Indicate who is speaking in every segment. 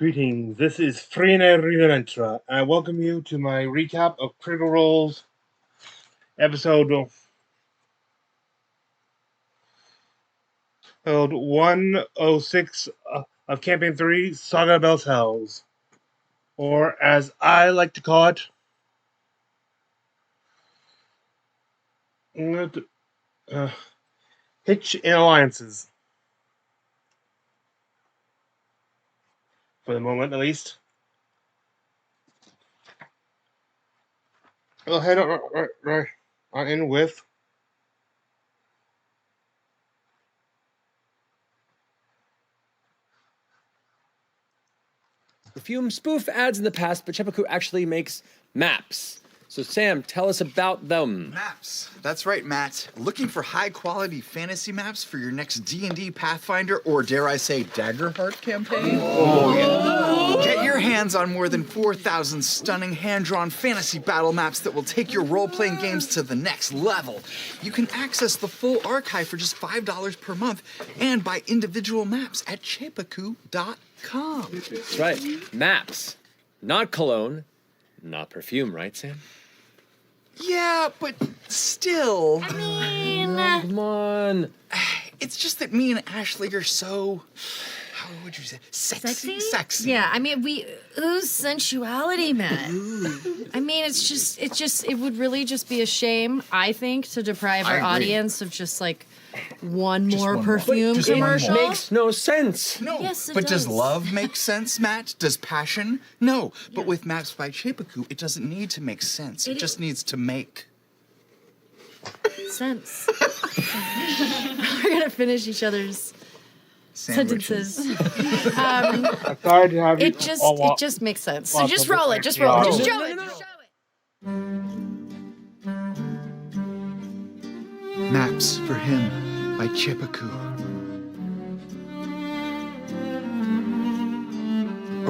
Speaker 1: Greetings, this is Frina Rivenentra, and I welcome you to my recap of Critical Role's episode 106 of Campaign 3, Saga of Bells Hells, or as I like to call it, Hitch in Alliances. For the moment, at least. We'll head right on in with
Speaker 2: Perfume spoof ads in the past, but Chepaku actually makes maps. So Sam, tell us about them.
Speaker 3: Maps. That's right, Matt. Looking for high-quality fantasy maps for your next D&D Pathfinder or, dare I say, Daggerheart campaign? Oh, yeah. Get your hands on more than 4,000 stunning hand-drawn fantasy battle maps that will take your role-playing games to the next level. You can access the full archive for just $5 per month and buy individual maps at chepaku.com.
Speaker 2: That's right, maps. Not cologne, not perfume, right, Sam?
Speaker 3: Yeah, but still.
Speaker 4: I mean...
Speaker 2: Come on.
Speaker 3: It's just that me and Ashley are so... How would you say? Sexy?
Speaker 4: Yeah, I mean, we ooze sensuality, Matt. I mean, it would really just be a shame, I think, to deprive our audience of just like one more perfume commercial.
Speaker 2: Makes no sense.
Speaker 3: No,
Speaker 4: Yes, it
Speaker 3: but does
Speaker 4: does.
Speaker 3: love make sense, Matt? Does passion? No, but with Maps by Chepaku, it doesn't need to make sense. It just needs to make
Speaker 4: sense. We're gonna finish each other's sentences.
Speaker 1: I'm sorry to have you.
Speaker 4: It just makes sense. So just roll it. Just roll it. Just show it. Just show it.
Speaker 3: Maps for Him by Chepaku.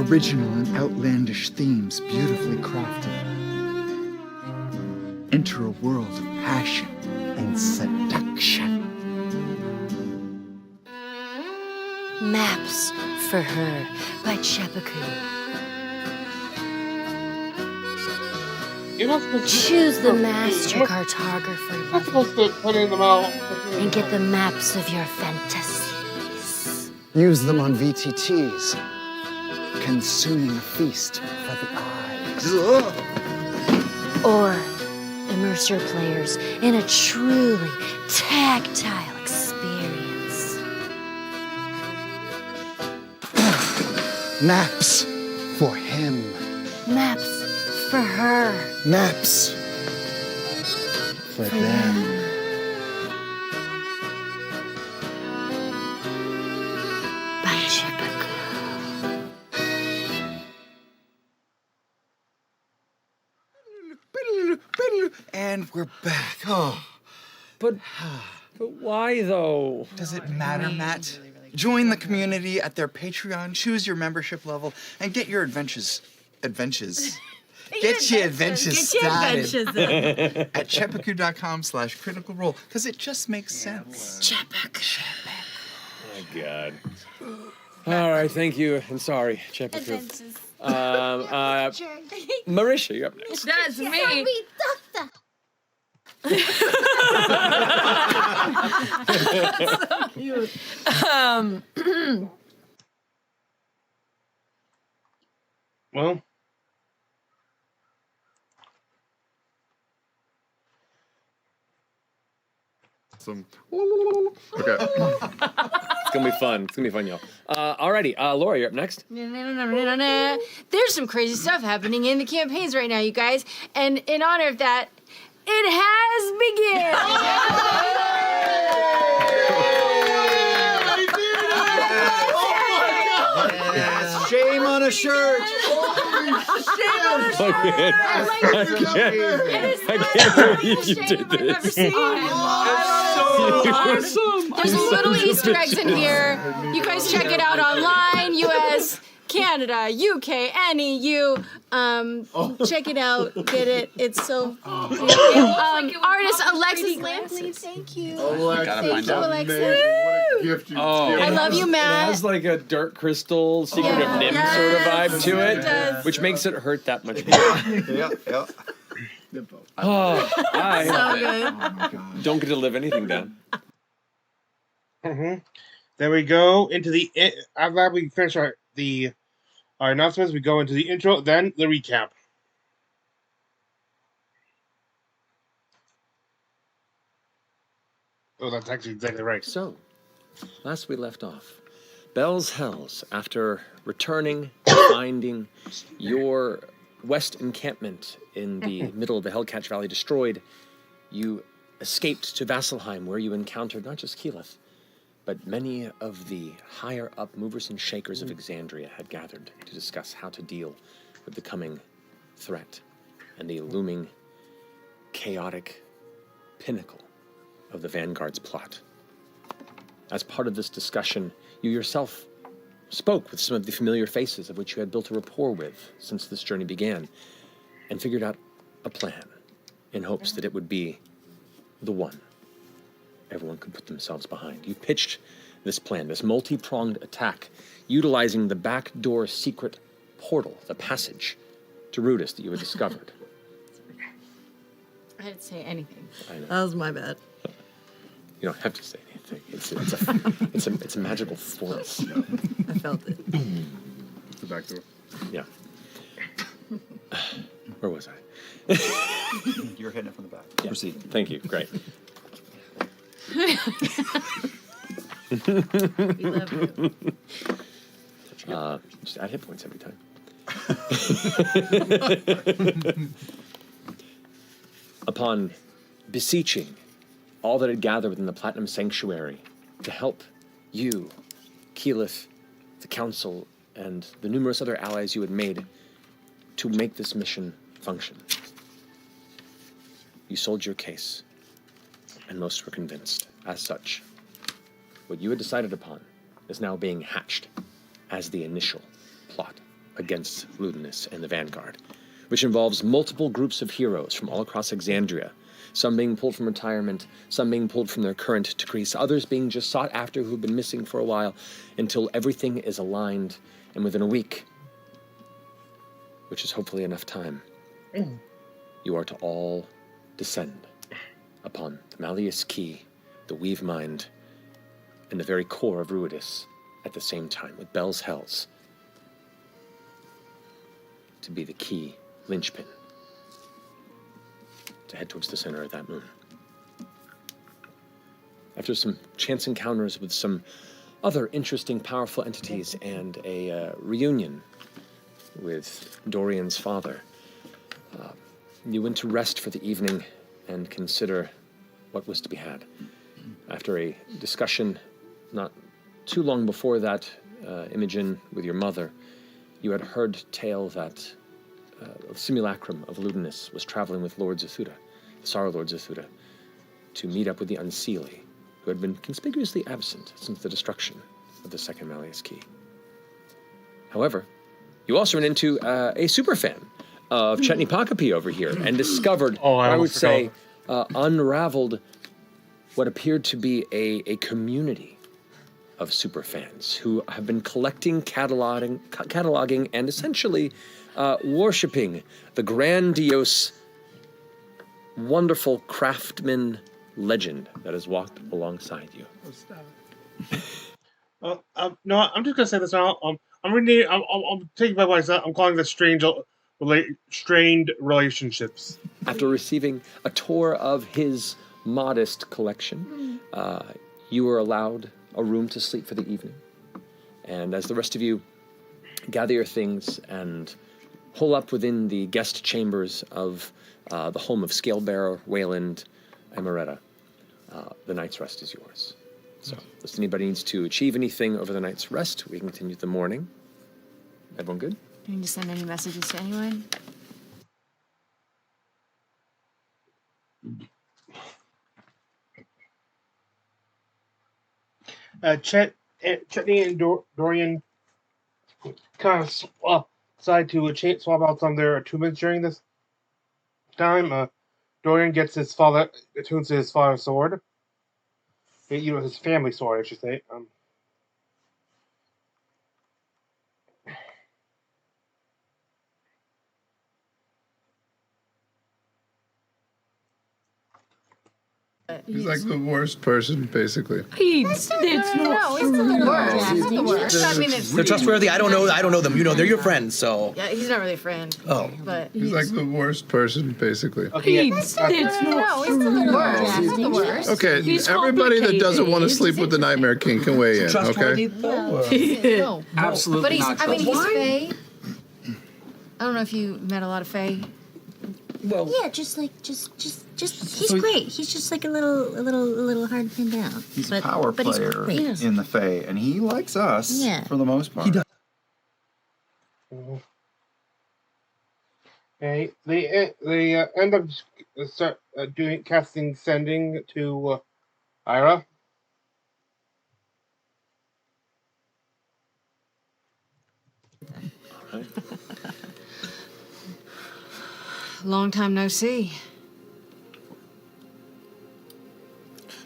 Speaker 3: Original and outlandish themes beautifully crafted. Enter a world of passion and seduction.
Speaker 4: Maps for Her by Chepaku.
Speaker 1: You're not supposed to
Speaker 4: Choose the master cartographer
Speaker 1: You're not supposed to put in the mouth.
Speaker 4: and get the maps of your fantasies.
Speaker 3: Use them on VTTs. Consuming a feast for the eyes.
Speaker 4: Or immerse your players in a truly tactile experience.
Speaker 3: Maps for Him.
Speaker 4: Maps for Her.
Speaker 3: Maps for them.
Speaker 4: By Chepaku.
Speaker 3: And we're back. Oh,
Speaker 2: But why though?
Speaker 3: does it matter, Matt? Join the community at their Patreon, choose your membership level, and get your adventures started at chepaku.com/critical role, because it just makes sense.
Speaker 4: Chepaku.
Speaker 2: Oh my God. All right, thank you, and sorry, Chepaku. Marisha, you're up next.
Speaker 5: That's me. So cute.
Speaker 1: Well,
Speaker 3: Okay.
Speaker 2: It's gonna be fun. It's gonna be fun, y'all. Alrighty, Laura, you're up next.
Speaker 5: There's some crazy stuff happening in the campaigns right now, you guys. And in honor of that, it has begun.
Speaker 3: Shame on a shirt.
Speaker 2: I can't believe you did this.
Speaker 5: There's some little Easter eggs in here. You guys check it out online. Canada, UK, any you. Check it out. Get it. It's so. Artist Alexis Lampley. Thank you.
Speaker 3: Gotta find out.
Speaker 5: Alexis.
Speaker 6: What a gift you
Speaker 5: I love you,
Speaker 2: It
Speaker 5: Matt.
Speaker 2: has like a dark crystal, secret
Speaker 5: Yeah.
Speaker 2: of Nim
Speaker 5: Yes,
Speaker 2: sort of vibe to
Speaker 5: it
Speaker 2: it,
Speaker 5: does.
Speaker 2: which makes it hurt that much more.
Speaker 3: Yeah.
Speaker 2: Oh, I
Speaker 5: So good.
Speaker 3: Oh my god.
Speaker 2: don't get to live anything down.
Speaker 1: Mm-hmm. Then we go into the after we finish our announcements. We go into the intro, then the recap. Oh, that's actually exactly right.
Speaker 2: So, last we left off, Bell's Hells, after returning, finding your west encampment in the middle of the Hellcatch Valley destroyed, you escaped to Vasselheim, where you encountered not just Keyleth, but many of the higher-up movers and shakers of Exandria had gathered to discuss how to deal with the coming threat and the looming, chaotic pinnacle of the Vanguard's plot. As part of this discussion, you yourself spoke with some of the familiar faces of which you had built a rapport with since this journey began, and figured out a plan in hopes that it would be the one everyone could put themselves behind. You pitched this plan, this multi-pronged attack, utilizing the backdoor secret portal, the passage to Rudis that you had discovered.
Speaker 5: I didn't say anything.
Speaker 2: I know.
Speaker 4: That was my bad.
Speaker 2: You don't have to say anything. It's a magical force.
Speaker 4: I felt it.
Speaker 6: It's the back door.
Speaker 2: Yeah. Where was I?
Speaker 3: You're hitting it from the back.
Speaker 2: Yeah.
Speaker 3: Proceed.
Speaker 2: Thank you. Great.
Speaker 4: We love you.
Speaker 2: Just add hit points every time. Upon beseeching all that had gathered within the Platinum Sanctuary to help you, Keyleth, the Council, and the numerous other allies you had made to make this mission function, you sold your case, and most were convinced. As such, what you had decided upon is now being hatched as the initial plot against Ludinus and the Vanguard, which involves multiple groups of heroes from all across Exandria, some being pulled from retirement, some being pulled from their current decrease, others being just sought after who've been missing for a while, until everything is aligned, and within a week, which is hopefully enough time, you are to all descend upon the Malleus Key, the Weave Mind, and the very core of Ruidus at the same time, with Bell's Hells to be the key linchpin to head towards the center of that moon. After some chance encounters with some other interesting, powerful entities and a reunion with Dorian's father, you went to rest for the evening and consider what was to be had. After a discussion not too long before that, Imogen, with your mother, you had heard tale that a simulacrum of Ludinus was traveling with Lord Zethuda, the Sorrow Lord Zethuda, to meet up with the Unseelie, who had been conspicuously absent since the destruction of the second Malleus Key. However, you also ran into a superfan of Chetney Poc-O-Pea over here and discovered, I would say, unraveled what appeared to be a community of superfans who have been collecting, cataloging, and essentially worshipping the grandiose, wonderful craftsman legend that has walked alongside you.
Speaker 1: No, I'm just gonna say this now. I'm reading. I'm taking by myself. I'm calling this strained relationships.
Speaker 2: After receiving a tour of his modest collection, you were allowed a room to sleep for the evening. And as the rest of you gather your things and hole up within the guest chambers of the home of Scalebearer, Wayland, and Moretta, the night's rest is yours. So, if anybody needs to achieve anything over the night's rest, we can continue the morning. Everyone good?
Speaker 5: Do you need to send any messages to anyone?
Speaker 1: Chetney and Dorian kind of decide to swap out some of their attunements during this time. Dorian gets his father attunes to his father's sword. His family sword, I should say.
Speaker 6: He's like the worst person, basically.
Speaker 5: It's not the worst. It's not the worst. I mean, it's.
Speaker 7: They're trustworthy. I don't know them. You know, they're your friends. So.
Speaker 5: Yeah, he's not really a friend.
Speaker 7: Oh.
Speaker 5: But
Speaker 6: He's like the worst person, basically.
Speaker 1: Okay,
Speaker 5: it's not the worst. It's not the worst.
Speaker 6: Okay, everybody that doesn't want to sleep with the Nightmare King can weigh in,
Speaker 7: Trustworthy.
Speaker 6: okay?
Speaker 4: No.
Speaker 3: Absolutely
Speaker 4: But he's,
Speaker 3: not
Speaker 4: I mean,
Speaker 3: trustworthy.
Speaker 4: he's Fae. I don't know if you met a lot of Fae.
Speaker 7: Well.
Speaker 8: Yeah, just he's great. He's just like a little hard to pin down.
Speaker 3: He's a power
Speaker 8: but he's
Speaker 3: player
Speaker 8: great.
Speaker 3: in the Fae, and he likes us
Speaker 8: Yeah.
Speaker 3: for the most part.
Speaker 7: He does.
Speaker 1: Okay, they end up start casting sending to Ira.
Speaker 4: Long time no see.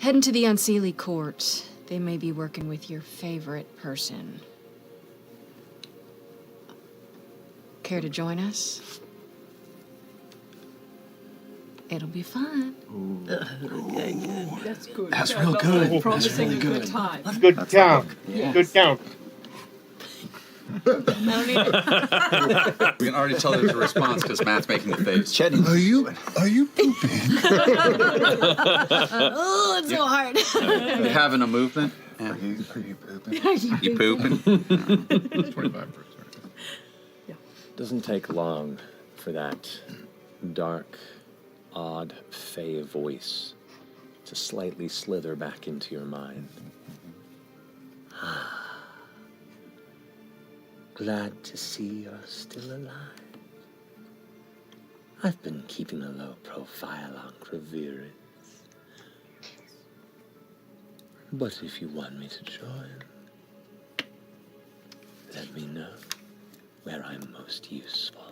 Speaker 4: Heading to the Unseelie court. They may be working with your favorite person. Care to join us? It'll be fun.
Speaker 7: That's real good.
Speaker 9: Promising a good time.
Speaker 1: Good count.
Speaker 3: Yeah.
Speaker 1: Good count.
Speaker 3: We can already tell there's a response because Matt's making the face. Chetty.
Speaker 6: Are you pooping?
Speaker 5: Oh, it's so hard.
Speaker 3: You having a movement? Yeah.
Speaker 6: Are you pooping?
Speaker 3: You pooping?
Speaker 6: 25%.
Speaker 2: Doesn't take long for that dark, odd Fey voice to slightly slither back into your mind. Glad to see you're still alive. I've been keeping a low profile on Gravirus. But if you want me to join, let me know where I'm most useful.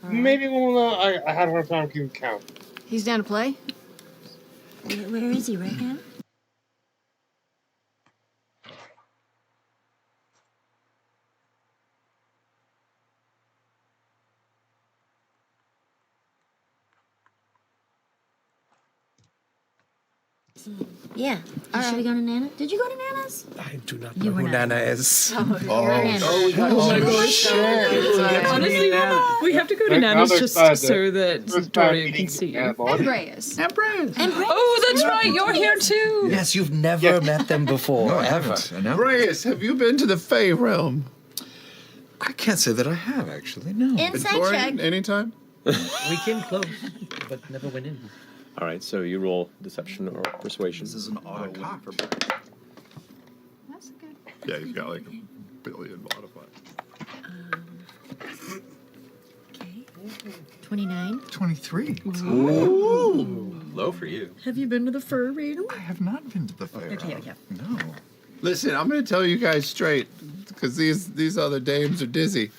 Speaker 1: Maybe I had one time keeping count.
Speaker 4: He's down to play?
Speaker 8: Where is he right now? Yeah. Should we go to Nana? Did you go to Nana's?
Speaker 7: I do not
Speaker 8: You
Speaker 7: know
Speaker 8: were
Speaker 7: who
Speaker 8: not.
Speaker 7: Nana is.
Speaker 8: Nana.
Speaker 9: Honestly, we have to go to
Speaker 1: Right,
Speaker 9: Nana's
Speaker 1: now
Speaker 9: just
Speaker 1: they're
Speaker 9: so that
Speaker 1: First time
Speaker 9: Dorian
Speaker 1: eating
Speaker 9: can see you.
Speaker 1: animal.
Speaker 5: Andreas.
Speaker 9: Oh, that's right. You're here too.
Speaker 7: Yes, you've never met them before,
Speaker 3: No, I
Speaker 7: ever.
Speaker 3: haven't. I know.
Speaker 6: Reyes, have you been to the Fey realm?
Speaker 3: I can't say that I have, actually. No.
Speaker 8: Inside
Speaker 6: Dorian,
Speaker 8: check.
Speaker 6: anytime?
Speaker 7: We came close, but never went in.
Speaker 2: All right, so you roll deception or persuasion.
Speaker 3: This is an auto cock.
Speaker 4: That's good.
Speaker 6: Yeah, he's got like a billion modifiers.
Speaker 8: Okay. 29.
Speaker 3: 23.
Speaker 10: Low for you.
Speaker 4: Have you been to the fur reader?
Speaker 3: I have not been to the Fae.
Speaker 9: Okay, yeah.
Speaker 3: No.
Speaker 6: Listen, I'm going to tell you guys straight, because these other dames are dizzy.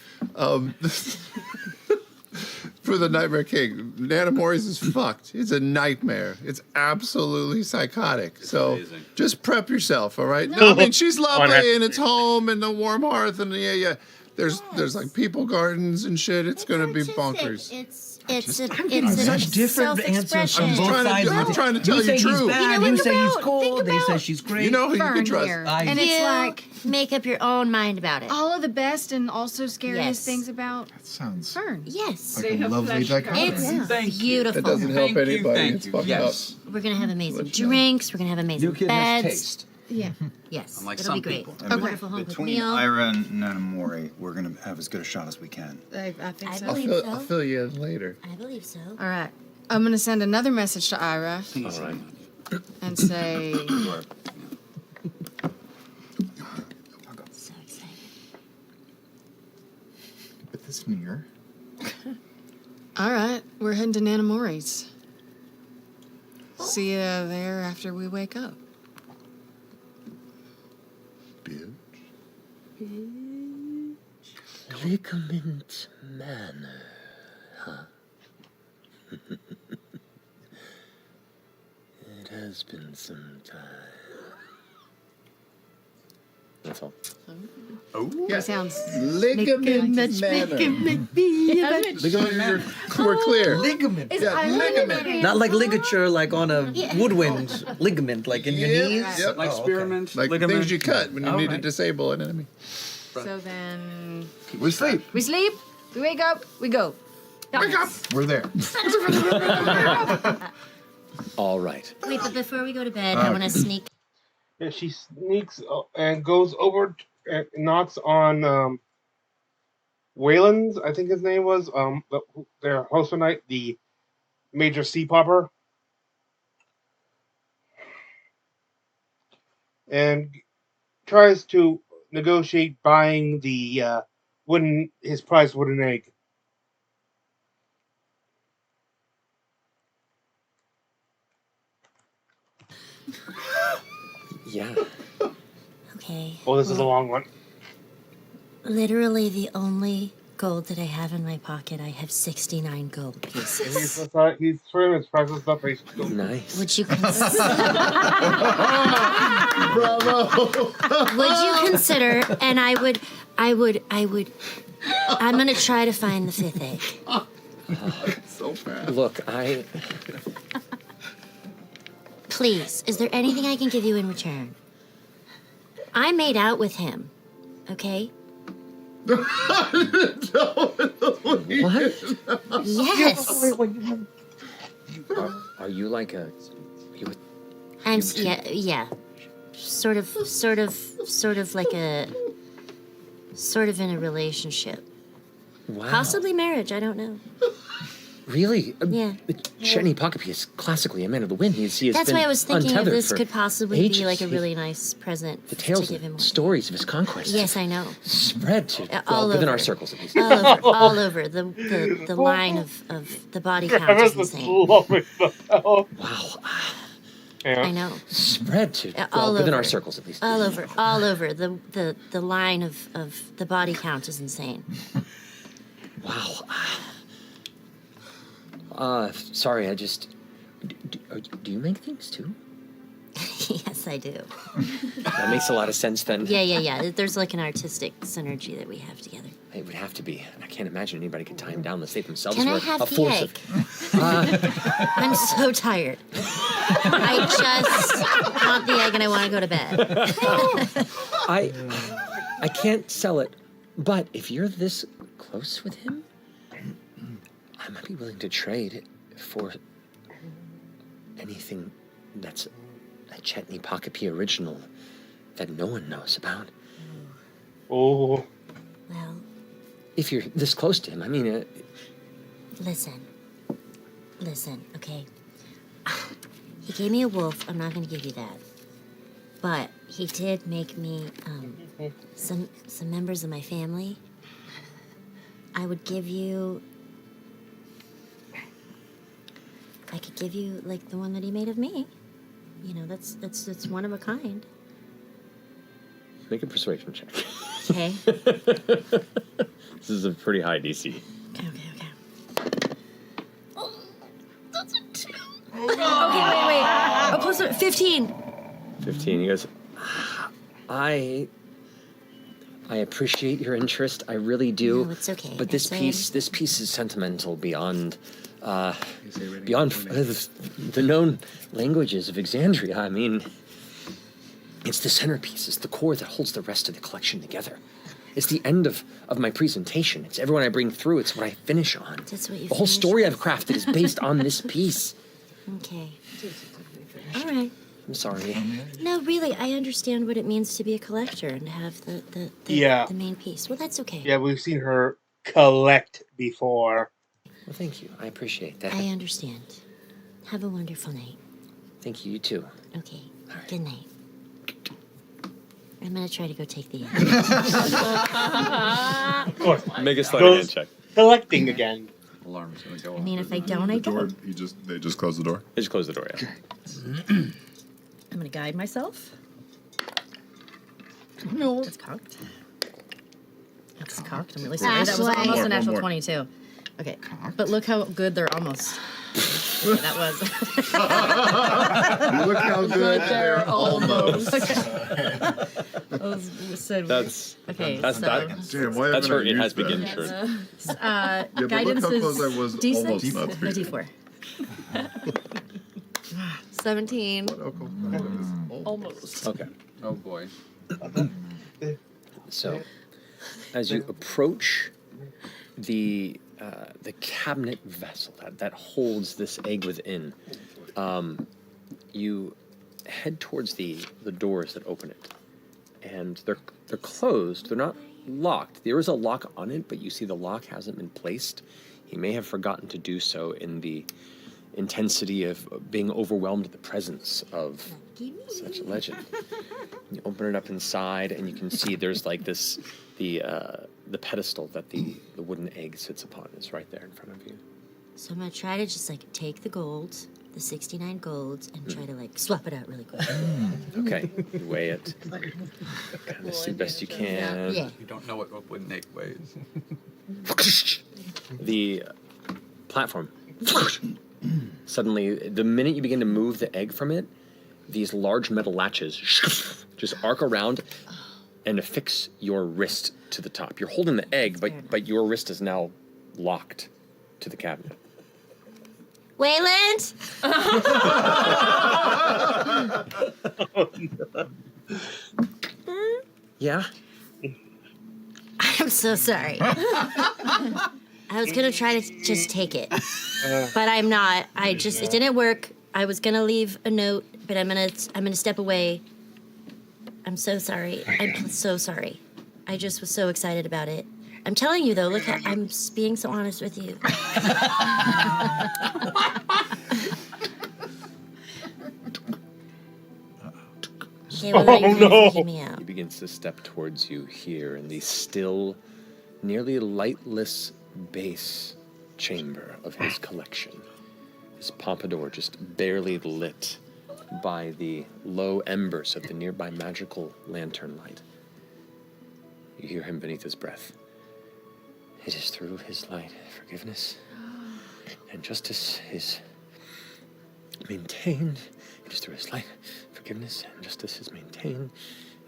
Speaker 6: For the Nightmare King, Nana Morris is fucked. It's a nightmare. It's absolutely psychotic. So
Speaker 10: amazing.
Speaker 6: just prep yourself, all right? No, I mean, she's lovely,
Speaker 1: 100.
Speaker 6: and it's home, and the warm hearth, and yeah. There's like people gardens and shit. It's going to be bonkers.
Speaker 8: It's a
Speaker 7: Such different answers from
Speaker 8: self-expression.
Speaker 7: both sides.
Speaker 6: I'm trying to tell you
Speaker 7: say he's
Speaker 6: true.
Speaker 7: bad,
Speaker 8: You know,
Speaker 7: you
Speaker 8: think
Speaker 7: say he's
Speaker 8: about-
Speaker 7: cool,
Speaker 8: think
Speaker 7: they say
Speaker 8: about
Speaker 7: she's great.
Speaker 6: You know who you
Speaker 4: Fern
Speaker 6: can trust.
Speaker 4: here.
Speaker 8: And it's like make up your own mind about it.
Speaker 4: All of the best and also scariest
Speaker 8: Yes.
Speaker 4: things about
Speaker 3: That sounds
Speaker 4: Fern.
Speaker 8: Yes.
Speaker 3: like a lovely dichotomy.
Speaker 8: It's beautiful.
Speaker 6: That doesn't help anybody. It's fucked
Speaker 3: Yes.
Speaker 8: We're gonna have amazing
Speaker 6: Let you know.
Speaker 8: drinks. We're gonna have amazing
Speaker 7: New kid has
Speaker 8: beds.
Speaker 7: taste.
Speaker 4: Yeah.
Speaker 8: Yes,
Speaker 10: Unlike
Speaker 8: it'll
Speaker 10: some
Speaker 8: be great.
Speaker 10: people.
Speaker 8: A wonderful home cooked
Speaker 3: Between
Speaker 8: meal.
Speaker 3: Ira and Nanamori, we're going to have as good a shot as we can.
Speaker 4: I think
Speaker 8: I
Speaker 4: so.
Speaker 8: believe
Speaker 6: up.
Speaker 8: so.
Speaker 6: I'll fill you in later.
Speaker 8: I believe so.
Speaker 4: All right. I'm going to send another message to Ira
Speaker 2: All right.
Speaker 4: and say,
Speaker 8: So excited.
Speaker 3: But this near.
Speaker 4: all right, we're heading to Nana Mori's. See you there after we wake up.
Speaker 2: Ligament Manor, huh? It has been some time. That's all.
Speaker 3: Oh,
Speaker 4: It sounds
Speaker 6: Ligament manner. We're clear.
Speaker 7: Ligament.
Speaker 6: Ligament.
Speaker 7: Not like ligature, like on a woodwind. Ligament, like in your knees.
Speaker 6: Yep.
Speaker 10: Like spearmint,
Speaker 6: Like
Speaker 10: ligament.
Speaker 6: things you cut when you need to disable an enemy.
Speaker 4: So then
Speaker 3: we sleep.
Speaker 4: we sleep, we wake up, we go.
Speaker 3: Wake up. We're there.
Speaker 2: All right.
Speaker 8: Wait, but before we go to bed, I want to sneak.
Speaker 1: Yeah, she sneaks and goes over and knocks on Wayland's, I think his name was, their host tonight, the major sea popper. And tries to negotiate buying the his prized wooden egg.
Speaker 2: Yeah.
Speaker 8: Okay.
Speaker 1: Oh, this is a long one.
Speaker 8: Literally the only gold that I have in my pocket. I have 69 gold pieces.
Speaker 1: He's throwing his priceless stuff.
Speaker 2: Nice.
Speaker 8: Would you consider?
Speaker 6: Bravo.
Speaker 8: Would you consider? And I would. I'm gonna try to find the fifth egg.
Speaker 6: So fast.
Speaker 2: Look,
Speaker 8: Please, is there anything I can give you in return? I made out with him. Okay.
Speaker 2: What?
Speaker 8: Yes.
Speaker 2: Are you like a?
Speaker 8: Yeah. Sort of like a. Sort of in a relationship.
Speaker 2: Wow.
Speaker 8: Possibly marriage. I don't know.
Speaker 2: Really?
Speaker 8: Yeah.
Speaker 2: Chetney Poc-O-Pea is classically a man of the wind. He has
Speaker 8: That's
Speaker 2: been
Speaker 8: why I was thinking if
Speaker 2: untethered
Speaker 8: this
Speaker 2: for
Speaker 8: could possibly
Speaker 2: ages.
Speaker 8: be like a really nice present
Speaker 2: The
Speaker 8: to
Speaker 2: tales
Speaker 8: give him.
Speaker 2: and stories of his conquest.
Speaker 8: Yes, I know.
Speaker 2: Spread to
Speaker 8: All
Speaker 2: within
Speaker 8: over.
Speaker 2: our circles at least.
Speaker 8: All over. The line of the body count is insane.
Speaker 2: Wow.
Speaker 8: I know.
Speaker 2: Spread to
Speaker 8: All
Speaker 2: within
Speaker 8: over.
Speaker 2: our circles at least.
Speaker 8: All over. The line of the body count is insane.
Speaker 2: Wow. Sorry, I just. Do you make things too?
Speaker 8: Yes, I do.
Speaker 2: That makes a lot of sense then.
Speaker 8: Yeah. There's like an artistic synergy that we have together.
Speaker 2: It would have to be. I can't imagine anybody could tie him down unless they themselves
Speaker 8: Can I
Speaker 2: were
Speaker 8: have
Speaker 2: a
Speaker 8: the
Speaker 2: force
Speaker 8: egg?
Speaker 2: of.
Speaker 8: I'm so tired. I just want the egg and I want to go to bed.
Speaker 2: I can't sell it, but if you're this close with him, I might be willing to trade it for anything that's a Chetney Poc-O-Pea original that no one knows about.
Speaker 1: Oh.
Speaker 8: Well,
Speaker 2: If you're this close to him, I mean,
Speaker 8: listen, okay? He gave me a wolf. I'm not going to give you that. But he did make me some members of my family. I would give you. I could give you like the one that he made of me. You know, that's one of a kind.
Speaker 2: make a persuasion check.
Speaker 8: Okay.
Speaker 2: This is a pretty high DC.
Speaker 8: Okay.
Speaker 4: That's a 2. Okay, wait. Oh, plus 15.
Speaker 2: 15. He goes, I appreciate your interest. I really do.
Speaker 8: No, it's okay.
Speaker 2: But this piece is sentimental beyond the known languages of Exandria. I mean, it's the centerpiece. It's the core that holds the rest of the collection together. It's the end of my presentation. It's everyone I bring through. It's what I finish on.
Speaker 8: That's what you
Speaker 2: The whole
Speaker 8: finish
Speaker 2: story I've crafted is based on this piece.
Speaker 8: Okay. All right.
Speaker 2: I'm sorry.
Speaker 8: No, really, I understand what it means to be a collector and to have the main piece. Well, that's okay.
Speaker 1: Yeah, we've seen her collect before.
Speaker 2: Well, thank you. I appreciate that.
Speaker 8: I understand. Have a wonderful night.
Speaker 2: Thank you. You too.
Speaker 8: Okay. Good night. I'm gonna try to go take the egg.
Speaker 1: Of course.
Speaker 10: Make a sleight of hand check.
Speaker 1: Collecting again.
Speaker 3: Alarm's gonna go
Speaker 8: I mean, if I don't, I don't.
Speaker 6: They just close the door.
Speaker 10: They just close the door, yeah.
Speaker 4: I'm gonna guide myself. No. It's cocked. That's cocked. I'm really sorry. That was
Speaker 5: Ashley.
Speaker 4: almost a
Speaker 6: One
Speaker 4: natural
Speaker 6: more.
Speaker 4: 22. Okay. But look how good they're almost. Okay, that was.
Speaker 6: Look how good they're almost.
Speaker 2: That's
Speaker 4: Okay,
Speaker 2: that's
Speaker 4: so
Speaker 2: that.
Speaker 6: Damn, why
Speaker 2: That's
Speaker 6: haven't
Speaker 2: her.
Speaker 6: I
Speaker 2: It has
Speaker 6: used that?
Speaker 2: begin shirt.
Speaker 6: Yeah, but
Speaker 4: guidance
Speaker 6: look how
Speaker 4: is
Speaker 6: close I was
Speaker 4: D6?
Speaker 6: almost not
Speaker 4: No,
Speaker 6: speaking.
Speaker 4: D4. 17.
Speaker 9: Almost.
Speaker 2: Okay.
Speaker 11: Oh boy.
Speaker 2: So, as you approach the cabinet vessel that holds this egg within, you head towards the doors that open it, and they're closed. They're not locked. There is a lock on it, but you see the lock hasn't been placed. He may have forgotten to do so in the intensity of being overwhelmed at the presence of such a legend. You open it up inside, and you can see there's like this the pedestal that the wooden egg sits upon is right there in front of you.
Speaker 8: So I'm gonna try to just like take the gold, the 69 golds, and try to like swap it out really quick.
Speaker 2: Okay, you weigh it. Kind of see best you can.
Speaker 8: Yeah.
Speaker 11: You don't know what wooden egg weighs.
Speaker 2: The platform. Suddenly, the minute you begin to move the egg from it, these large metal latches just arc around and affix your wrist to the top. You're holding the egg, but your wrist is now locked to the cabinet.
Speaker 8: Wayland?
Speaker 2: Yeah?
Speaker 8: I'm so sorry. I was gonna try to just take it, but I'm not. It didn't work. I was gonna leave a note, but I'm gonna step away. I'm so sorry. I'm so sorry. I just was so excited about it. I'm telling you though, look how I'm being so honest with you. Okay, well, now you're gonna freak me out.
Speaker 2: He begins to step towards you here in the still, nearly lightless base chamber of his collection. His pompadour just barely lit by the low embers of the nearby magical lantern light. You hear him beneath his breath. It is through his light forgiveness and justice is maintained. It is through his light forgiveness and justice is maintained. And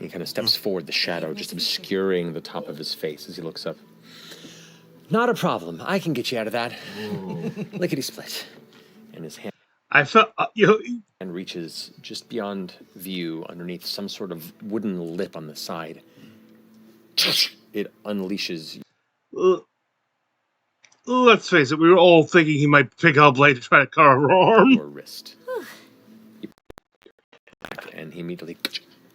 Speaker 2: he kind of steps forward, the shadow just obscuring the top of his face as he looks up. Not a problem. I can get you out of that. Lickety split. And his hand
Speaker 1: I felt
Speaker 2: and reaches just beyond view underneath some sort of wooden lip on the side. It unleashes.
Speaker 1: Let's face it, we were all thinking he might pick up a blade to try to cut our arm.
Speaker 2: Your wrist. And he immediately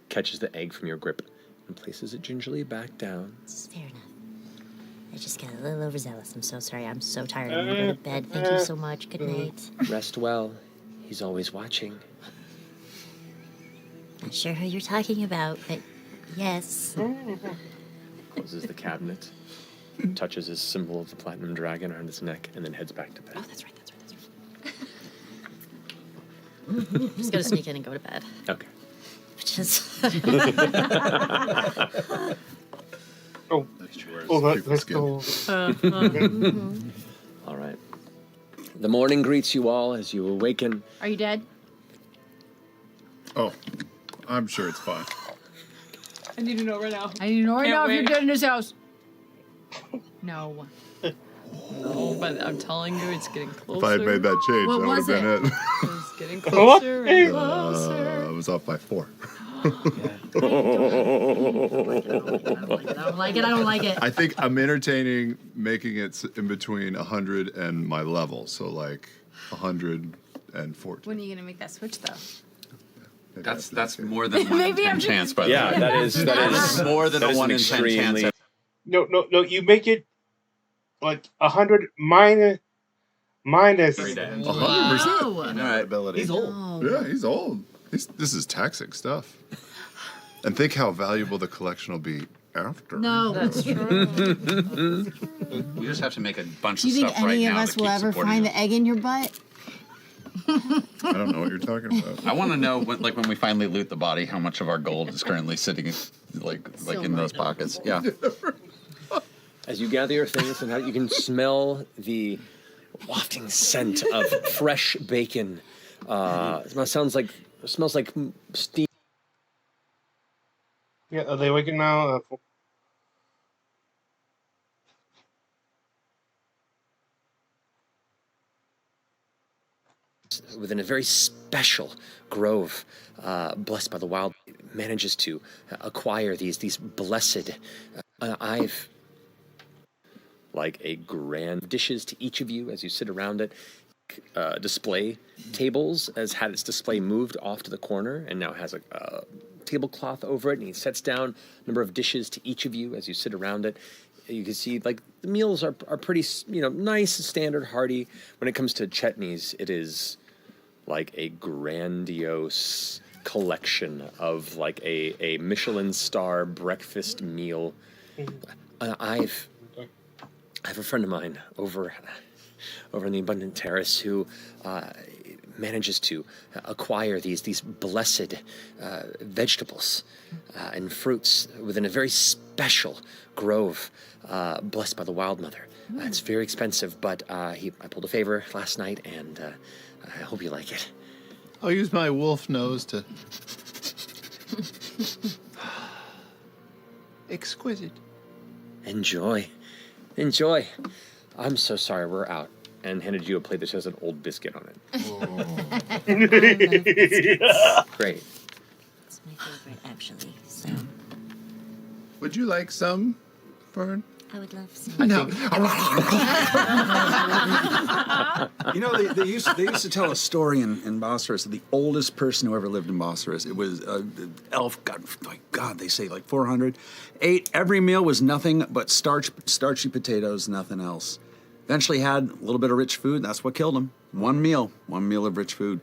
Speaker 2: catches the egg from your grip and places it gingerly back down.
Speaker 8: Fair enough. I just got a little overzealous. I'm so sorry. I'm so tired. I'm gonna go to bed. Thank you so much. Good night.
Speaker 2: Rest well. He's always watching.
Speaker 8: Not sure who you're talking about, but yes.
Speaker 2: Closes the cabinet, touches his symbol of the platinum dragon around his neck, and then heads back to bed.
Speaker 4: Oh, that's right. I'm just gonna sneak in and go to bed.
Speaker 2: Okay.
Speaker 8: Just
Speaker 1: Let's go.
Speaker 2: All right. The morning greets you all as you awaken.
Speaker 5: Are you dead?
Speaker 6: Oh, I'm sure it's fine.
Speaker 9: I need to know right now.
Speaker 5: I need to know right
Speaker 9: Can't
Speaker 5: now if
Speaker 9: wait.
Speaker 5: you're dead in this house. No.
Speaker 9: No, but I'm telling you, it's getting closer.
Speaker 6: If I had made that change,
Speaker 5: What
Speaker 6: that would
Speaker 5: was
Speaker 6: have been it.
Speaker 9: It's getting closer and closer.
Speaker 6: I was off by 4.
Speaker 4: I don't like it. I don't like it.
Speaker 6: I think I'm entertaining making it in between 100 and my level, so like 140.
Speaker 5: When are you gonna make that switch though?
Speaker 11: That's more than 1 in
Speaker 5: Maybe
Speaker 11: 10
Speaker 5: I'm just-
Speaker 11: chance, by the way.
Speaker 2: Yeah, that is
Speaker 11: more than
Speaker 2: that
Speaker 11: a
Speaker 2: is
Speaker 11: 1
Speaker 2: an
Speaker 11: in 10 chance.
Speaker 2: extremely-
Speaker 1: No, you make it like 100 minus.
Speaker 6: 100%.
Speaker 5: Whoa.
Speaker 11: Ability.
Speaker 7: He's old.
Speaker 6: Yeah, he's old. This is taxing stuff. And think how valuable the collection will be after.
Speaker 5: No.
Speaker 9: That's true.
Speaker 11: You just have to make a bunch
Speaker 5: Do
Speaker 11: of
Speaker 5: you think
Speaker 11: stuff right
Speaker 5: any of
Speaker 11: now
Speaker 5: us
Speaker 11: to
Speaker 5: will
Speaker 11: keep
Speaker 5: ever
Speaker 11: supporting
Speaker 5: find
Speaker 11: you.
Speaker 5: the egg in your butt?
Speaker 6: I don't know what you're talking about.
Speaker 11: I want to know, when we finally loot the body, how much of our gold is currently sitting, like in those pockets. Yeah.
Speaker 2: As you gather your things, and you can smell the wafting scent of fresh bacon. It smells like steam.
Speaker 1: Yeah, are they waking now?
Speaker 2: Within a very special grove, blessed by the wild, manages to acquire these blessed. I've like a grand dishes to each of you as you sit around it. Display tables has had its display moved off to the corner and now has a tablecloth over it, and he sets down a number of dishes to each of you as you sit around it. You can see like the meals are pretty nice, standard, hearty. When it comes to chutneys, it is like a grandiose collection of like a Michelin star breakfast meal. I have a friend of mine over in the Abundant Terrace who manages to acquire these blessed vegetables and fruits within a very special grove blessed by the Wild Mother. It's very expensive, but I pulled a favor last night, and I hope you like it.
Speaker 6: I'll use my wolf nose to... Exquisite.
Speaker 2: Enjoy. I'm so sorry, we're out. And handed you a plate that has an old biscuit on it. Great.
Speaker 8: It's my favorite, actually. So
Speaker 6: Would you like some, Fern?
Speaker 8: I would love some.
Speaker 6: I know.
Speaker 12: You know, they used to tell a story in Bosphorus of the oldest person who ever lived in Bosphorus. It was elf. God, they say like 400. Ate every meal was nothing but starchy potatoes, nothing else. Eventually had a little bit of rich food. That's what killed him. One meal of rich food.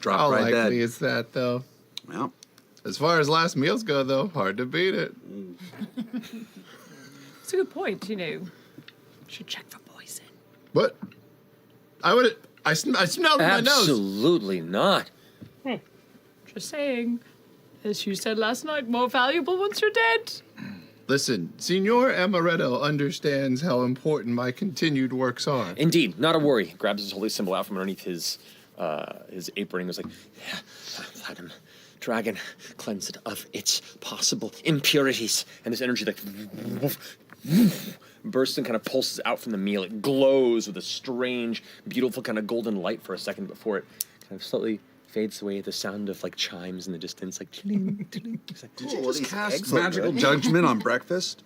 Speaker 12: Dropped
Speaker 6: How
Speaker 12: right dead.
Speaker 6: likely is that, though?
Speaker 12: Well,
Speaker 6: as far as last meals go, though, hard to beat it.
Speaker 9: It's a good point, Should check for poison.
Speaker 6: What? I smelled it with my nose.
Speaker 2: Absolutely not.
Speaker 9: Just saying. As you said last night, more valuable once you're dead.
Speaker 6: Listen, Signor Amaretto understands how important my continued works are.
Speaker 2: Indeed, not a worry. Grabs his holy symbol out from underneath his apron and goes like, yeah, Platinum Dragon, cleanse it of its possible impurities. And this energy like bursts and kind of pulses out from the meal. It glows with a strange, beautiful kind of golden light for a second before it kind of slowly fades away. The sound of like chimes in the distance, like chling, chling. Like,
Speaker 12: did you just cast magical judgment on breakfast?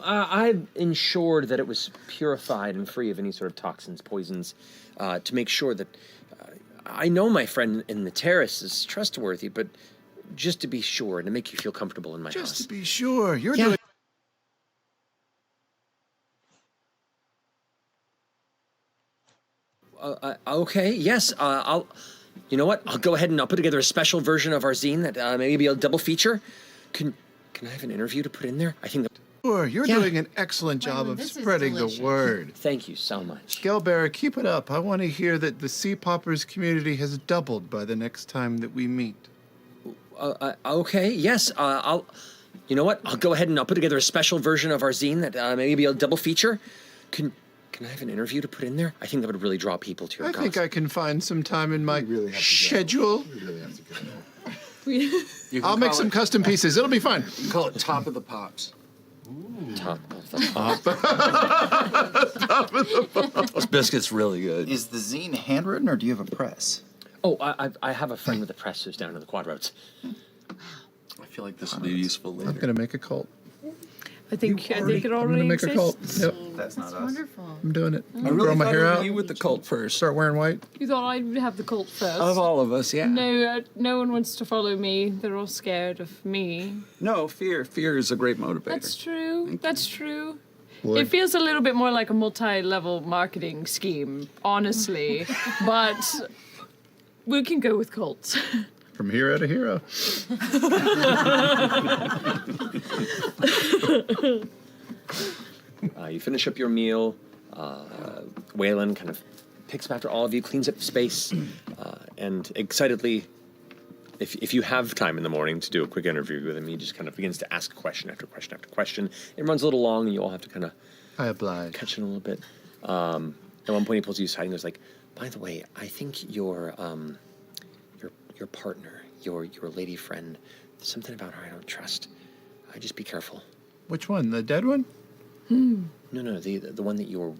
Speaker 2: I've ensured that it was purified and free of any sort of toxins, poisons, to make sure that I know my friend in the terrace is trustworthy, but just to be sure and to make you feel comfortable in my house.
Speaker 6: Just to be sure, you're
Speaker 2: Yeah.
Speaker 6: doing...
Speaker 2: Okay, yes, I'll... You know what? I'll go ahead and I'll put together a special version of our zine that maybe a double feature. Can I have an interview to put in there? I think that...
Speaker 6: Sure, you're doing an excellent job of spreading the word.
Speaker 2: Thank you so much.
Speaker 6: Gelbearer, keep it up. I want to hear that the Sea Poppers community has doubled by the next time that we meet.
Speaker 2: Okay, yes, I'll... You know what? I'll go ahead and I'll put together a special version of our zine that maybe a double feature. Can I have an interview to put in there? I think that would really draw people to your cause.
Speaker 6: I think I can find some time in my schedule. I'll make some custom pieces. It'll be fun.
Speaker 12: You can call it Top of the Pops.
Speaker 2: Top of the Pops.
Speaker 6: Top of the Pops.
Speaker 12: This biscuit's really good.
Speaker 3: Is the zine handwritten or do you have a press?
Speaker 2: Oh, I have a friend with a press who's down in the Quadroads.
Speaker 12: I feel like this will be useful later.
Speaker 6: I'm going to make a cult.
Speaker 9: I think it
Speaker 6: I'm
Speaker 9: already
Speaker 6: going to make a cult.
Speaker 9: exists.
Speaker 6: Yep.
Speaker 3: That's not us.
Speaker 9: Wonderful.
Speaker 6: I'm doing it.
Speaker 12: I really
Speaker 6: grow my
Speaker 12: thought
Speaker 6: hair
Speaker 12: it would
Speaker 6: out.
Speaker 12: be you with the cult first.
Speaker 6: Start wearing white.
Speaker 9: You thought I'd have the cult first.
Speaker 12: Of all of us, yeah.
Speaker 9: No, no one wants to follow me. They're all scared of me.
Speaker 12: No, fear. Fear is a great motivator.
Speaker 9: That's true. That's true.
Speaker 6: Lord.
Speaker 9: It feels a little bit more like a multi-level marketing scheme, honestly. But we can go with cults.
Speaker 6: From hero to hero.
Speaker 2: You finish up your meal. Waylon kind of picks up after all of you, cleans up the space, and excitedly if you have time in the morning to do a quick interview with him, he just kind of begins to ask question after question after question. It runs a little long, and you all have to kind of catch it a little bit. At one point, he pulls you aside and goes like, "By the way, I think your partner, your lady friend, there's something about her I don't trust. Just be careful."
Speaker 6: Which one? The dead one?
Speaker 2: No, the one that you're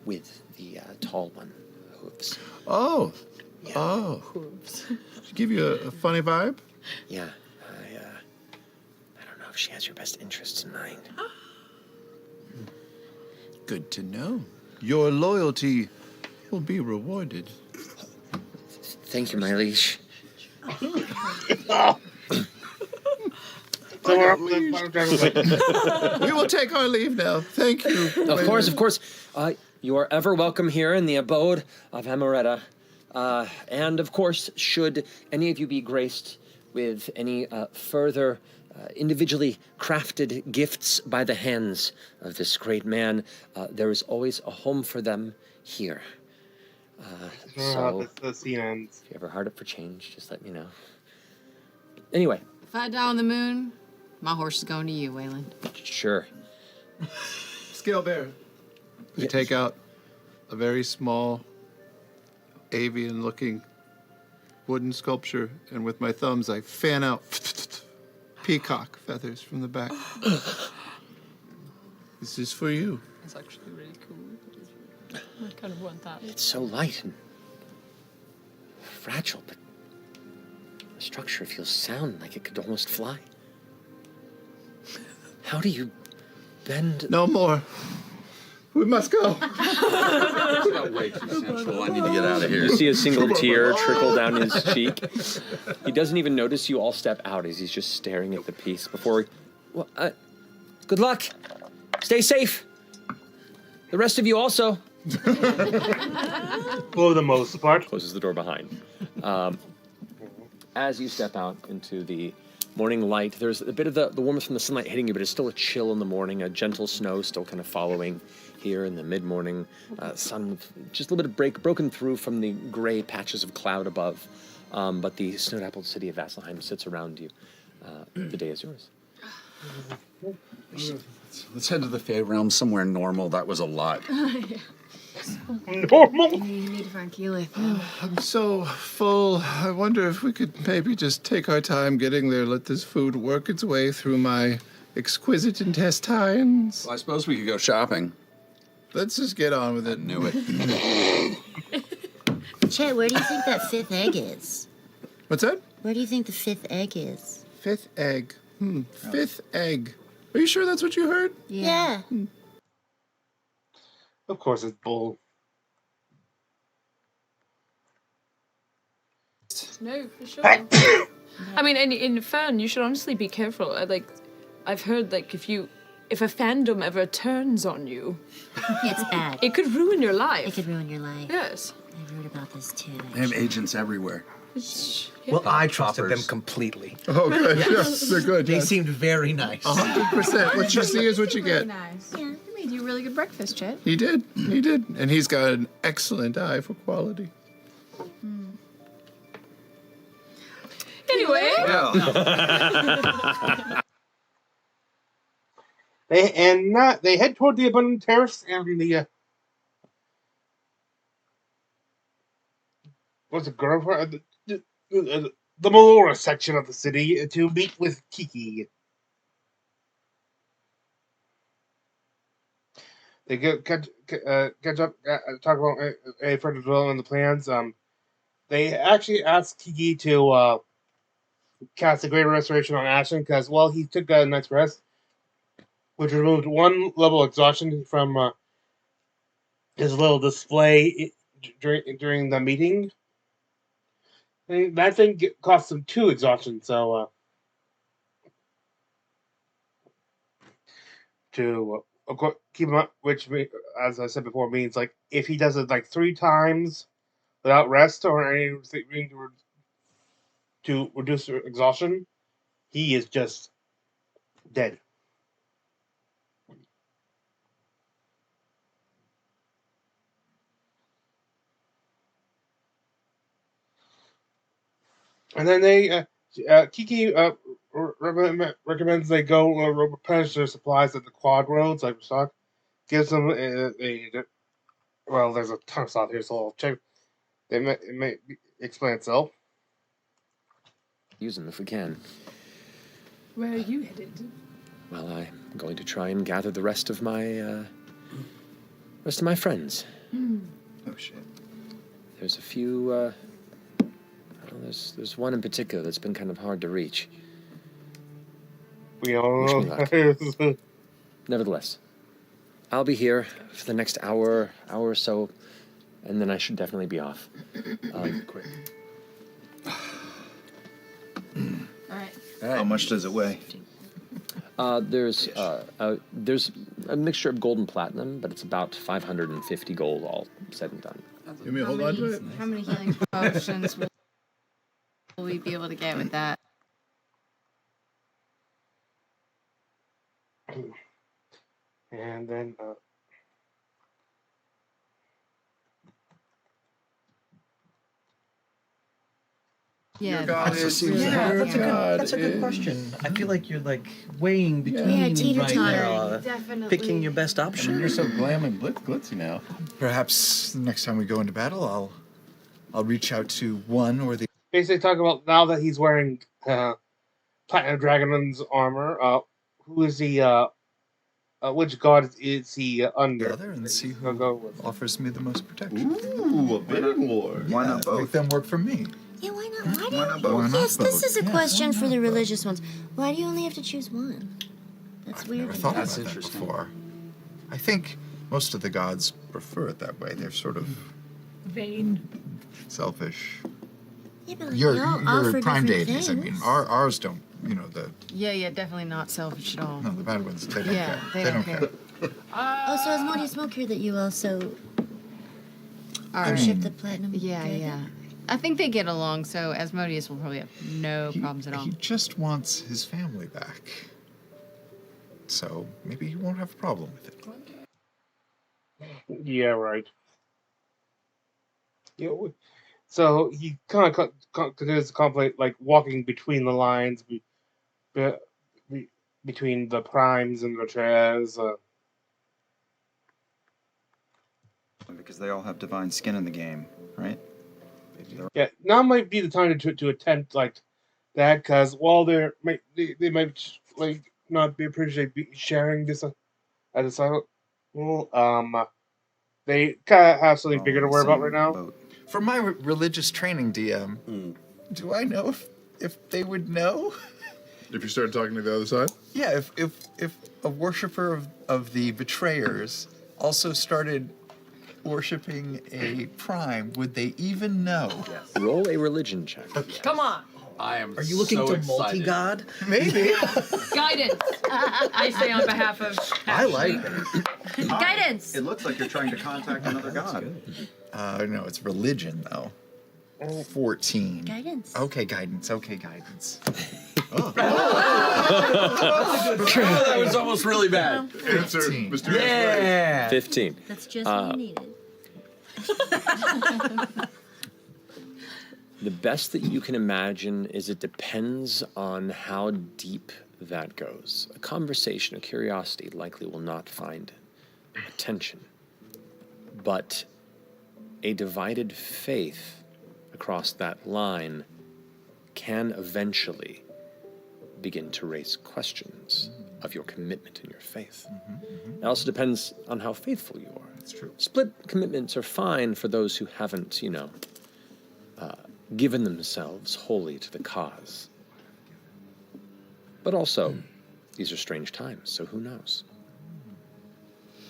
Speaker 2: with, the tall one, hooves.
Speaker 6: Oh.
Speaker 2: Yeah.
Speaker 6: Oh.
Speaker 9: Hooves.
Speaker 6: She give you a funny vibe?
Speaker 2: Yeah, I don't know if she has your best interests in mind.
Speaker 6: Good to know. Your loyalty will be rewarded.
Speaker 2: Thank you, my liege.
Speaker 6: We will take our leave now. Thank you.
Speaker 2: Of course. You are ever welcome here in the abode of Amaretta. And of course, should any of you be graced with any further individually crafted gifts by the hands of this great man, there is always a home for them here. So,
Speaker 1: the scene ends.
Speaker 2: if you ever hard up for change, just let me know. Anyway,
Speaker 4: If I die on the moon, my horse is going to you, Wayland.
Speaker 2: sure.
Speaker 6: Scale bear. I take out a very small avian-looking wooden sculpture, and with my thumbs, I fan out peacock feathers from the back. This is for you.
Speaker 9: It's actually really cool. I kind of want that.
Speaker 2: It's so light and fragile, but the structure feels sound, like it could almost fly. How do you bend?
Speaker 6: No more. We must go.
Speaker 11: Way too sensual. I need to get out of here.
Speaker 2: You see a single tear trickle down his cheek. He doesn't even notice you all step out as he's just staring at the piece before. Well, good luck. Stay safe. The rest of you also.
Speaker 1: For the most part.
Speaker 2: Closes the door behind. As you step out into the morning light, there's a bit of the warmth from the sunlight hitting you, but it's still a chill in the morning, a gentle snow still kind of following here in the mid-morning. Sun just a little bit of broken through from the gray patches of cloud above, but the snow-dappled city of Vasselheim sits around you. The day is yours.
Speaker 12: Let's head to the Fey Realm, somewhere normal. That was a lot.
Speaker 1: Normal.
Speaker 4: You need to find Keyleth.
Speaker 6: I'm so full. I wonder if we could maybe just take our time getting there, let this food work its way through my exquisite intestines.
Speaker 12: Well, I suppose we could go shopping.
Speaker 6: Let's just get on with it.
Speaker 12: I knew it.
Speaker 8: Chet, where do you think that fifth egg is?
Speaker 6: What's that?
Speaker 8: Where do you think the fifth egg is?
Speaker 6: Fifth egg. Fifth egg. Are you sure that's what you heard?
Speaker 8: Yeah.
Speaker 1: Of course, it's bull.
Speaker 9: No, for sure. I mean, in Fern, you should honestly be careful. I've heard if a fandom ever turns on you,
Speaker 8: It's bad.
Speaker 9: it could ruin your life.
Speaker 8: It could ruin your life.
Speaker 9: Yes.
Speaker 8: I wrote about this too.
Speaker 12: They have agents everywhere.
Speaker 7: Well, I trusted them
Speaker 12: Choppers.
Speaker 7: completely.
Speaker 6: Oh, good. Yes, they're good.
Speaker 7: They
Speaker 6: yes.
Speaker 7: seemed very nice.
Speaker 6: 100%. What you see is what you get.
Speaker 5: Nice. Yeah, he made you a really good breakfast, Chet.
Speaker 6: He did. He did. And he's got an excellent eye for quality.
Speaker 9: Anyway.
Speaker 1: They head toward the abundant terrace and the what's it, girlfriend? The Melora section of the city to meet with Kiki. They catch up, talk about a further development of the plans. They actually asked Kiki to cast a greater restoration on Ashton because, well, he took a night's rest, which removed one level of exhaustion from his little display during the meeting. And that thing cost him 2 exhaustion, so to keep him up, which, as I said before, means like if he does it like 3 times without rest or anything to reduce exhaustion, he is just dead. And then they Kiki recommends they go replenish their supplies at the quad roads, like stock. Gives them well, there's a ton of stuff here, so I'll check. It may explain itself.
Speaker 2: Use them if we can.
Speaker 9: Where are you headed?
Speaker 2: Well, I'm going to try and gather the rest of my friends.
Speaker 3: Oh shit.
Speaker 2: There's a few. Well, there's one in particular that's been kind of hard to reach.
Speaker 1: We all
Speaker 2: Wish me
Speaker 1: know.
Speaker 2: luck. Nevertheless, I'll be here for the next hour or so, and then I should definitely be off.
Speaker 3: Quick.
Speaker 5: All right.
Speaker 3: How much does it weigh?
Speaker 2: There's a mixture of gold and platinum, but it's about 550 gold all said and done.
Speaker 6: You mean hold on to it?
Speaker 4: How many healing potions will we be able to get with that?
Speaker 1: And then
Speaker 4: Yeah,
Speaker 3: that's
Speaker 7: That's a good question. I feel like you're like weighing between right now,
Speaker 4: Definitely.
Speaker 7: picking your best option.
Speaker 6: You're so glam and glitzy now.
Speaker 3: Perhaps the next time we go into battle, I'll reach out to one or the.
Speaker 1: basically talk about now that he's wearing Platinum Dragon's armor. Who is he? Which god is he under?
Speaker 3: The other and see
Speaker 1: I'll
Speaker 3: who
Speaker 1: go with.
Speaker 3: offers me the most protection.
Speaker 6: Ooh, a bidding war.
Speaker 3: Why not both? Make them work for me.
Speaker 8: Yeah, why not? Why
Speaker 3: Why not
Speaker 8: not?
Speaker 3: both?
Speaker 8: Yes, this is a
Speaker 3: Yeah,
Speaker 8: question
Speaker 3: why
Speaker 8: for
Speaker 3: not
Speaker 8: the
Speaker 3: both?
Speaker 8: religious ones. Why do you only have to choose one? That's weird.
Speaker 3: Never
Speaker 8: to
Speaker 3: thought
Speaker 8: me.
Speaker 3: about that before. I think most of the gods prefer it that way. They're sort of
Speaker 9: Vain.
Speaker 3: selfish.
Speaker 8: Yeah, but like,
Speaker 3: Your
Speaker 8: they all offer
Speaker 3: prime
Speaker 8: different
Speaker 3: deities. I mean,
Speaker 8: things.
Speaker 3: ours don't. You know the
Speaker 4: Definitely not selfish at all.
Speaker 3: no the bad ones. They don't
Speaker 4: Yeah,
Speaker 3: care.
Speaker 4: they don't care.
Speaker 8: Oh, so Asmodeus Smoke here that you also
Speaker 4: Are
Speaker 8: worship the platinum?
Speaker 4: Yeah,
Speaker 8: dragon?
Speaker 4: yeah. I think they get along, so Asmodeus will probably have no problems at all.
Speaker 3: He just wants his family back. So maybe he won't have a problem with it.
Speaker 1: Yeah, right. So he kind of continues to contemplate, like walking between the lines, between the primes and the chairs.
Speaker 11: Because they all have divine skin in the game, right?
Speaker 1: Yeah, now might be the time to attempt like that, because while they might like not be appreciate sharing this at a silent, they kind of have something bigger to worry about right now.
Speaker 3: For my religious training, DM, do I know if they would know?
Speaker 6: If you started talking to the other side?
Speaker 3: Yeah, if a worshiper of the betrayers also started worshipping a prime, would they even know?
Speaker 2: Roll a religion check.
Speaker 9: Come on.
Speaker 12: I am.
Speaker 7: Are you looking
Speaker 12: so
Speaker 7: to
Speaker 12: excited.
Speaker 7: multi-god?
Speaker 3: Maybe.
Speaker 9: Guidance. I say on behalf of.
Speaker 7: I like it.
Speaker 4: Guidance!
Speaker 11: It looks like you're trying to contact another god.
Speaker 3: No, it's religion though. 14.
Speaker 8: Guidance.
Speaker 3: Okay, guidance. Okay, guidance.
Speaker 12: That was almost really bad.
Speaker 6: Answer,
Speaker 3: 15.
Speaker 6: Mr.
Speaker 12: Yeah.
Speaker 2: 15.
Speaker 8: That's just what we needed.
Speaker 2: The best that you can imagine is it depends on how deep that goes. A conversation, a curiosity likely will not find attention. But a divided faith across that line can eventually begin to raise questions of your commitment in your faith. It also depends on how faithful you are.
Speaker 3: That's true.
Speaker 2: Split commitments are fine for those who haven't, given themselves wholly to the cause. But also, these are strange times, so who knows?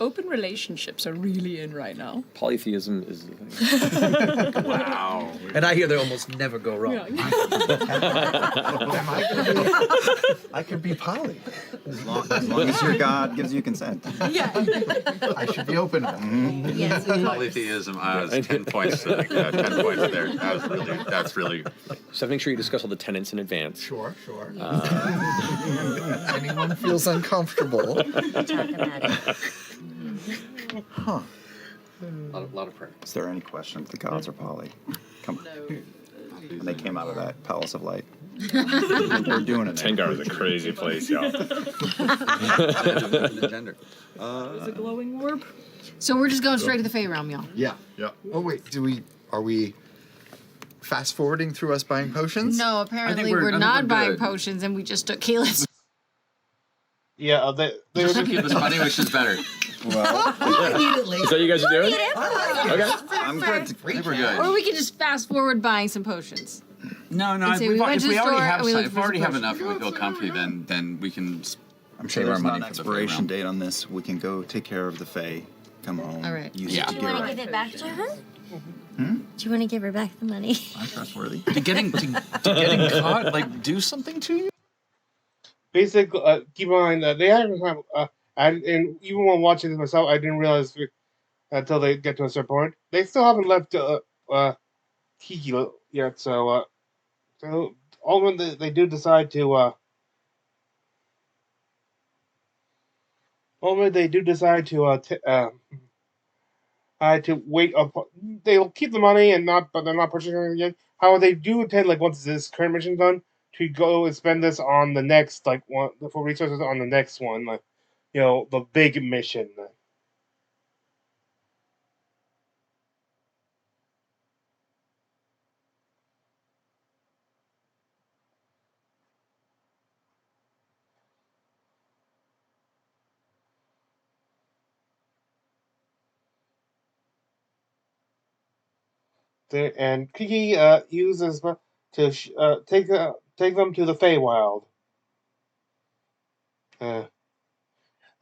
Speaker 9: Open relationships are really in right now.
Speaker 2: Polytheism is the thing.
Speaker 12: Wow.
Speaker 7: And I hear they almost never go wrong.
Speaker 3: I could be poly.
Speaker 11: As long as your god gives you consent.
Speaker 9: Yeah.
Speaker 3: I should be open.
Speaker 8: Yes, of course.
Speaker 11: Polytheism, 10 points. 10 points there. That's really.
Speaker 2: So make sure you discuss all the tenets in advance.
Speaker 3: Sure. Anyone feels uncomfortable.
Speaker 8: Talk about it.
Speaker 12: A lot of prayer.
Speaker 11: Is there any question if the gods are poly? Come on.
Speaker 3: when they came out of that Palace of Light. What they're doing in there.
Speaker 10: Tengar is a crazy place, y'all.
Speaker 3: Gender.
Speaker 4: Is it glowing orb? So we're just going straight to the Fey realm, y'all.
Speaker 3: Yeah. Oh wait, are we fast forwarding through us buying potions?
Speaker 4: No, apparently we're not buying potions, and we just took Keyless.
Speaker 1: Yeah, they were just
Speaker 11: Keep us money, which is better.
Speaker 3: Well,
Speaker 2: Is that what you guys are doing? Okay.
Speaker 3: I'm good.
Speaker 11: I think we're good.
Speaker 4: Or we could just fast forward buying some potions.
Speaker 11: No,
Speaker 4: And say we went to the store and we looked
Speaker 11: if
Speaker 4: for
Speaker 11: we already
Speaker 4: some
Speaker 11: have enough
Speaker 4: potions.
Speaker 11: and we feel comfy, then we can
Speaker 3: I'm sure
Speaker 11: save our
Speaker 3: there's not
Speaker 11: money
Speaker 3: an
Speaker 11: for the Fey
Speaker 3: expiration
Speaker 11: realm.
Speaker 3: date on this. We can go take care of the Fae, come home,
Speaker 4: All right.
Speaker 3: use
Speaker 11: Yeah.
Speaker 3: it to
Speaker 8: Do you want to
Speaker 3: get
Speaker 8: give it back to her?
Speaker 3: Hmm?
Speaker 8: Do you want to give her back the money?
Speaker 3: I'm trustworthy.
Speaker 11: To getting caught, like do something to you.
Speaker 1: basically, keep in mind that they haven't and even when watching this myself, I didn't realize until they get to a certain point. They still haven't left Kiki yet, so all when they do decide to to wait up. They'll keep the money but they're not purchasing anything yet. However, they do intend, like, once this current mission's done, to go and spend this on the next, like, one for resources on the next one, like, the big mission. And Kiki uses to take them to the Feywild.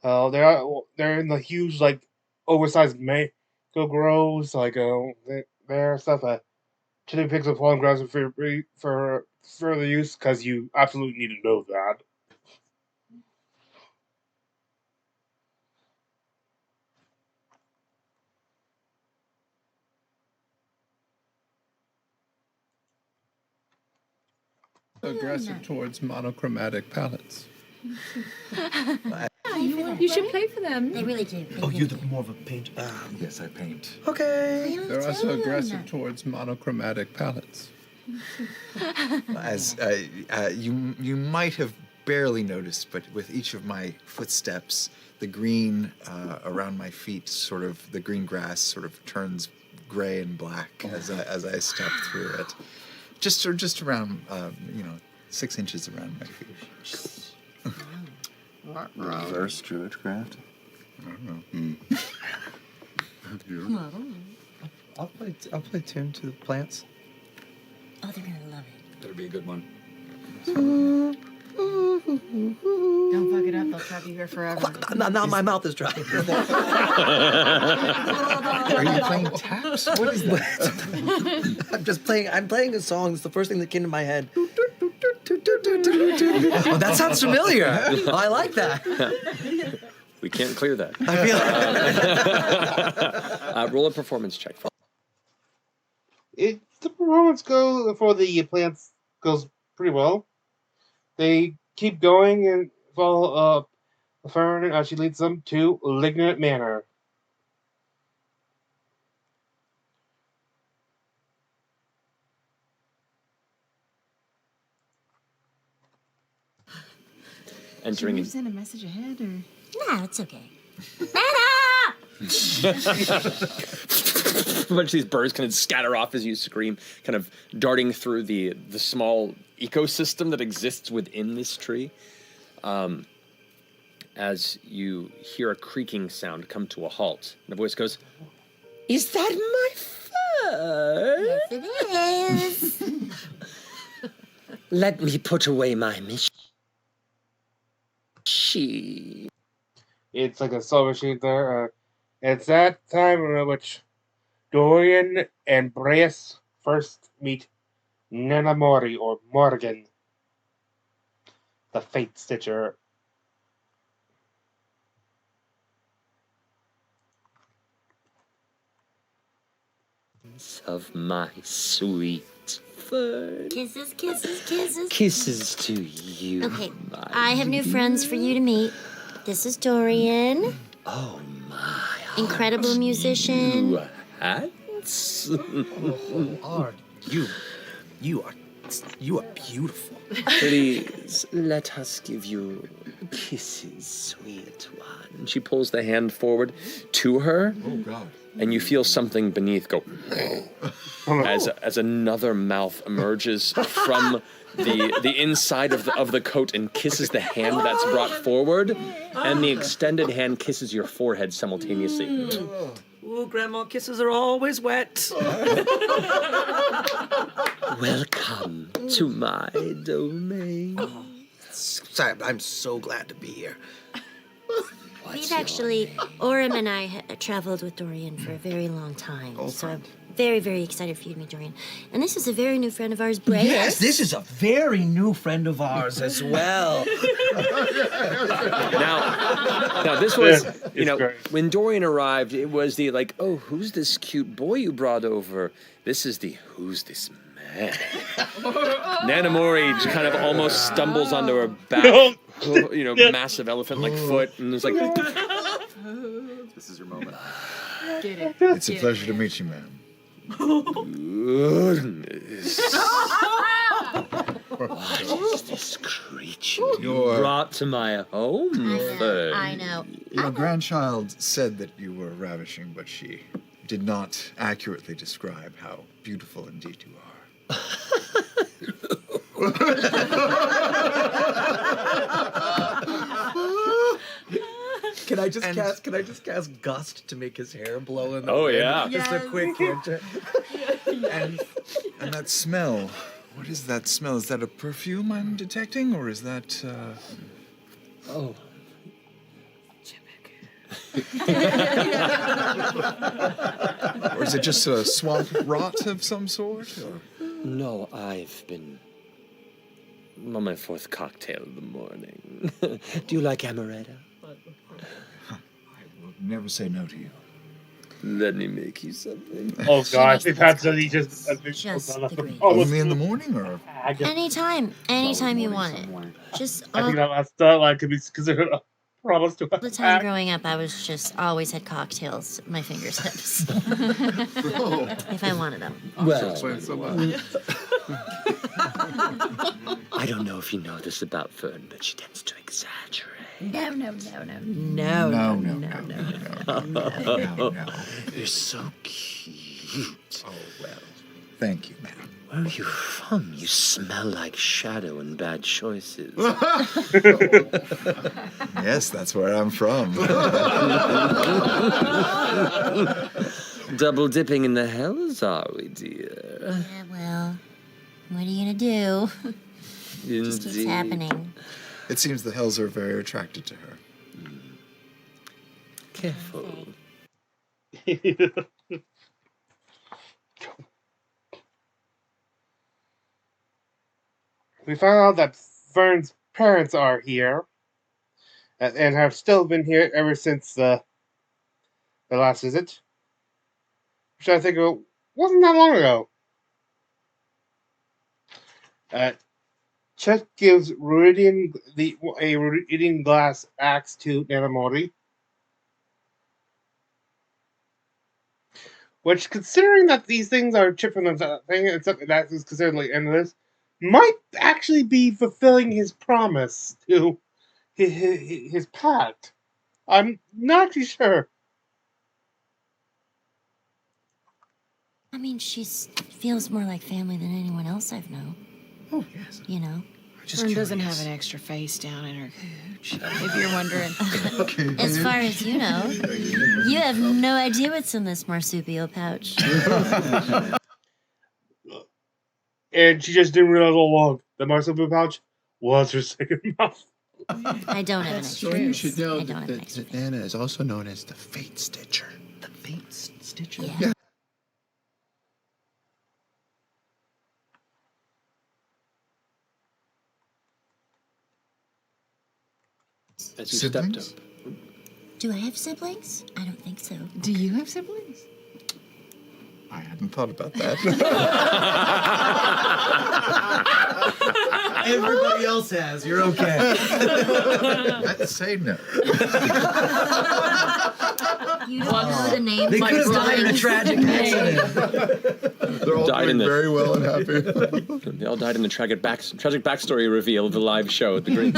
Speaker 1: They're in the huge, like, oversized mango groves, like their stuff. Chili pigs with fallen grounds for further use, because you absolutely need to know that.
Speaker 6: Aggressive towards monochromatic palettes.
Speaker 9: You should play for them.
Speaker 8: They really do.
Speaker 7: Oh, you're more of a painter.
Speaker 11: Yes, I paint.
Speaker 7: Okay.
Speaker 6: They're also aggressive towards monochromatic palettes.
Speaker 3: As you might have barely noticed, but with each of my footsteps, the green around my feet, the green grass sort of turns gray and black as I step through it. Just around 6 inches around my feet.
Speaker 11: Reverse druidcraft.
Speaker 3: I don't know.
Speaker 7: I'll play tune to the plants.
Speaker 8: Oh, they're gonna love it.
Speaker 11: That'll be a good one.
Speaker 4: Don't fuck it up. They'll trap you here forever.
Speaker 7: Now my mouth is dry.
Speaker 3: Are you playing taps? What is that?
Speaker 7: I'm just playing. I'm playing a song. It's the first thing that came to my head. Oh, that sounds familiar. Oh, I like that.
Speaker 2: We can't clear that.
Speaker 7: I feel
Speaker 2: Roll a performance check.
Speaker 1: The performance for the plants goes pretty well. They keep going and follow Fern as she leads them to Lignant Manor.
Speaker 2: Entering
Speaker 4: Should we send a message ahead, or?
Speaker 8: No, it's okay.
Speaker 2: a bunch of these birds kind of scatter off as you scream, kind of darting through the small ecosystem that exists within this tree. As you hear a creaking sound come to a halt, and a voice goes, "Is that my fur?"
Speaker 8: Yes, it is.
Speaker 2: Let me put away my mission.
Speaker 1: It's like a silver sheet there. It's that time in which Dorian and Brace first meet Nanamori, or Morgan, the Fate Stitcher.
Speaker 2: Of my sweet fur.
Speaker 8: Kisses, kisses, kisses.
Speaker 2: Kisses to you.
Speaker 8: Okay, I have new friends for you to meet. This is Dorian.
Speaker 2: Oh my.
Speaker 8: Incredible musician.
Speaker 2: Hats?
Speaker 7: Are you? You are beautiful.
Speaker 2: Please, let us give you kisses, sweet one. She pulls the hand forward to her.
Speaker 3: Oh, God.
Speaker 2: And you feel something beneath go as another mouth emerges from the inside of the coat and kisses the hand that's brought forward, and the extended hand kisses your forehead simultaneously.
Speaker 7: Ooh, Grandma kisses are always wet.
Speaker 2: Welcome to my domain.
Speaker 7: Sorry, I'm so glad to be here.
Speaker 8: We've actually, Orem and I traveled with Dorian for a very long time. So I'm very, very excited for you to meet Dorian. And this is a very new friend of ours, Bray.
Speaker 7: Yes, this is a very new friend of ours as well.
Speaker 2: Now this was, when Dorian arrived, it was the like, oh, who's this cute boy you brought over? This is the, who's this man? Nanamori kind of almost stumbles onto her back, massive elephant-like foot, and it's like,
Speaker 11: This is your moment.
Speaker 9: Get it.
Speaker 3: It's a pleasure to meet you, ma'am.
Speaker 2: goodness. What is this creature you brought to my home?
Speaker 8: I know.
Speaker 3: Your grandchild said that you were ravishing, but she did not accurately describe how beautiful indeed you are.
Speaker 7: Can I just cast Gust to make his hair blow in the
Speaker 2: Oh,
Speaker 7: wind?
Speaker 2: yeah.
Speaker 7: Just a quick cantrip.
Speaker 3: And that smell, what is that smell? Is that a perfume I'm detecting, or is that,
Speaker 2: Oh.
Speaker 3: or is it just a swamp rot of some sort? Or?
Speaker 2: No, I've been on my fourth cocktail of the morning. Do you like amaretto?
Speaker 3: I will never say no to you.
Speaker 2: Let me make you something.
Speaker 1: Oh God, if that's really just
Speaker 3: Only in the morning, or
Speaker 8: Anytime you want it. Just
Speaker 1: I
Speaker 8: all
Speaker 1: think that last line could be considered a promise to
Speaker 8: the time growing up, I was just always had cocktails at my fingertips. If I wanted them.
Speaker 2: Well, I don't know if you know this about Fern, but she tends to exaggerate.
Speaker 8: No.
Speaker 2: You're so cute.
Speaker 3: Oh, well. Thank you, ma'am.
Speaker 2: Where are you from? You smell like shadow and bad choices.
Speaker 3: Yes, that's where I'm from.
Speaker 2: Double dipping in the hells, are we, dear?
Speaker 8: Yeah, well, what are you gonna do? It just keeps happening.
Speaker 3: It seems the hells are very attracted to her.
Speaker 2: Careful.
Speaker 1: We found out that Fern's parents are here, and have still been here ever since the last visit. Which I think wasn't that long ago. Chet gives a Ruidian glass axe to Nanamori. Which, considering that these things are chipped from the thing, and something that is considered like endless, might actually be fulfilling his promise to his pact. I'm not too sure.
Speaker 8: I mean, she feels more like family than anyone else I've known.
Speaker 3: Oh, yes.
Speaker 8: You know?
Speaker 5: Fern doesn't have an extra face down in her cooch, if you're wondering.
Speaker 8: As far as you know, you have no idea what's in this marsupial pouch.
Speaker 1: And she just didn't realize all along the marsupial pouch was her second mouth.
Speaker 8: I don't have an extra
Speaker 6: You
Speaker 8: face.
Speaker 6: should know
Speaker 8: I don't have an extra
Speaker 6: that Nana is also known as the Fate Stitcher.
Speaker 7: The Fate Stitcher?
Speaker 8: Yeah.
Speaker 2: As you stepped up.
Speaker 8: Do I have siblings? I don't think so.
Speaker 5: Do you have siblings?
Speaker 3: I hadn't thought about that.
Speaker 7: Everybody else has. You're okay.
Speaker 3: Let's say no.
Speaker 8: You don't know the name.
Speaker 7: They
Speaker 8: of
Speaker 7: could have
Speaker 8: my
Speaker 7: died in a
Speaker 8: siblings.
Speaker 7: tragic accident.
Speaker 6: They're all
Speaker 2: Died
Speaker 6: doing
Speaker 2: in the-
Speaker 6: very well and happy.
Speaker 2: They all died in the tragic backstory reveal of the live show at the Green.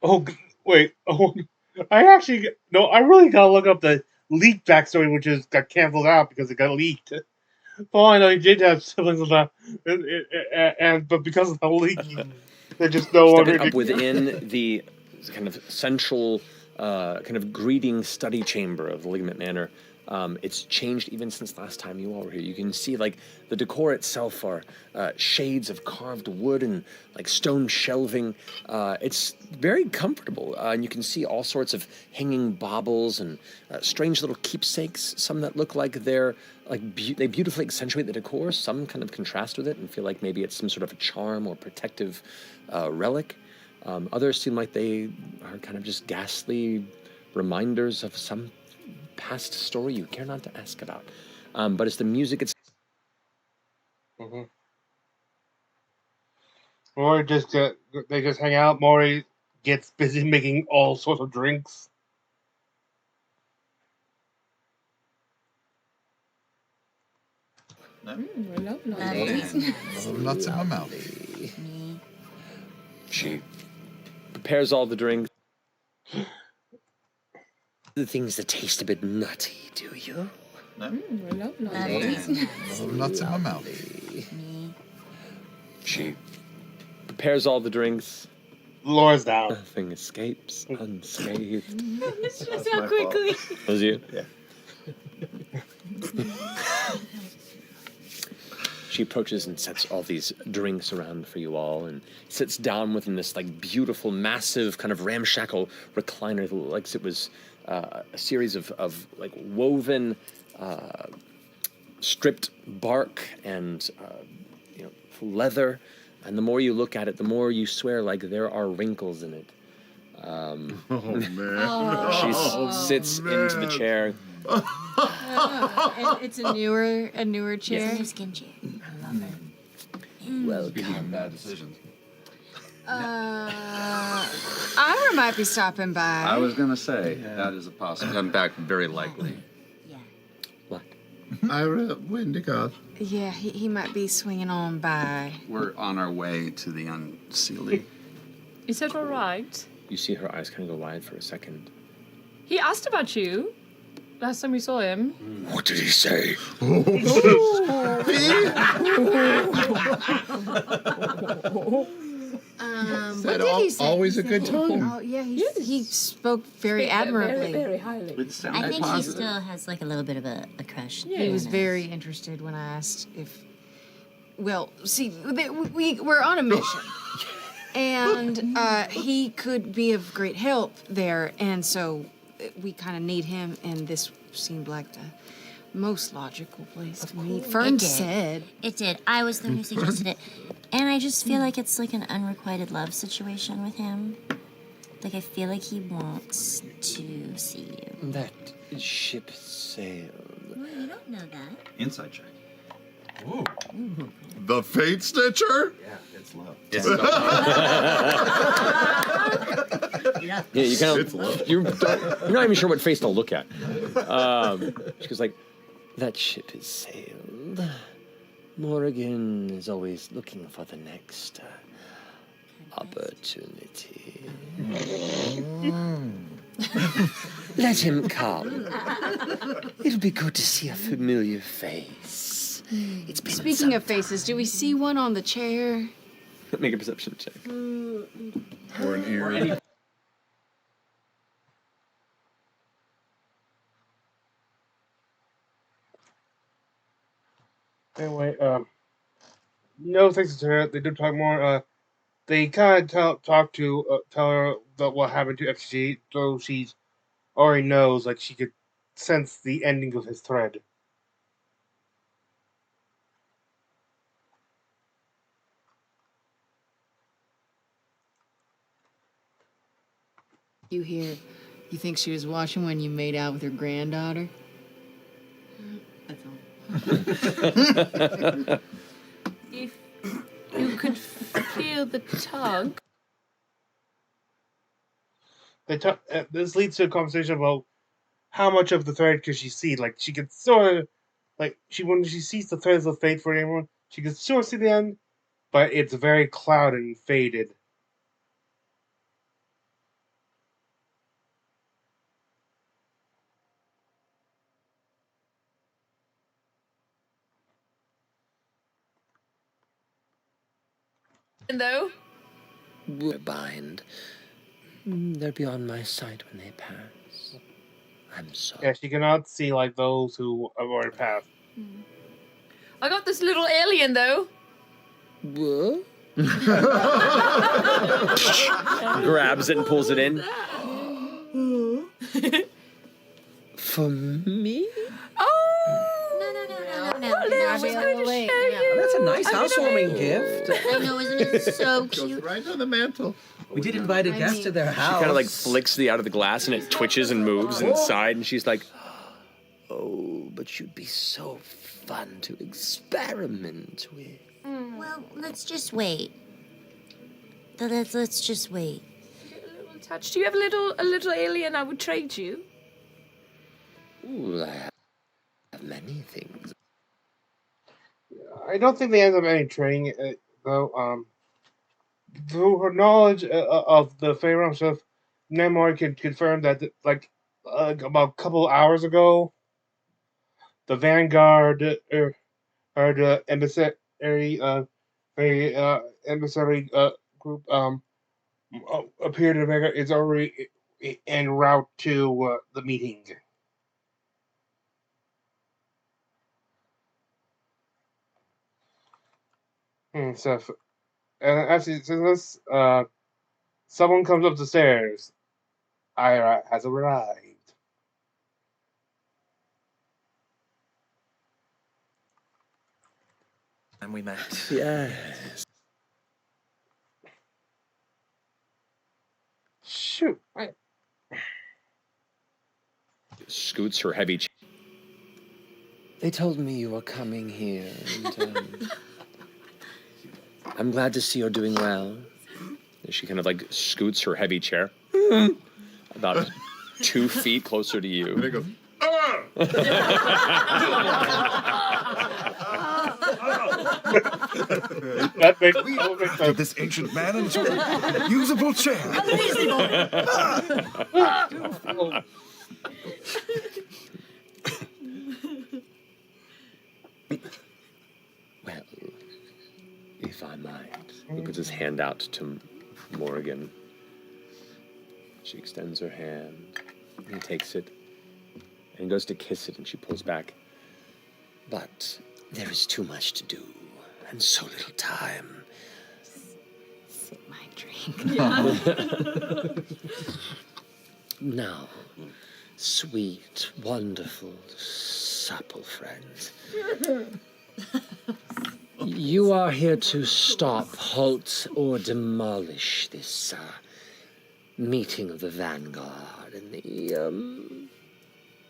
Speaker 1: Oh, wait. Oh, I really gotta look up the leaked backstory, which got canceled out because it got leaked. Well, I know he did have siblings and that, but because of the leak, they just no longer.
Speaker 2: Stepping up within the kind of central, kind of greeting study chamber of the Ligament Manor. It's changed even since last time you all were here. You can see like the decor itself are shades of carved wood and like stone shelving. It's very comfortable, and you can see all sorts of hanging baubles and strange little keepsakes. Some that look like they're like they beautifully accentuate the decor. Some kind of contrast with it and feel like maybe it's some sort of a charm or protective relic. Others seem like they are kind of just ghastly reminders of some past story you care not to ask about. But it's the music it's
Speaker 1: Or they just hang out. Maury gets busy making all sorts of drinks.
Speaker 3: Nuts in my mouth.
Speaker 2: She prepares all the drinks. The things that taste a bit nutty, do you?
Speaker 3: Nuts in my mouth.
Speaker 2: She prepares all the drinks.
Speaker 1: Laura's down.
Speaker 2: Nothing escapes unscathed.
Speaker 5: It's just how quickly.
Speaker 2: Was you?
Speaker 3: Yeah.
Speaker 2: She approaches and sets all these drinks around for you all and sits down within this like beautiful, massive kind of ramshackle recliner that looks like it was a series of like woven stripped bark and leather. And the more you look at it, the more you swear like there are wrinkles in it.
Speaker 6: Oh man!
Speaker 2: She sits into the chair.
Speaker 4: It's a newer chair.
Speaker 8: It's a new skin chair. I love it.
Speaker 2: Welcome.
Speaker 3: Bad decisions.
Speaker 13: Ira might be stopping by.
Speaker 11: I was gonna say that is a possibility. In fact, very likely.
Speaker 2: What?
Speaker 6: Ira Wendigoth.
Speaker 13: Yeah, he might be swinging on by.
Speaker 11: We're on our way to the Unseelie.
Speaker 9: Is that all right?
Speaker 2: You see her eyes kind of go wide for a second.
Speaker 9: He asked about you last time we saw him.
Speaker 2: What did he say?
Speaker 6: Said always a good time.
Speaker 13: Oh yeah, he spoke very admirably.
Speaker 9: Very highly.
Speaker 8: I think he still has like a little bit of a crush.
Speaker 13: He was very interested when I asked if. Well, see, we're on a mission, and he could be of great help there, and so we kind of need him, and this seemed like the most logical place to meet. Fern said
Speaker 8: it did. I was the one who suggested it, and I just feel like it's like an unrequited love situation with him. Like I feel like he wants to see you.
Speaker 2: That ship sailed.
Speaker 8: Well, you don't know that.
Speaker 3: Inside check.
Speaker 6: Ooh. The Fate Stitcher?
Speaker 3: Yeah, it's love.
Speaker 2: Yeah, you kind of you're not even sure what face to look at. She goes like, "That ship has sailed. Morrigan is always looking for the next opportunity. Let him come. It'll be good to see a familiar face. It's been
Speaker 13: Speaking of faces, do we see one on the chair?
Speaker 2: Make a perception check.
Speaker 6: Or an ear.
Speaker 1: Anyway, no thanks to her. They did talk more. They kind of tell her that what happened to FG, though she already knows, like she could sense the ending of his thread.
Speaker 13: You think she was watching when you made out with her granddaughter? That's all.
Speaker 9: If you could feel the tug.
Speaker 1: This leads to a conversation about how much of the thread could she see. Like she could sort of, when she sees the threads of fate for everyone, she could sort of see the end, but it's very clouded and faded.
Speaker 9: Though.
Speaker 14: We're bind. They're beyond my sight when they pass. I'm sorry.
Speaker 1: Yeah, she cannot see like those who have already passed.
Speaker 9: I got this little alien though.
Speaker 14: What?
Speaker 2: Grabs it and pulls it in.
Speaker 14: For me?
Speaker 7: That's a nice housewarming gift.
Speaker 8: I know, isn't it so cute?
Speaker 6: Right on the mantle.
Speaker 7: We did invite a guest to their house.
Speaker 2: She kind of like flicks the out of the glass and it twitches and moves inside, and she's like,
Speaker 14: Oh, but you'd be so fun to experiment with.
Speaker 8: Well, let's just wait. Let's just wait.
Speaker 9: Touch. Do you have a little alien I would trade you?
Speaker 14: Ooh, I have many things.
Speaker 1: I don't think they end up any training though. Through her knowledge of the Pharaoh stuff, Namor can confirm that about a couple hours ago, the Vanguard or the emissary group appeared in America is already en route to the meeting. So, actually, since someone comes up the stairs, Ira has arrived.
Speaker 7: And we met.
Speaker 14: Yes.
Speaker 1: Shoot.
Speaker 2: scoots her heavy.
Speaker 14: They told me you were coming here, and I'm glad to see you're doing well.
Speaker 2: She kind of like scoots her heavy chair about 2 feet closer to you.
Speaker 6: And he goes,
Speaker 1: That makes
Speaker 3: Get this ancient man into a usable chair.
Speaker 14: Well, if I might.
Speaker 2: He puts his hand out to Morrigan. She extends her hand. He takes it and goes to kiss it, and she pulls back.
Speaker 14: But there is too much to do, and so little time.
Speaker 8: Sip my drink.
Speaker 14: Now, sweet, wonderful, supple friends. You are here to stop, halt, or demolish this meeting of the Vanguard and the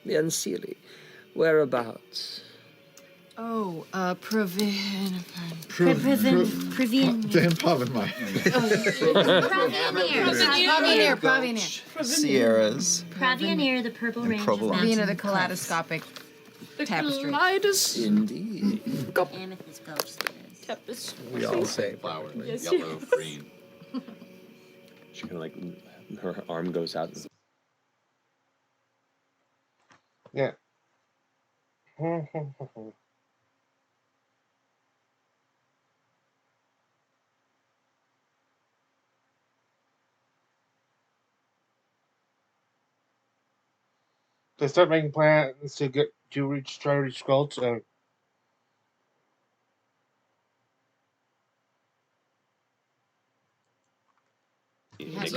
Speaker 14: Unseelie. Whereabouts?
Speaker 13: Oh,
Speaker 8: Praveen.
Speaker 6: Dan Pavenmire.
Speaker 8: Pravineer.
Speaker 3: Sierras.
Speaker 8: Pravineer, the purple range of
Speaker 3: provolone.
Speaker 8: mountains.
Speaker 13: Pravineer, the kaleidoscopic tapestry.
Speaker 14: Indeed.
Speaker 8: Amethyst ghost.
Speaker 9: Tapestry.
Speaker 3: We all say
Speaker 11: Flower, like
Speaker 9: Yes,
Speaker 11: yellow,
Speaker 9: yes.
Speaker 11: green.
Speaker 2: She kind of like, her arm goes out.
Speaker 1: Yeah. They start making plans to try to reach Skulls.
Speaker 2: And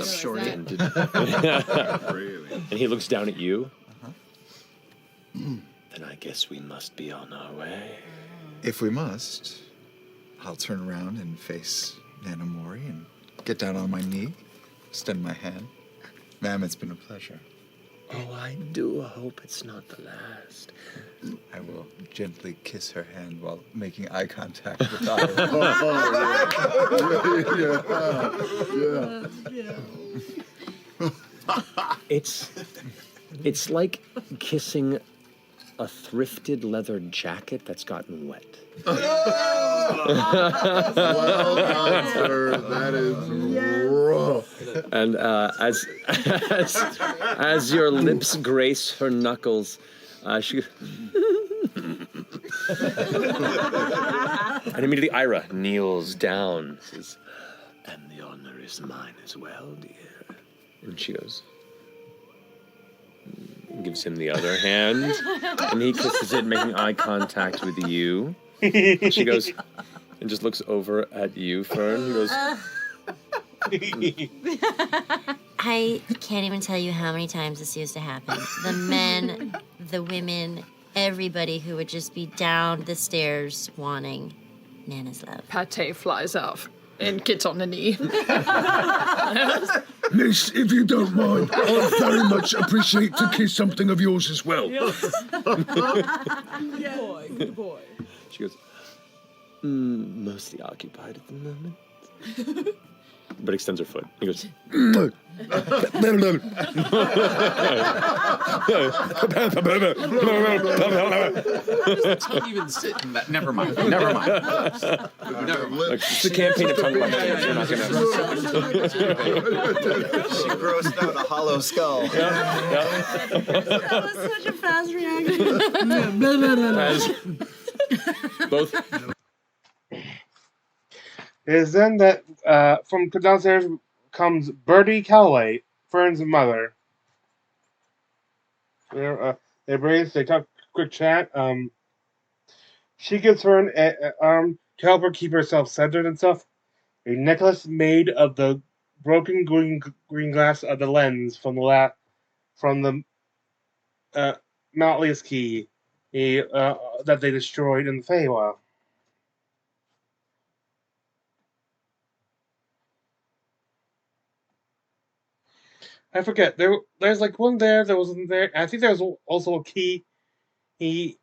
Speaker 3: shorty.
Speaker 2: and he looks down at you.
Speaker 14: Then I guess we must be on our way.
Speaker 3: If we must, I'll turn around and face Nana Mori and get down on my knee, extend my hand. Ma'am, it's been a pleasure.
Speaker 14: Oh, I do hope it's not the last.
Speaker 3: I will gently kiss her hand while making eye contact with Ira.
Speaker 2: It's like kissing a thrifted leather jacket that's gotten wet.
Speaker 6: Well done, sir. That is rough.
Speaker 2: And as your lips grace her knuckles, she. And immediately Ira kneels down, says, "And the honor is mine as well, dear." And she goes, gives him the other hand, and he kisses it, making eye contact with you. And she goes, and just looks over at you, Fern. He goes,
Speaker 8: I can't even tell you how many times this used to happen. The men, the women, everybody who would just be down the stairs wanting Nana's love.
Speaker 9: Pate flies up and gets on the knee.
Speaker 15: Miss, if you don't mind, I'd very much appreciate to kiss something of yours as well.
Speaker 9: Good boy.
Speaker 2: She goes, mostly occupied at the moment. But extends her foot. He goes,
Speaker 11: Don't even sit in that. Never mind. Never mind.
Speaker 2: It's a campaign of tongue lashings. We're not gonna.
Speaker 3: She grossed out a hollow skull.
Speaker 5: That was such a fast reaction.
Speaker 2: Both.
Speaker 1: It is then that from downstairs comes Bertie Calloway, Fern's mother. They embrace, they talk quick chat. She gives Fern an arm to help her keep herself centered and stuff. A necklace made of the broken green glass of the lens from the Malleus key that they destroyed in the Feywild. I forget. There's like one there that wasn't there. I think there was also a key in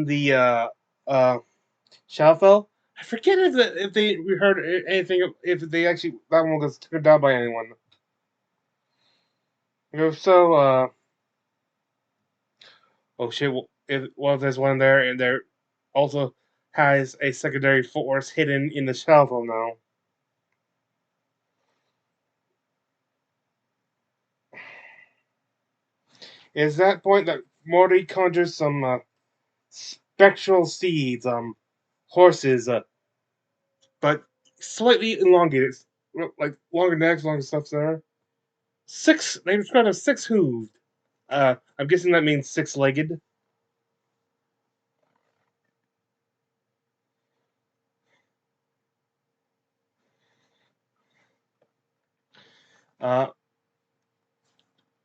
Speaker 1: the Shadowfell. I forget if we heard anything, if they actually that one was taken down by anyone. If so, oh shit! Well, there's one there, and there also has a secondary force hidden in the Shadowfell now. It's that point that Morty conjures some spectral seeds, horses, but slightly elongated, like longer necks, longer stuff there. They describe as 6-hooved. I'm guessing that means 6-legged.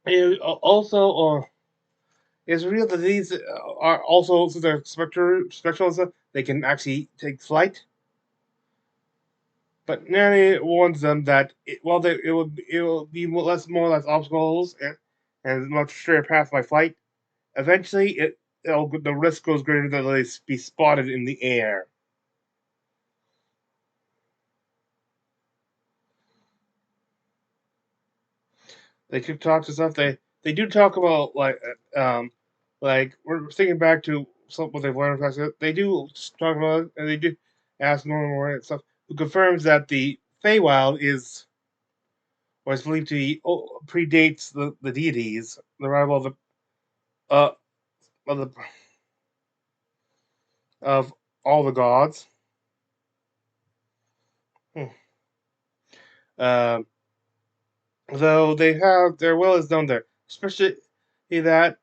Speaker 1: And also, it's real that these are also, so they're spectral and stuff, they can actually take flight. But Nanny warns them that it will be more or less obstacles and much straighter path by flight. Eventually, the risk goes greater that they be spotted in the air. They could talk to stuff. They do talk about like we're thinking back to what they've learned past it. They do talk about it, and they do ask more and stuff. Who confirms that the Feywild is believed to be predates the deities, the arrival of all the gods. Though they have their will is known there, especially that.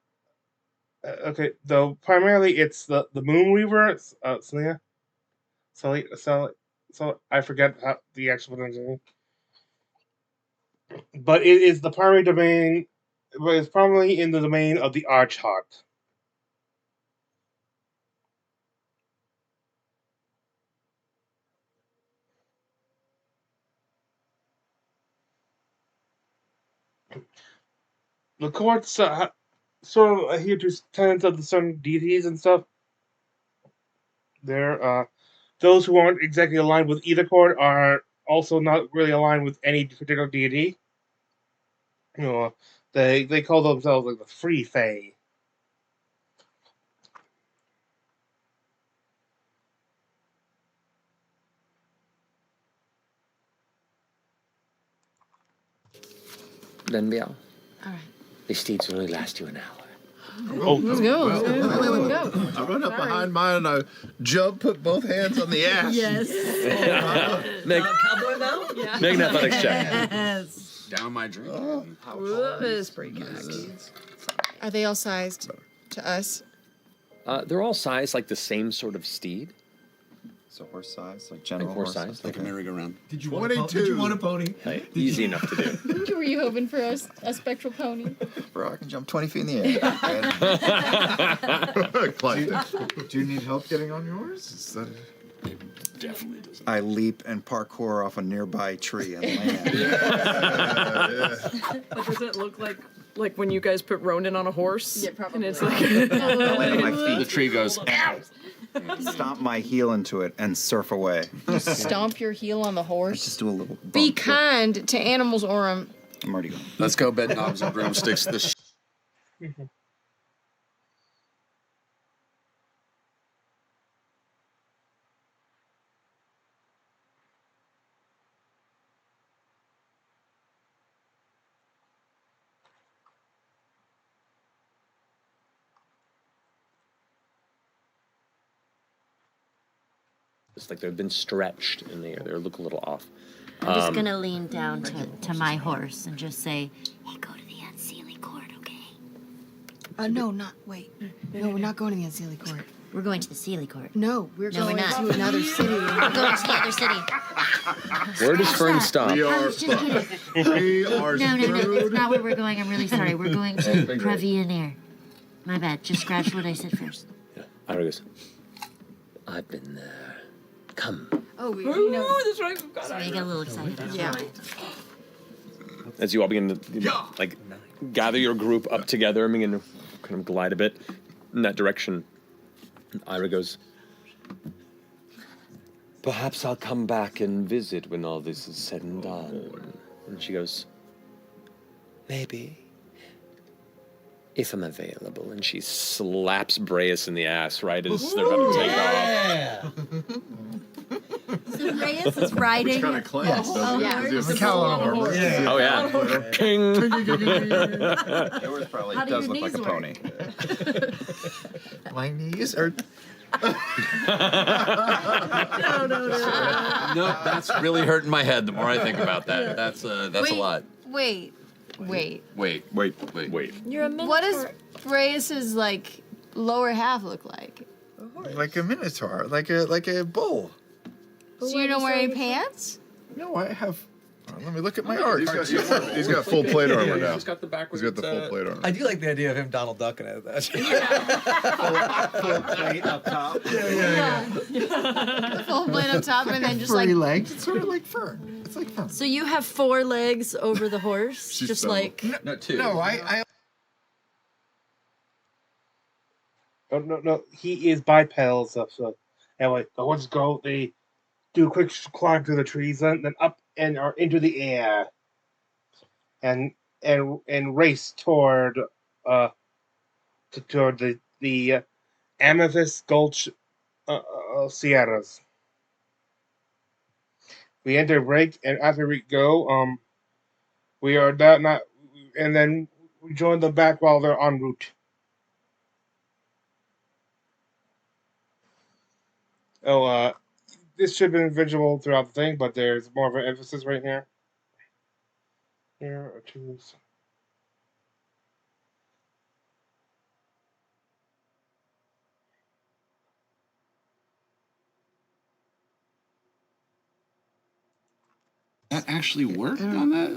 Speaker 1: Okay, though primarily it's the Moonweaver, Celia. So I forget the actual pronunciation. But it is the primary domain. But it's primarily in the domain of the Archhawk. The courts sort of adhere to tenets of the certain deities and stuff. They're those who aren't exactly aligned with either court are also not really aligned with any particular deity. They call themselves like the Free Fae.
Speaker 14: Then Biao.
Speaker 8: All right.
Speaker 14: These steeds will only last you an hour.
Speaker 13: Let's go.
Speaker 6: Well,
Speaker 13: Let's go.
Speaker 6: I run up behind mine and I jump, put both hands on the ass.
Speaker 4: Yes.
Speaker 2: Make,
Speaker 7: Cowboy now? Yeah.
Speaker 2: make an athletics check.
Speaker 4: Yes.
Speaker 11: Down my drink.
Speaker 9: It's pretty cocky.
Speaker 13: Are they all sized to us?
Speaker 2: They're all sized like the same sort of steed.
Speaker 3: So horse size, like general
Speaker 2: Like horse
Speaker 3: horse
Speaker 2: size.
Speaker 12: Like a merry-go-round.
Speaker 7: Did you want a pony?
Speaker 2: Hey, easy enough to do.
Speaker 5: Were you hoping for a spectral pony?
Speaker 3: Bro, I can jump 20 feet in the air.
Speaker 16: Do you need help getting on yours? Is that
Speaker 12: Definitely does.
Speaker 3: I leap and parkour off a nearby tree and land.
Speaker 9: But does it look like when you guys put Ronan on a horse?
Speaker 5: Yeah, probably.
Speaker 9: And it's like
Speaker 3: I land on my feet.
Speaker 11: The tree goes, ow!
Speaker 3: Stomp my heel into it and surf away.
Speaker 13: Stomp your heel on the horse.
Speaker 3: Just do a little bump.
Speaker 13: Be kind to animals, Orem.
Speaker 3: I'm already going.
Speaker 11: Let's go, bed knobs and broomsticks. This
Speaker 2: It's like they've been stretched and they look a little off.
Speaker 8: I'm just gonna lean down to my horse and just say, "Hey, go to the Unseelie court, okay?"
Speaker 13: No, wait. No, we're not going to the Unseelie court.
Speaker 8: We're going to the Sealy court.
Speaker 13: No, we're
Speaker 8: No,
Speaker 13: going
Speaker 8: we're not.
Speaker 13: to another city.
Speaker 8: We're going to the other city.
Speaker 2: Where does Fern stop?
Speaker 6: We
Speaker 8: I
Speaker 6: are
Speaker 8: was just kidding.
Speaker 6: We are
Speaker 8: No,
Speaker 6: screwed.
Speaker 8: it's not where we're going. I'm really sorry. We're going to Previanair. My bad. Just scratch what I said first.
Speaker 2: Ira goes, I've been there. Come.
Speaker 13: Oh, we
Speaker 9: Ooh,
Speaker 13: know.
Speaker 9: that's right. We've got
Speaker 8: Sorry, I got a little excited.
Speaker 13: Yeah.
Speaker 2: As you all begin to like gather your group up together and begin to kind of glide a bit in that direction, Ira goes, perhaps I'll come back and visit when all this is said and done. And she goes, maybe. If I'm available. And she slaps Breas in the ass right as they're about to take off.
Speaker 4: So Reyes is riding.
Speaker 6: Kind of class, doesn't it?
Speaker 4: yeah.
Speaker 6: Does he have a cowl armor?
Speaker 15: Yeah.
Speaker 2: Oh, yeah. King.
Speaker 3: Yours probably
Speaker 4: How do
Speaker 3: does
Speaker 4: your
Speaker 3: look like a
Speaker 4: knees
Speaker 3: pony.
Speaker 16: my knees are?
Speaker 11: Nope, that's really hurting my head the more I think about that. That's a lot.
Speaker 13: Wait.
Speaker 11: Wait.
Speaker 4: You're a minotaur.
Speaker 13: What does Reyes's like lower half look like?
Speaker 16: Like a minotaur, like a bull.
Speaker 13: So you don't wear any pants?
Speaker 16: No, I have. Let me look at my art.
Speaker 6: He's got full plate armor now.
Speaker 11: He's got the backwards.
Speaker 6: He's got the full plate armor.
Speaker 7: I do like the idea of him Donald Ducking it. That.
Speaker 3: Full plate up top.
Speaker 13: Full blade up top and then just like
Speaker 16: Furry legs. It's sort of like fur. It's like fur.
Speaker 4: So you have 4 legs over the horse,
Speaker 6: She's
Speaker 4: just
Speaker 6: so-
Speaker 4: like.
Speaker 11: No, two.
Speaker 16: No, I
Speaker 1: No. He is bipedal stuff. So anyway, the horses go. They do a quick climb through the trees, and then up and are into the air, and race toward the Amethyst Gulch Sierras. We enter break, and after we go, we are not, and then we join them back while they're en route. This should have been visual throughout the thing, but there's more of an emphasis right here. Here are two.
Speaker 11: That actually worked on that?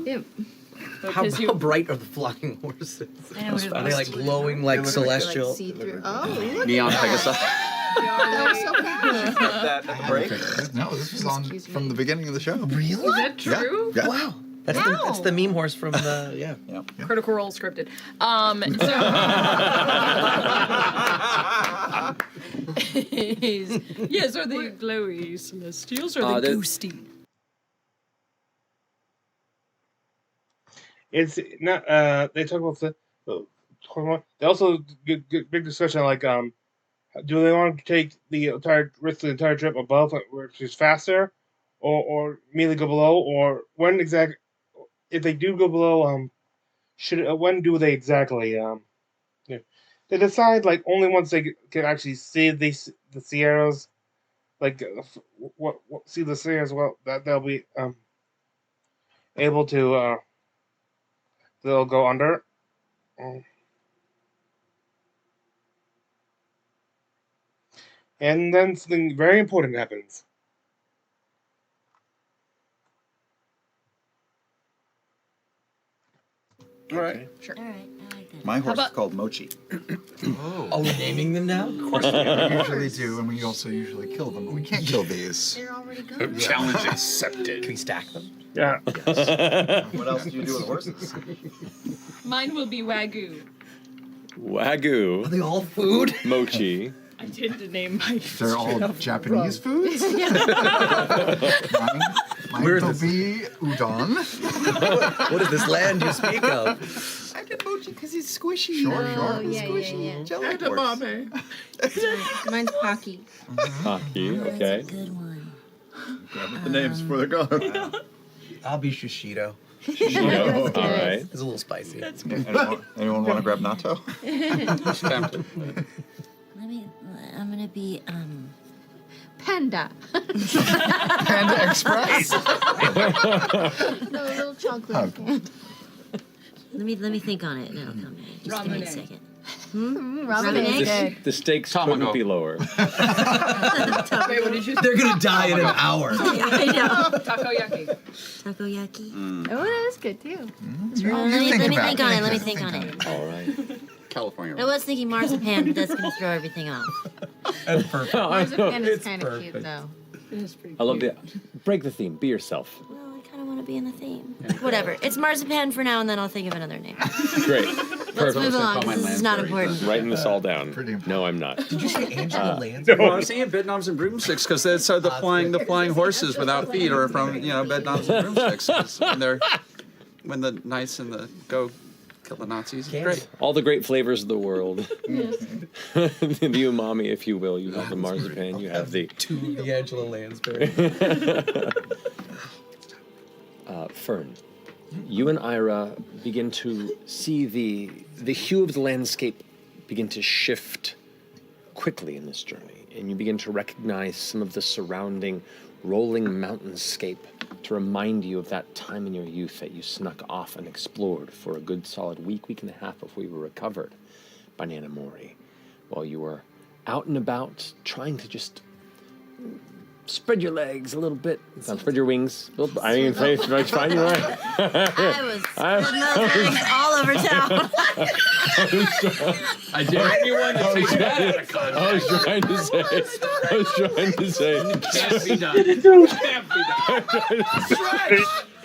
Speaker 4: Ew.
Speaker 7: How bright are the flying horses?
Speaker 4: I know what it
Speaker 7: Are they
Speaker 4: was.
Speaker 7: like glowing like celestial?
Speaker 13: see through. Oh, look
Speaker 11: Neon
Speaker 13: at
Speaker 11: Pegasus.
Speaker 13: that was so fast.
Speaker 3: That at the break.
Speaker 16: no, this was on from the beginning of the show.
Speaker 7: Really?
Speaker 9: Is that true?
Speaker 16: Yeah.
Speaker 7: Wow. That's the meme horse from the yeah.
Speaker 9: Critical Role scripted. Yes, are they glowy celestials or the
Speaker 2: they're-
Speaker 9: ghosty?
Speaker 1: It's not. They talk about they also get big discussion like do they want to take the entire trip above, which is faster, or immediately go below, or when exactly if they do go below, should when do they exactly yeah. They decide like only once they can actually see the Sierras, like what see the Sierras well that they'll be able to they'll go under. And then something very important happens.
Speaker 12: All right.
Speaker 3: Sure.
Speaker 8: All right, I like that.
Speaker 3: My horse
Speaker 9: about-
Speaker 3: is called Mochi.
Speaker 7: Oh, we're naming them now?
Speaker 3: Of course we usually do, and we also usually kill them, but we can't kill these.
Speaker 8: They're already gone.
Speaker 11: Challenge accepted.
Speaker 7: Can we stack them?
Speaker 1: Yeah.
Speaker 3: What else do you do with horses?
Speaker 9: Mine will be Wagyu.
Speaker 2: Wagyu.
Speaker 7: Are they all food?
Speaker 2: Mochi.
Speaker 9: I did name my.
Speaker 16: They're all Japanese foods? Mine
Speaker 7: Where is
Speaker 16: will
Speaker 7: this?
Speaker 16: be udon.
Speaker 7: What is this land you speak of?
Speaker 3: I did Mochi because he's squishy.
Speaker 16: Sure,
Speaker 5: Oh,
Speaker 16: sure.
Speaker 5: yeah.
Speaker 3: Jelly horse.
Speaker 5: Mine's Pocky.
Speaker 2: Hockey. Okay.
Speaker 8: Good one.
Speaker 16: Grab the names before they're gone.
Speaker 7: I'll be Shishido.
Speaker 2: All right.
Speaker 7: It's a little spicy.
Speaker 16: Anyone want to grab natto?
Speaker 8: I'm gonna be
Speaker 5: Panda.
Speaker 16: Panda Express?
Speaker 5: No, little chocolate.
Speaker 8: let me think on it. No, come just give me a second.
Speaker 5: Ramen
Speaker 8: egg?
Speaker 5: is good.
Speaker 2: The stakes couldn't be lower.
Speaker 9: Wait, what did you say?
Speaker 7: They're gonna die in an hour.
Speaker 8: I know.
Speaker 9: Takoyaki.
Speaker 8: Takoyaki.
Speaker 5: Oh, that is good too.
Speaker 8: Let me think on it. Let me think on it.
Speaker 2: All right.
Speaker 11: California.
Speaker 8: I was thinking marzipan, but that's gonna throw everything off.
Speaker 7: That's perfect.
Speaker 5: Marzipan is
Speaker 7: It's
Speaker 5: kind of
Speaker 7: perfect.
Speaker 5: cute though.
Speaker 2: I love the break the theme. Be yourself.
Speaker 8: Well, I kind of want to be in the theme. Whatever. It's marzipan for now, and then I'll think of another name.
Speaker 2: Great.
Speaker 8: Let's move along. This is not important.
Speaker 2: Writing this all down. No, I'm not.
Speaker 7: Did you say Angela Lansbury?
Speaker 12: Well, I was saying bed knobs and broomsticks because that's the flying horses without feet are from bed knobs and broomsticks 'cause when the knights and the go kill the Nazis. It's great.
Speaker 2: All the great flavors of the world. The umami, if you will. You have the marzipan. You have the
Speaker 7: The Angela Lansbury.
Speaker 2: Fern. You and Ira begin to see the hue of the landscape begin to shift quickly in this journey, and you begin to recognize some of the surrounding rolling mountainscape to remind you of that time in your youth that you snuck off and explored for a good solid week and a half before you were recovered by Nana Mori, while you were out and about trying to just spread your legs a little bit. Spread your wings. I mean, it's fine. You're right.
Speaker 8: I was spreading my legs all over town.
Speaker 2: I dare anyone to take that out of context. I was trying to say. It can't be done. It can't be done.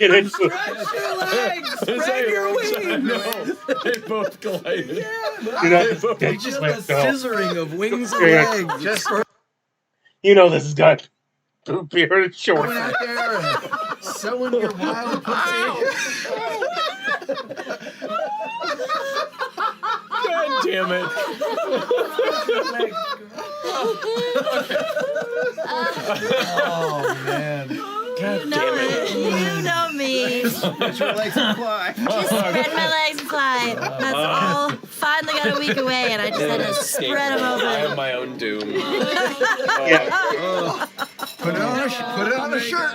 Speaker 7: Stretch your legs. Spread your wings.
Speaker 2: No, they both collided.
Speaker 7: It's just the scissoring of wings and legs.
Speaker 1: You know this is good. Beer and short.
Speaker 16: Going out there and sowing your wild pussy.
Speaker 2: God damn it.
Speaker 16: Oh, man.
Speaker 2: God damn it.
Speaker 8: You know me.
Speaker 16: Put your legs and fly.
Speaker 8: Just spread my legs and fly. That's all. Finally got a week away, and I just had to spread them over.
Speaker 2: I have my own doom.
Speaker 16: Put it on a shirt.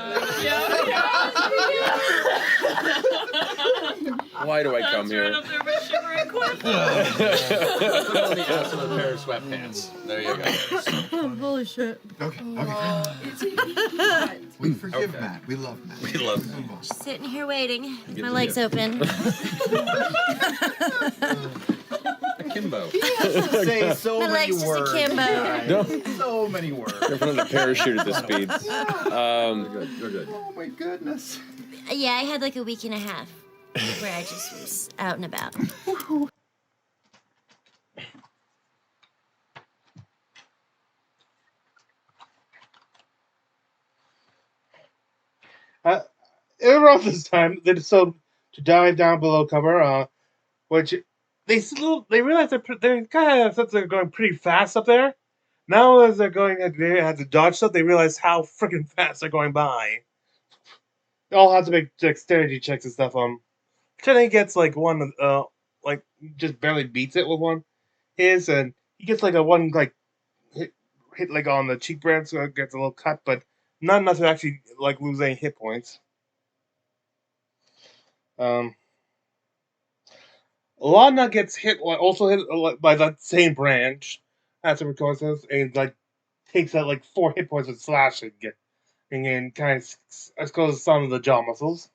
Speaker 2: Why do I come here?
Speaker 11: Put on the ass of a pair of sweatpants. There you go.
Speaker 8: Holy shit.
Speaker 16: Okay. We forgive Matt. We love Matt.
Speaker 11: We love them.
Speaker 8: Just sitting here waiting with my legs open.
Speaker 11: Akimbo.
Speaker 16: Say so
Speaker 8: My
Speaker 16: many
Speaker 8: legs just
Speaker 16: words.
Speaker 8: akimbo.
Speaker 2: No.
Speaker 16: So many words.
Speaker 2: You're from the parachute at this speed.
Speaker 11: You're good.
Speaker 16: Oh my goodness.
Speaker 8: Yeah, I had like a week and a half where I just was out and about.
Speaker 1: Around this time, so to dive down below cover, which they realize they're kind of since they're going pretty fast up there. Now as they have to dodge stuff. They realize how freaking fast they're going by. They all have to make dexterity checks and stuff. Teddy gets like one, like just barely beats it with one and he gets like a one like hit like on the cheek bone, so it gets a little cut, but not enough to actually like lose any hit points. Lana gets also hit by that same branch. That's a coincidence, and like takes out like 4 hit points with slashing, and then kind of exposes some of the jaw muscles.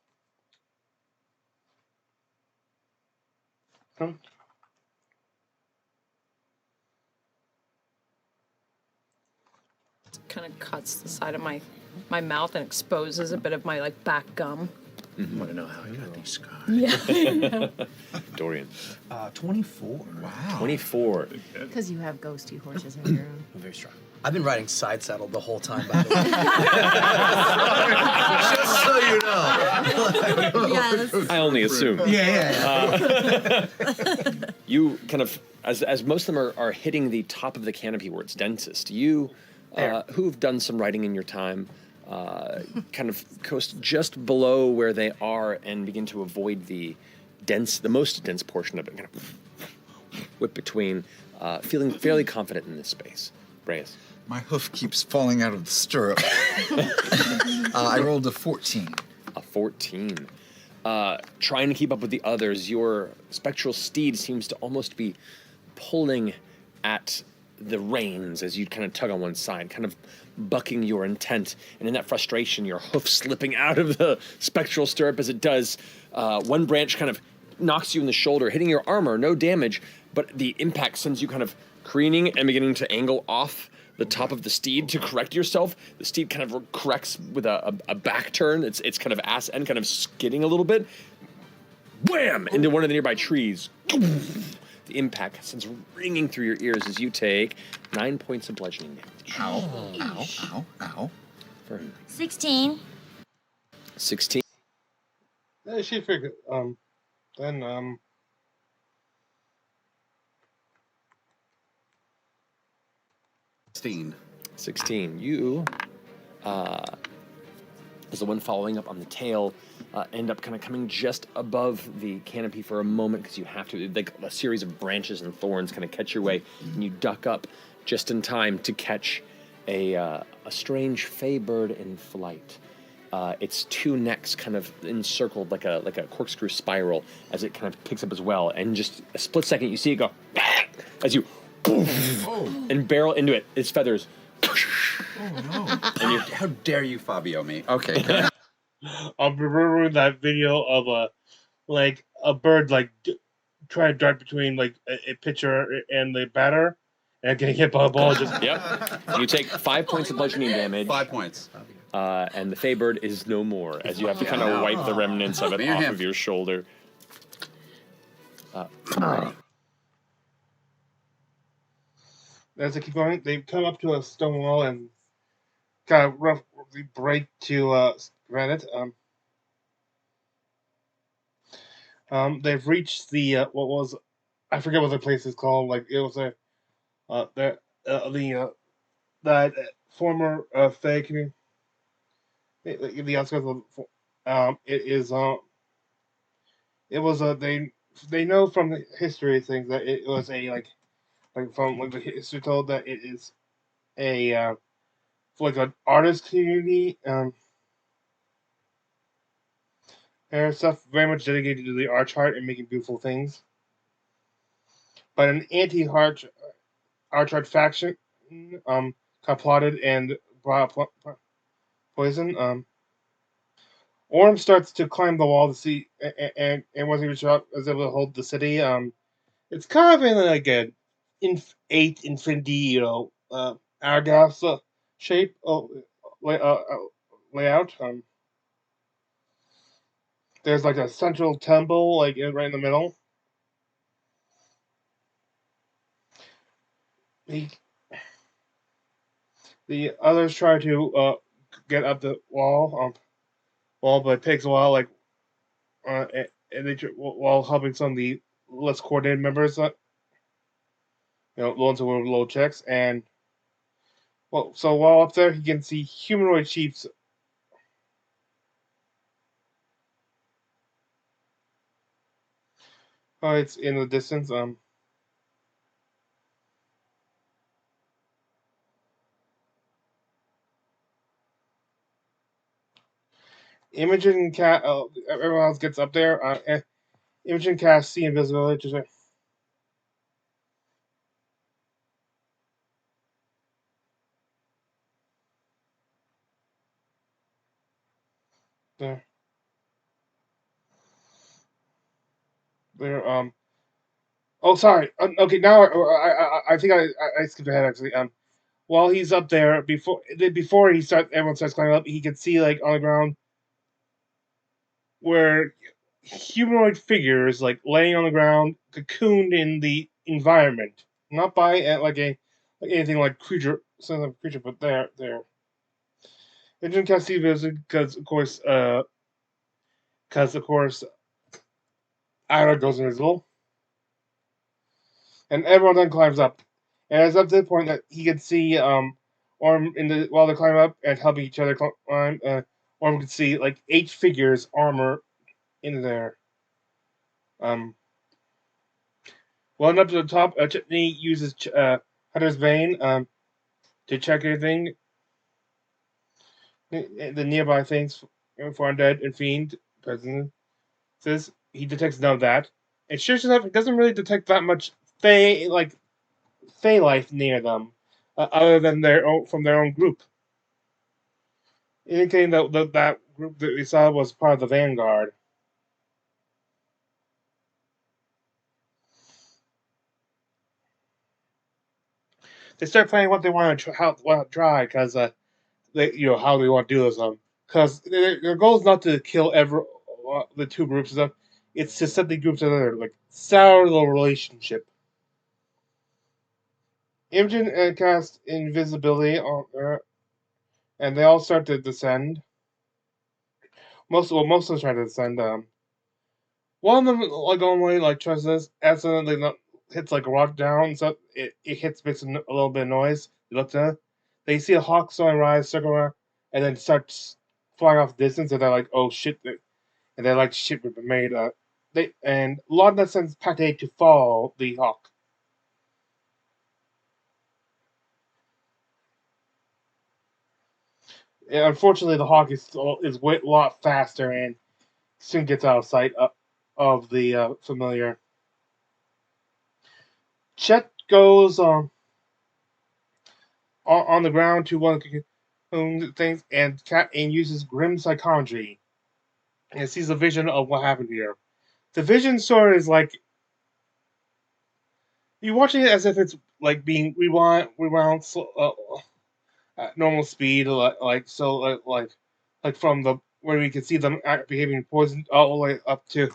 Speaker 9: Kind of cuts the side of my mouth and exposes a bit of my like back gum.
Speaker 7: I want to know how I got these scars.
Speaker 9: Yeah.
Speaker 2: Dorian.
Speaker 7: 24. Wow.
Speaker 2: 24.
Speaker 4: Because you have ghosty horses of your own.
Speaker 7: I'm very strong.
Speaker 17: I've been riding side saddle the whole time, by the way. Just so you know.
Speaker 2: I only assume. You kind of, as most of them are hitting the top of the canopy where it's densest, you, who've done some riding in your time, kind of coast just below where they are and begin to avoid the most dense portion of it, kind of whip between, feeling fairly confident in this space. Reyes.
Speaker 3: My hoof keeps falling out of the stirrup. I rolled a 14.
Speaker 2: A 14. Trying to keep up with the others, your spectral steed seems to almost be pulling at the reins as you kind of tug on one side, kind of bucking your intent. And in that frustration, your hoof slipping out of the spectral stirrup as it does. One branch kind of knocks you in the shoulder, hitting your armor, no damage, but the impact sends you kind of careening and beginning to angle off the top of the steed to correct yourself. The steed kind of corrects with a back turn. It's kind of ass end, kind of skidding a little bit. Wham! Into one of the nearby trees. The impact sends ringing through your ears as you take 9 points of bludgeoning damage.
Speaker 3: Ow, ow, ow, ow.
Speaker 2: Fern.
Speaker 8: 16.
Speaker 2: 16.
Speaker 1: She figured, then,
Speaker 2: 16. You, as the one following up on the tail, end up kind of coming just above the canopy for a moment because you have to. Like a series of branches and thorns kind of catch your way, and you duck up just in time to catch a strange fey bird in flight. Its 2 necks kind of encircled like a corkscrew spiral as it kind of picks up as well, and just a split second you see it go as you and barrel into it. Its feathers.
Speaker 3: And how dare you, Fabio me? Okay.
Speaker 1: I'm remembering that video of a bird trying to dart between like a pitcher and the batter and getting hit by a ball.
Speaker 2: Yep. You take 5 points of bludgeoning damage.
Speaker 3: 5 points.
Speaker 2: And the fey bird is no more as you have to kind of wipe the remnants of it off of your shoulder.
Speaker 1: As they keep going, they come up to a stone wall and kind of roughly break to granite. They've reached the I forget what the place is called. Like it was that former fey community. The outskirts of they know from the history things that it was from the history told that it is a an artist community and stuff very much dedicated to the art and making beautiful things. But an anti-art faction plotted and brought poison. Orm starts to climb the wall to see, and once he reaches out, is able to hold the city. It's kind of in like an 8 infinity, hourglass shape layout. There's like a central temple, right in the middle. The others try to get up the wall, but it takes a while. and while helping some of the less coordinated members, the ones who were low checks, and so while up there, he can see humanoid chiefs. Oh, it's in the distance. Imogen Cat. Everyone else gets up there. Imogen casts see invisibility. Just like, there. There. Oh, sorry. Okay, now I think I skipped ahead actually. While he's up there, before everyone starts climbing up, he can see like on the ground where humanoid figures like laying on the ground, cocooned in the environment, not by like anything like creature, some of creature, but there. Agent Cassie visit because of course, Ira goes invisible, and everyone then climbs up, and it's up to the point that he can see Orm while they're climbing up and helping each other climb. Orm can see like 8 figures armor in there. Well, up to the top, Chitney uses Hunter's Vein to check anything, the nearby things for undead and fiend presences. He detects none of that. And sure enough, he doesn't really detect that much Fey life near them, other than from their own group, indicating that that group that we saw was part of the Vanguard. They start planning what they want to try, because how they want to do this. Because their goal is not to kill the 2 groups and stuff. It's to set the groups together, like sour the relationship. Imogen cast invisibility on and they all start to descend. Most of them try to descend. One of them tries this, accidentally hits like a rock down, so it makes a little bit of noise. They look to it. They see a hawk soaring rise, circle around, and then starts flying off the distance, and they're like, "Oh shit!" And they're like, "Shit, we've been made." Lodna sends Pate to follow the hawk. And unfortunately, the hawk is a lot faster and soon gets out of sight of the familiar. Chet goes on the ground to one of the things and uses grim psychology and sees a vision of what happened here. The vision sort of is like you're watching it as if it's like being rewound at normal speed, like from the where we can see them behaving poisoned all the way up to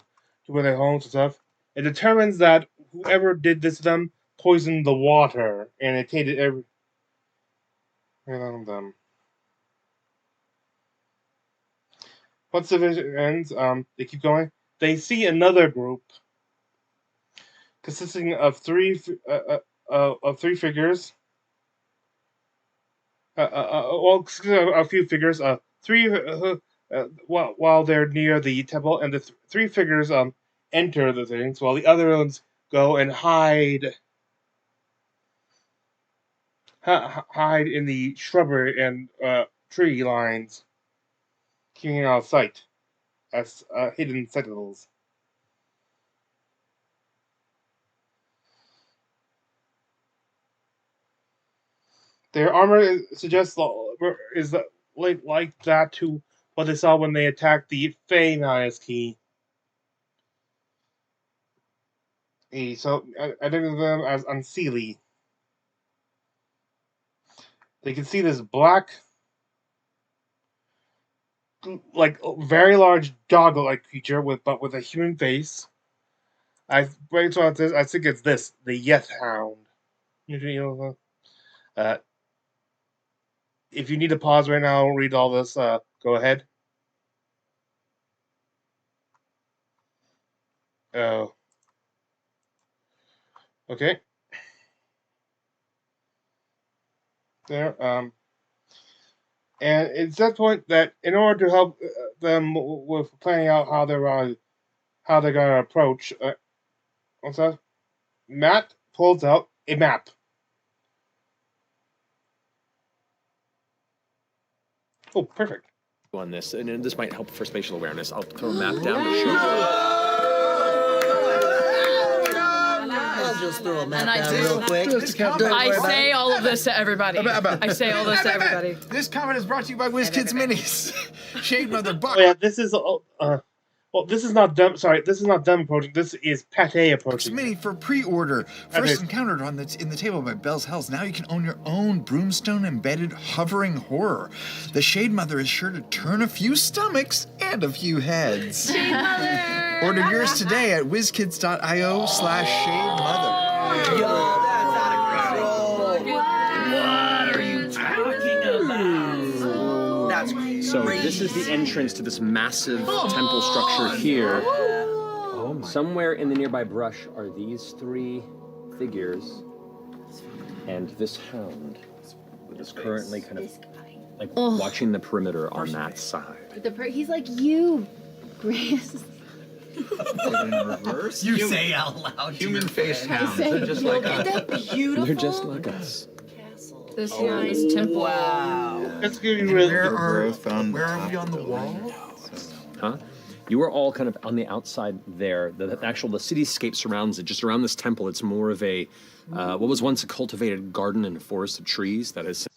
Speaker 1: where their homes and stuff. It determines that whoever did this to them poisoned the water and it tainted every one of them. Once the vision ends, they keep going. They see another group consisting of 3 figures. A few figures. 3 while they're near the temple, and the 3 figures enter the things, while the other ones go and hide in the shrubbery and tree lines, keeping out of sight as hidden sentinels. Their armor suggests is like that to what they saw when they attacked the Fey Maya's key. So I think of them as Unseelie. They can see this black, like very large dog-like creature with a human face. I brainstormed this. I think it's the Yeth Hound. Uh, if you need to pause right now, read all this. Go ahead. Oh. Okay. There. And it's that point that in order to help them with planning out how they're gonna approach, what's that? Matt pulls out a map. Oh, perfect.
Speaker 2: On this, and this might help for spatial awareness. I'll throw a map down to show.
Speaker 17: I'll just throw a map
Speaker 9: And I
Speaker 17: down
Speaker 9: do.
Speaker 17: real quick.
Speaker 9: I say all of this to everybody. I say all this to everybody.
Speaker 3: This comment is brought to you by WizKids Minis. Shade Mother Buck.
Speaker 1: Oh yeah, this is well, this is not them. Sorry, this is not them approaching. This is Pate approaching.
Speaker 3: Mini for pre-order. First encountered in the table by Bell's Hells. Now you can own your own broomstone-embedded hovering horror. The Shade Mother is sure to turn a few stomachs and a few heads.
Speaker 9: Shade Mother.
Speaker 3: Order yours today at wizkids.io/shademother.
Speaker 17: Yo, that's out of control. What are you talking about? That's crazy.
Speaker 2: So this is the entrance to this massive temple structure here. Somewhere in the nearby brush are these three figures and this hound that is currently kind of like watching the perimeter on that side.
Speaker 5: He's like you, Grace.
Speaker 3: In reverse?
Speaker 17: You say out loud.
Speaker 3: Human-faced hounds.
Speaker 17: They're just like us.
Speaker 5: Isn't that beautiful?
Speaker 2: They're just like us.
Speaker 9: This here, this temple.
Speaker 17: Wow.
Speaker 1: Let's give you really
Speaker 3: Where are we on the wall?
Speaker 2: Huh? You are all kind of on the outside there. The cityscape surrounds it. Just around this temple, it's more of a what was once a cultivated garden and a forest of trees that has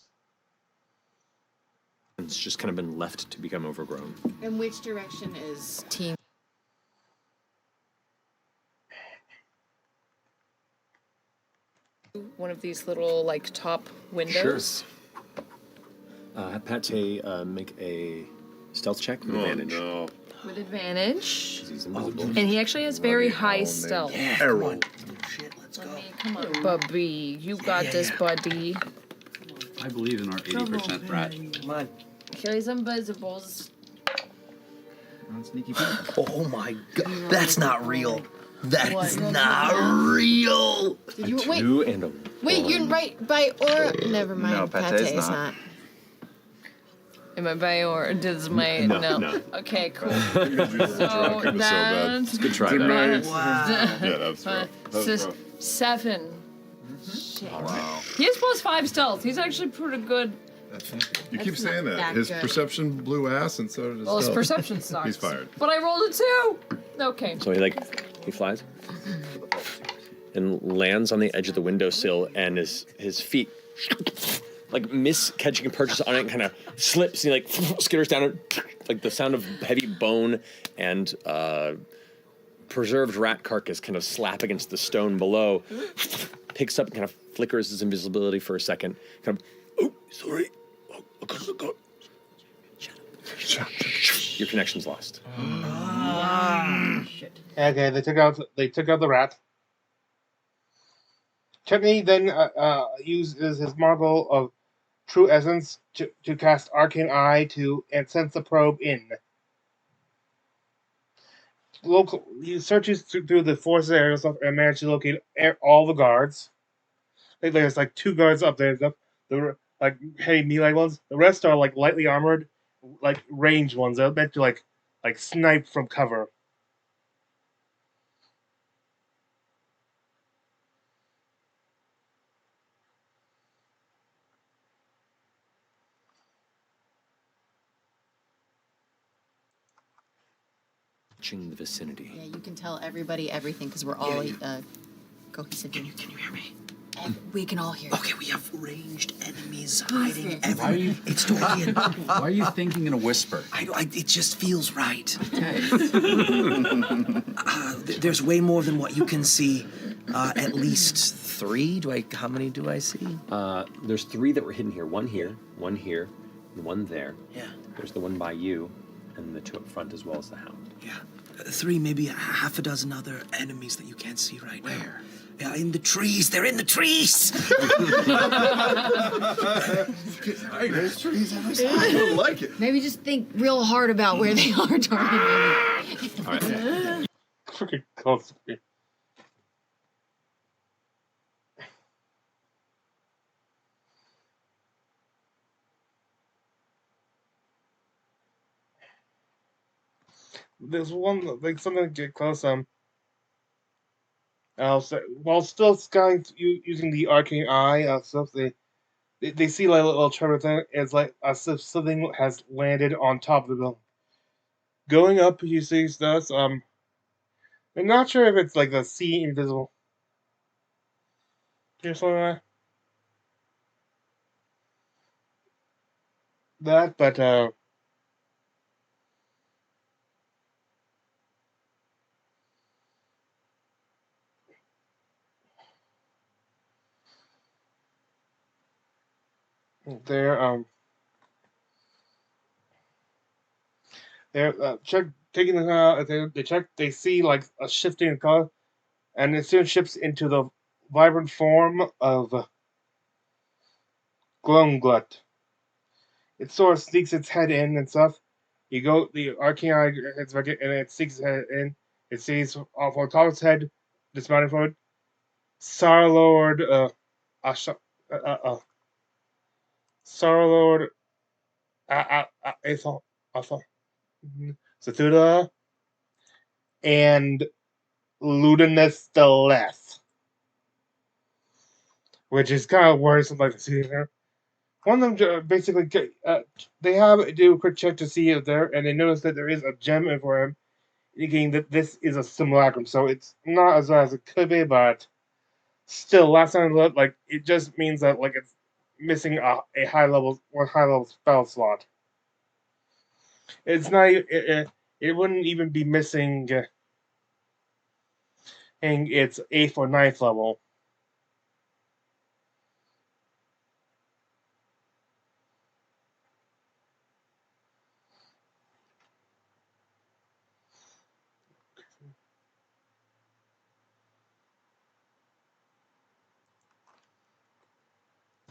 Speaker 2: it's just kind of been left to become overgrown.
Speaker 13: And which direction is team?
Speaker 9: One of these little like top windows.
Speaker 2: Have Pate make a stealth check with advantage.
Speaker 11: No.
Speaker 9: With advantage.
Speaker 2: He's invisible.
Speaker 9: And he actually has very high stealth.
Speaker 15: Arrow.
Speaker 9: Come on, Bubby. You got this, buddy.
Speaker 11: I believe in our 80% rat.
Speaker 17: Come on.
Speaker 9: Carries invisibles.
Speaker 3: Sneaky
Speaker 17: Oh my god. That's not real. That's not real.
Speaker 13: Did you wait?
Speaker 2: Two and a
Speaker 13: Wait, you're right by or never mind.
Speaker 3: No, Pate's
Speaker 13: is
Speaker 3: not.
Speaker 9: Am I by or does my
Speaker 2: No.
Speaker 9: Okay, cool.
Speaker 11: So
Speaker 9: that's
Speaker 2: good try.
Speaker 17: Wow.
Speaker 11: Yeah, that's rough. That's rough.
Speaker 9: 7.
Speaker 13: Shit.
Speaker 3: Wow.
Speaker 9: He has +5 stealth. He's actually pretty good.
Speaker 15: You keep
Speaker 13: That's
Speaker 15: saying
Speaker 13: not
Speaker 15: that.
Speaker 13: that
Speaker 15: His
Speaker 13: good.
Speaker 15: perception blew ass, and so did his
Speaker 9: Well, his
Speaker 15: stealth.
Speaker 9: perception sucks.
Speaker 15: He's fired.
Speaker 9: But I rolled a 2. Okay.
Speaker 2: So he flies and lands on the edge of the windowsill, and his feet like miss catching a purchase on it and kind of slips and he like skitters down it, like the sound of heavy bone and preserved rat carcass kind of slap against the stone below. Picks up and kind of flickers his invisibility for a second. Kind of, oh, sorry. Your connection's lost.
Speaker 1: Okay, they took out the rat. Chutney then uses his marble of true essence to cast Arcane Eye and sense the probe in. He searches through the forest areas and manages to locate all the guards. There's like 2 guards up there, the like heavy melee ones. The rest are like lightly armored, like ranged ones. They're meant to like snipe from cover.
Speaker 2: The vicinity.
Speaker 13: Yeah, you can tell everybody everything because we're all cohesive.
Speaker 17: Can you hear me?
Speaker 13: We can all hear.
Speaker 17: Okay, we have ranged enemies
Speaker 13: Who's
Speaker 17: hiding
Speaker 13: this?
Speaker 17: everywhere. It's Dorian.
Speaker 11: Why are you thinking in a whisper?
Speaker 17: It just feels right. There's way more than what you can see. At least 3. How many do I see?
Speaker 2: There's 3 that were hidden here. One here, and one there.
Speaker 17: Yeah.
Speaker 2: There's the one by you, and the 2 up front as well as the hound.
Speaker 17: Yeah. 3, maybe half a dozen other enemies that you can't see right now. Where? Yeah, in the trees. They're in the trees.
Speaker 15: There's trees every side. I don't like it.
Speaker 13: Maybe just think real hard about where they are, Dorian.
Speaker 2: All right.
Speaker 1: freaking close to me. There's one, like, something to get close, while still using the arcane eye, stuff, they see, like, a little tremor thing. It's like as if something has landed on top of the building. Going up, you see stuff, I'm not sure if it's, like, the sea invisible. Just like that, but, they're, check taking they check. They see like a shifting in color, and it soon shifts into the vibrant form of Glumglut. It sort of sneaks its head in and stuff. The arcane eye heads back in, and it sneaks its head in. It sees off on top of its head, dismounted from it, Star Lord, Asha, Star Lord, Aethel, Sathuda, and Ludinus the Less, which is kind of worrisome, like to see there. One of them basically they do a quick check to see if there, and they notice that there is a gem in for him, indicating that this is a simulacrum. So it's not as bad as it could be, but still, last time I looked, like it just means that like it's missing a high level spell slot. It's not. It wouldn't even be missing. Its 8th or 9th level.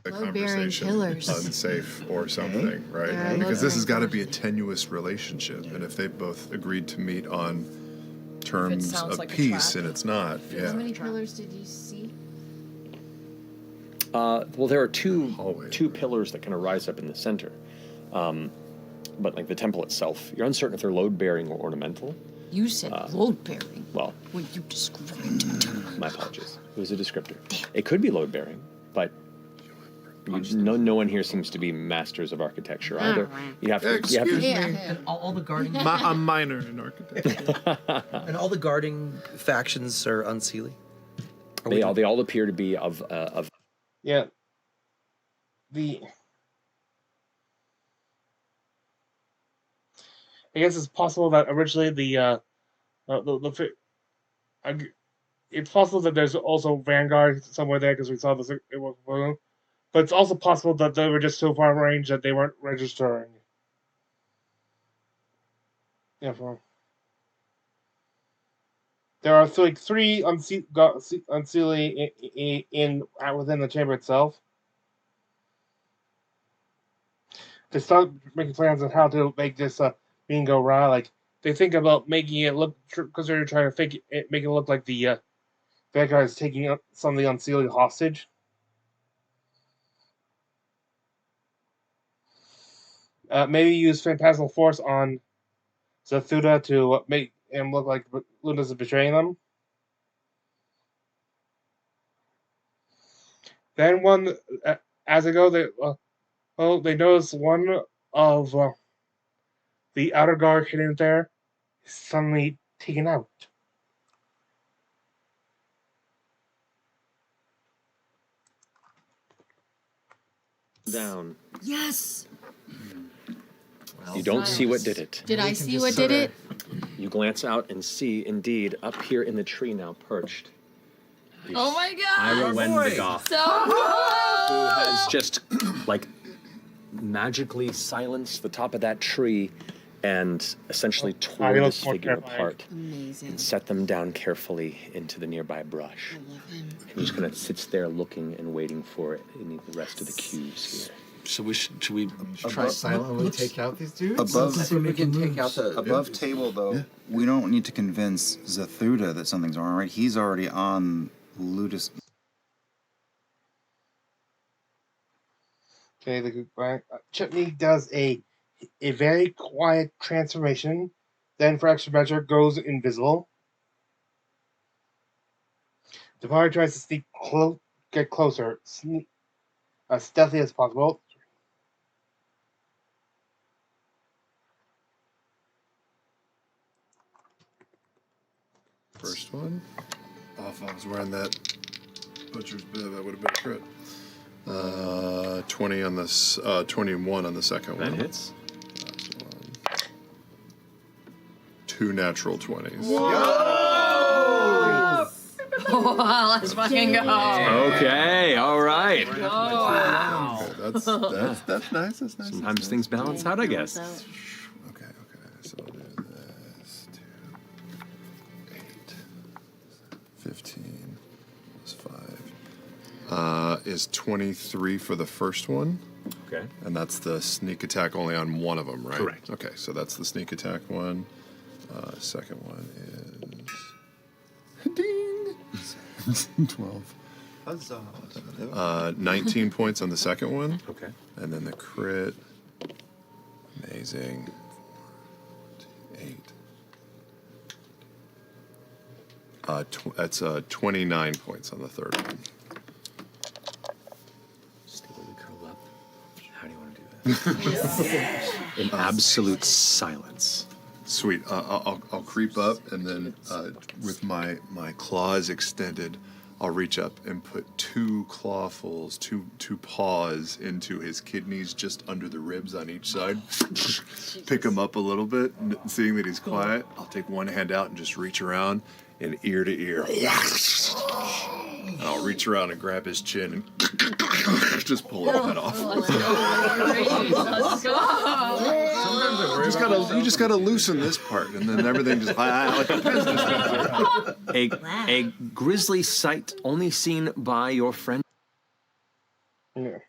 Speaker 18: The
Speaker 4: Load-bearing
Speaker 18: conversation
Speaker 4: killers.
Speaker 18: unsafe or something, right?
Speaker 4: Yeah,
Speaker 18: Because this has got to
Speaker 4: load-bearing
Speaker 18: be a tenuous relationship, and if they both agreed to meet on terms
Speaker 9: sounds
Speaker 18: of
Speaker 9: like a
Speaker 18: peace
Speaker 9: trap.
Speaker 18: and it's not,
Speaker 4: How many pillars did you see?
Speaker 2: Well, there are two pillars that kind of rise up in the center. But like the temple itself, you're uncertain if they're load-bearing or ornamental.
Speaker 13: You said load-bearing.
Speaker 2: Well,
Speaker 13: When you described it.
Speaker 2: my apologies. It was a descriptor. It could be load-bearing, but no one here seems to be masters of architecture either. You have to.
Speaker 7: And all the guarding.
Speaker 6: I'm minor in architecture.
Speaker 7: And all the guarding factions are Unseelie.
Speaker 2: They all appear to be of.
Speaker 1: Yeah. I guess it's possible that originally it's possible that there's also Vanguard somewhere there because we saw this. It was, but it's also possible that they were just so far range that they weren't registering. Yeah. There are three Unseelie within the chamber itself. They start making plans on how to make this meeting go right. Like they think about making it look, because they're trying to make it look like the bad guy is taking up some of the Unseelie hostage. Maybe use Phantasmal Force on Zathuda to make him look like Luna's betraying them. Then as they go, they notice one of the outer guard hidden there is suddenly taken out.
Speaker 2: Down.
Speaker 4: Yes.
Speaker 2: You don't see what did it.
Speaker 4: Did I see what did it?
Speaker 2: You glance out and see, indeed, up here in the tree now perched.
Speaker 9: Oh my god!
Speaker 2: Ira Wendigoth,
Speaker 9: So
Speaker 2: who has just like magically silenced the top of that tree and essentially tore this figure apart and set them down carefully into the nearby brush. And he just kind of sits there looking and waiting for it in the rest of the cues here.
Speaker 12: Should we
Speaker 3: try silently take out these dudes?
Speaker 19: Above,
Speaker 3: we can take out the
Speaker 19: above table, though, we don't need to convince Zathuda that something's wrong, right? He's already on Ludus.
Speaker 1: Okay, Chutney does a very quiet transformation, then for extra measure goes invisible. The party tries to get closer, as stealthy as possible.
Speaker 18: First one. Oh, if I was wearing that butcher's bib, that would have been a crit. 20 on this, 21 on the second one.
Speaker 2: That hits.
Speaker 18: 2 natural 20s.
Speaker 4: Oh, let's fucking go.
Speaker 2: Okay, all right.
Speaker 4: Wow.
Speaker 18: Okay, that's nice. That's nice.
Speaker 2: Sometimes things balance out, I guess.
Speaker 18: Okay. So I'll do this. 2, 8, 15 plus 5 is 23 for the first one.
Speaker 2: Okay.
Speaker 18: And that's the sneak attack only on one of them, right?
Speaker 2: Correct.
Speaker 18: Okay, so that's the sneak attack one. Second one is ding 12. 19 points on the second one.
Speaker 2: Okay.
Speaker 18: And then the crit. Amazing. 8. That's 29 points on the third one.
Speaker 2: Slowly curl up. How do you want to do that? In absolute silence.
Speaker 18: Sweet. I'll creep up, and then with my claws extended, I'll reach up and put 2 clawfuls, two paws into his kidneys, just under the ribs on each side. Pick him up a little bit, and seeing that he's quiet, I'll take one hand out and just reach around and ear to ear. And I'll reach around and grab his chin and just pull his head off.
Speaker 9: Let's go.
Speaker 18: You just gotta loosen this part, and then everything just like a pin dispenser.
Speaker 2: A grisly sight only seen by your friend.
Speaker 1: Yeah.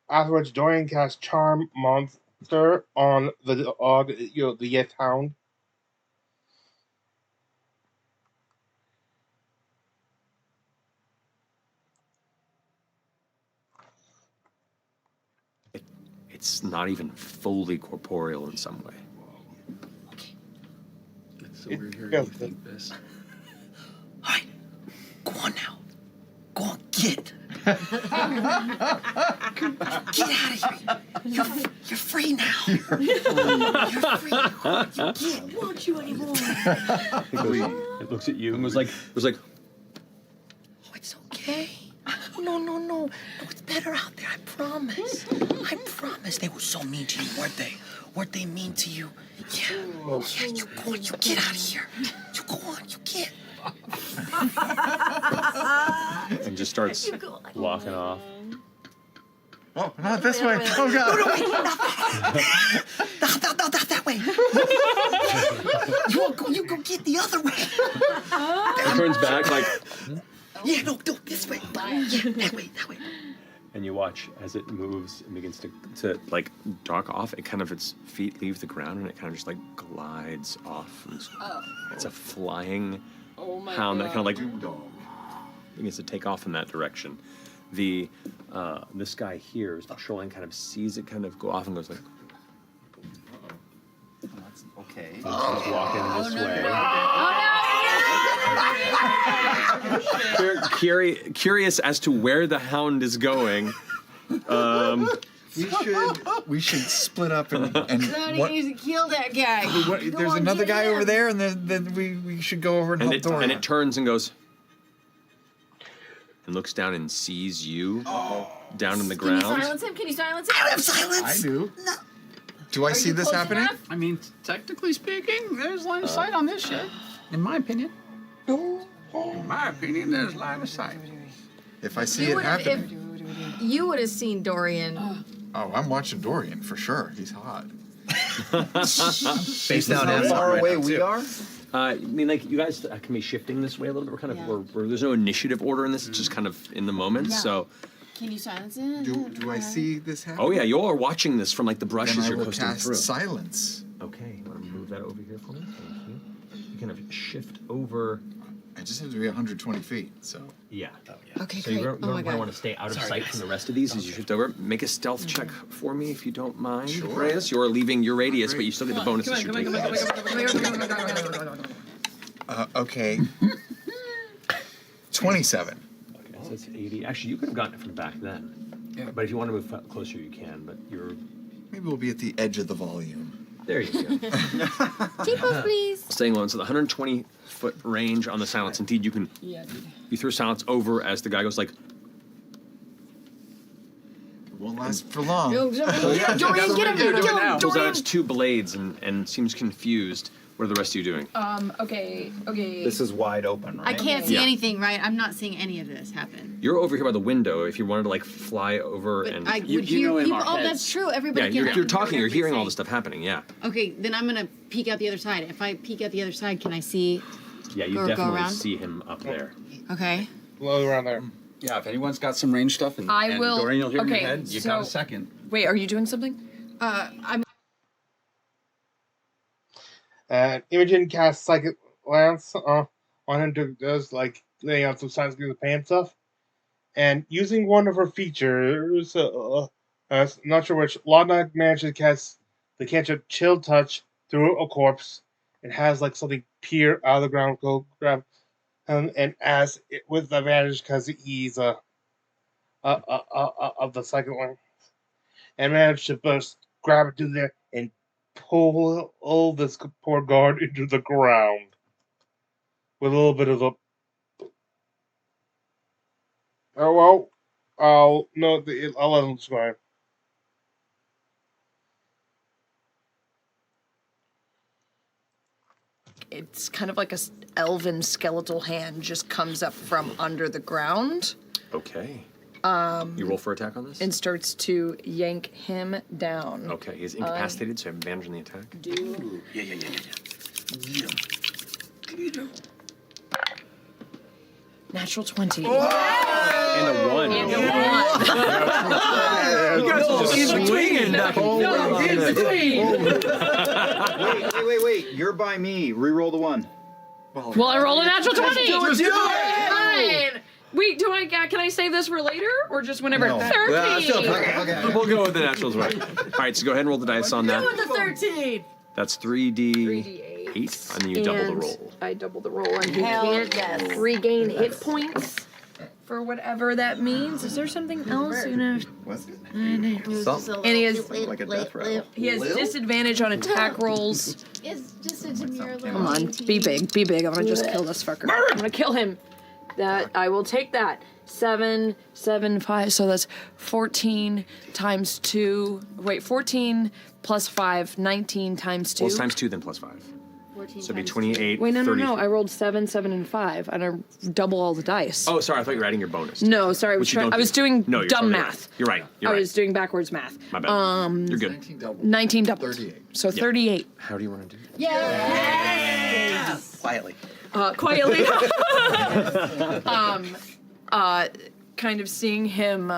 Speaker 1: Afterwards, Dorian casts Charm Monster on the dog, the Yeth Hound.
Speaker 2: It's not even fully corporeal in some way.
Speaker 7: So we're here to think this.
Speaker 17: Alright, go on now. Go on, get. Get out of here. You're free now. You're free. You can't want you anymore.
Speaker 2: It looks at you and was like,
Speaker 17: Oh, it's okay. No. No, it's better out there. I promise. I promise. They were so mean to you, weren't they? Weren't they mean to you? Yeah, you go on. You get out of here. You go on. You get.
Speaker 2: and just starts walking off.
Speaker 3: Oh, not this way. Oh, God.
Speaker 17: No, wait. Not that way. You go get the other way.
Speaker 2: He turns back like...
Speaker 17: Yeah, no, this way. Yeah, that way.
Speaker 2: And you watch as it moves and begins to like dock off. It kind of, its feet leave the ground and it kind of just like glides off. It's a flying hound that kind of like begins to take off in that direction. This guy here is patrolling, kind of sees it kind of go off and goes like,
Speaker 19: That's okay.
Speaker 2: He's walking this way. Curious as to where the hound is going.
Speaker 3: We should split up and
Speaker 13: Somebody needs to kill that guy.
Speaker 3: there's another guy over there, and then we should go over and help Dorian.
Speaker 2: And it turns and goes and looks down and sees you down in the
Speaker 5: Can you
Speaker 2: ground.
Speaker 5: silence him? Can you silence him?
Speaker 17: I don't have silence.
Speaker 3: I do. No. Do I see
Speaker 5: you
Speaker 3: this
Speaker 5: close
Speaker 3: happening?
Speaker 5: enough?
Speaker 11: I mean, technically speaking, there's line of sight on this shit. In my opinion. In my opinion, there's line of sight.
Speaker 3: If I see it happening.
Speaker 13: You would have seen Dorian.
Speaker 3: Oh, I'm watching Dorian for sure. He's hot.
Speaker 19: Based on how far away we are?
Speaker 2: I mean, like, you guys can be shifting this way a little bit. We're kind of, there's no initiative order in this. It's just kind of in the moment.
Speaker 13: Yeah.
Speaker 2: So.
Speaker 13: Can you silence it?
Speaker 3: Do I see this happen?
Speaker 2: Oh yeah, you all are watching this from like the brushes
Speaker 3: Then I
Speaker 2: you're
Speaker 3: will
Speaker 2: coasting
Speaker 3: cast
Speaker 2: through.
Speaker 3: silence.
Speaker 2: Okay, you want to move that over here for me? Thank you. You kind of shift over.
Speaker 3: I just have to be 120 feet, so.
Speaker 2: Yeah.
Speaker 13: Okay,
Speaker 2: So
Speaker 13: great.
Speaker 2: you
Speaker 13: Oh my
Speaker 2: might
Speaker 13: God.
Speaker 2: want to stay out of
Speaker 13: Sorry,
Speaker 2: sight
Speaker 13: guys.
Speaker 2: from the rest of these as you shift over. Make a stealth check for me if you don't mind.
Speaker 3: Sure.
Speaker 2: Reyes, you're leaving your radius, but you still get the bonuses you're taking.
Speaker 3: Okay. 27.
Speaker 2: Okay, so that's 80. Actually, you could have gotten it from back then. Yeah. But if you want to move closer, you can. But you're.
Speaker 3: Maybe we'll be at the edge of the volume.
Speaker 2: There you go.
Speaker 13: T-pose, please.
Speaker 2: Staying low. So the 120-foot range on the silence. Indeed, you can.
Speaker 13: Yeah, dude.
Speaker 2: You throw silence over as the guy goes like.
Speaker 3: Won't last for long.
Speaker 13: Dorian, get him! Kill him!
Speaker 2: Pulls out its two blades and seems confused. What are the rest of you doing?
Speaker 13: Okay.
Speaker 3: This is wide open, right?
Speaker 13: I can't see
Speaker 2: Yeah.
Speaker 13: anything, right? I'm not seeing any of this happen.
Speaker 2: You're over here by the window. If you wanted to like fly over
Speaker 13: But
Speaker 2: and
Speaker 13: I would hear people. Oh, that's true. Everybody
Speaker 2: yeah,
Speaker 13: can
Speaker 2: you're talking. You're hearing all this stuff happening. Yeah.
Speaker 13: Okay, then I'm gonna peek out the other side. If I peek out the other side, can I see?
Speaker 2: Yeah, you
Speaker 13: Go
Speaker 2: definitely
Speaker 13: around?
Speaker 2: see him up there.
Speaker 13: Okay.
Speaker 1: Low around there.
Speaker 12: Yeah, if anyone's got some range stuff and,
Speaker 9: I will-
Speaker 12: Dorian, you'll hear in your
Speaker 9: okay,
Speaker 12: head, you got a
Speaker 9: so-
Speaker 12: second.
Speaker 9: Wait, are you doing something?
Speaker 13: I'm.
Speaker 1: Imogen casts Psychic Lance on him to does like laying out some signs, getting the pain stuff, and using one of her features, not sure which, Lodna manages to catch a chill touch through a corpse. It has like something peer out of the ground, go grab him, and as it with advantage because he's of the Psychic Lance, and managed to just grab it through there and pull all this poor guard into the ground with a little bit of a. Oh well, I'll let him survive.
Speaker 9: It's kind of like a elven skeletal hand just comes up from under the ground.
Speaker 2: Okay. You roll for attack on this?
Speaker 9: And starts to yank him down.
Speaker 2: Okay, he's incapacitated, so I have advantage on the attack.
Speaker 9: Yeah. Natural 20.
Speaker 2: And a 1.
Speaker 9: And a 1.
Speaker 2: You guys are just swinging back and forth.
Speaker 19: Wait. You're by me. Reroll the 1.
Speaker 9: Well, I rolled a natural 20.
Speaker 19: Just do it!
Speaker 9: Fine. Wait, can I save this for later or just whenever?
Speaker 19: No.
Speaker 9: 13.
Speaker 2: We'll go with the naturals, right? All right, so go ahead and roll the dice on that.
Speaker 4: Doing the 13.
Speaker 2: That's 3d8, and then you double the roll.
Speaker 9: I double the roll, and he
Speaker 4: Hell
Speaker 9: can't
Speaker 4: yes.
Speaker 9: regain hit points for whatever that means. Is there something else? And he has
Speaker 19: like a death rattle.
Speaker 9: he has disadvantage on attack rolls.
Speaker 5: It's just a demure little.
Speaker 9: Come on, be big, be big. I'm gonna just kill this fucker. I'm gonna kill him. That I will take that. 7, 7, 5. So that's 14 times 2. Wait, 14 plus 5, 19 times 2.
Speaker 2: Well, it's times 2, then plus 5.
Speaker 5: 14
Speaker 2: So it'd be
Speaker 5: times
Speaker 2: 28,
Speaker 9: Wait, no.
Speaker 2: 30.
Speaker 9: I rolled 7, 7, and 5, and I double all the dice.
Speaker 2: Oh, sorry, I thought you were adding your bonus.
Speaker 9: No, sorry,
Speaker 2: Which you don't
Speaker 9: I was
Speaker 2: do.
Speaker 9: doing
Speaker 2: No, you're
Speaker 9: dumb
Speaker 2: totally
Speaker 9: math.
Speaker 2: right. You're right.
Speaker 9: I was doing backwards math.
Speaker 2: My bad. You're good.
Speaker 9: 19 doubles.
Speaker 3: 38.
Speaker 9: So 38.
Speaker 2: How do you want to do it?
Speaker 13: Yes.
Speaker 12: Quietly.
Speaker 9: Quietly. Kind of seeing him.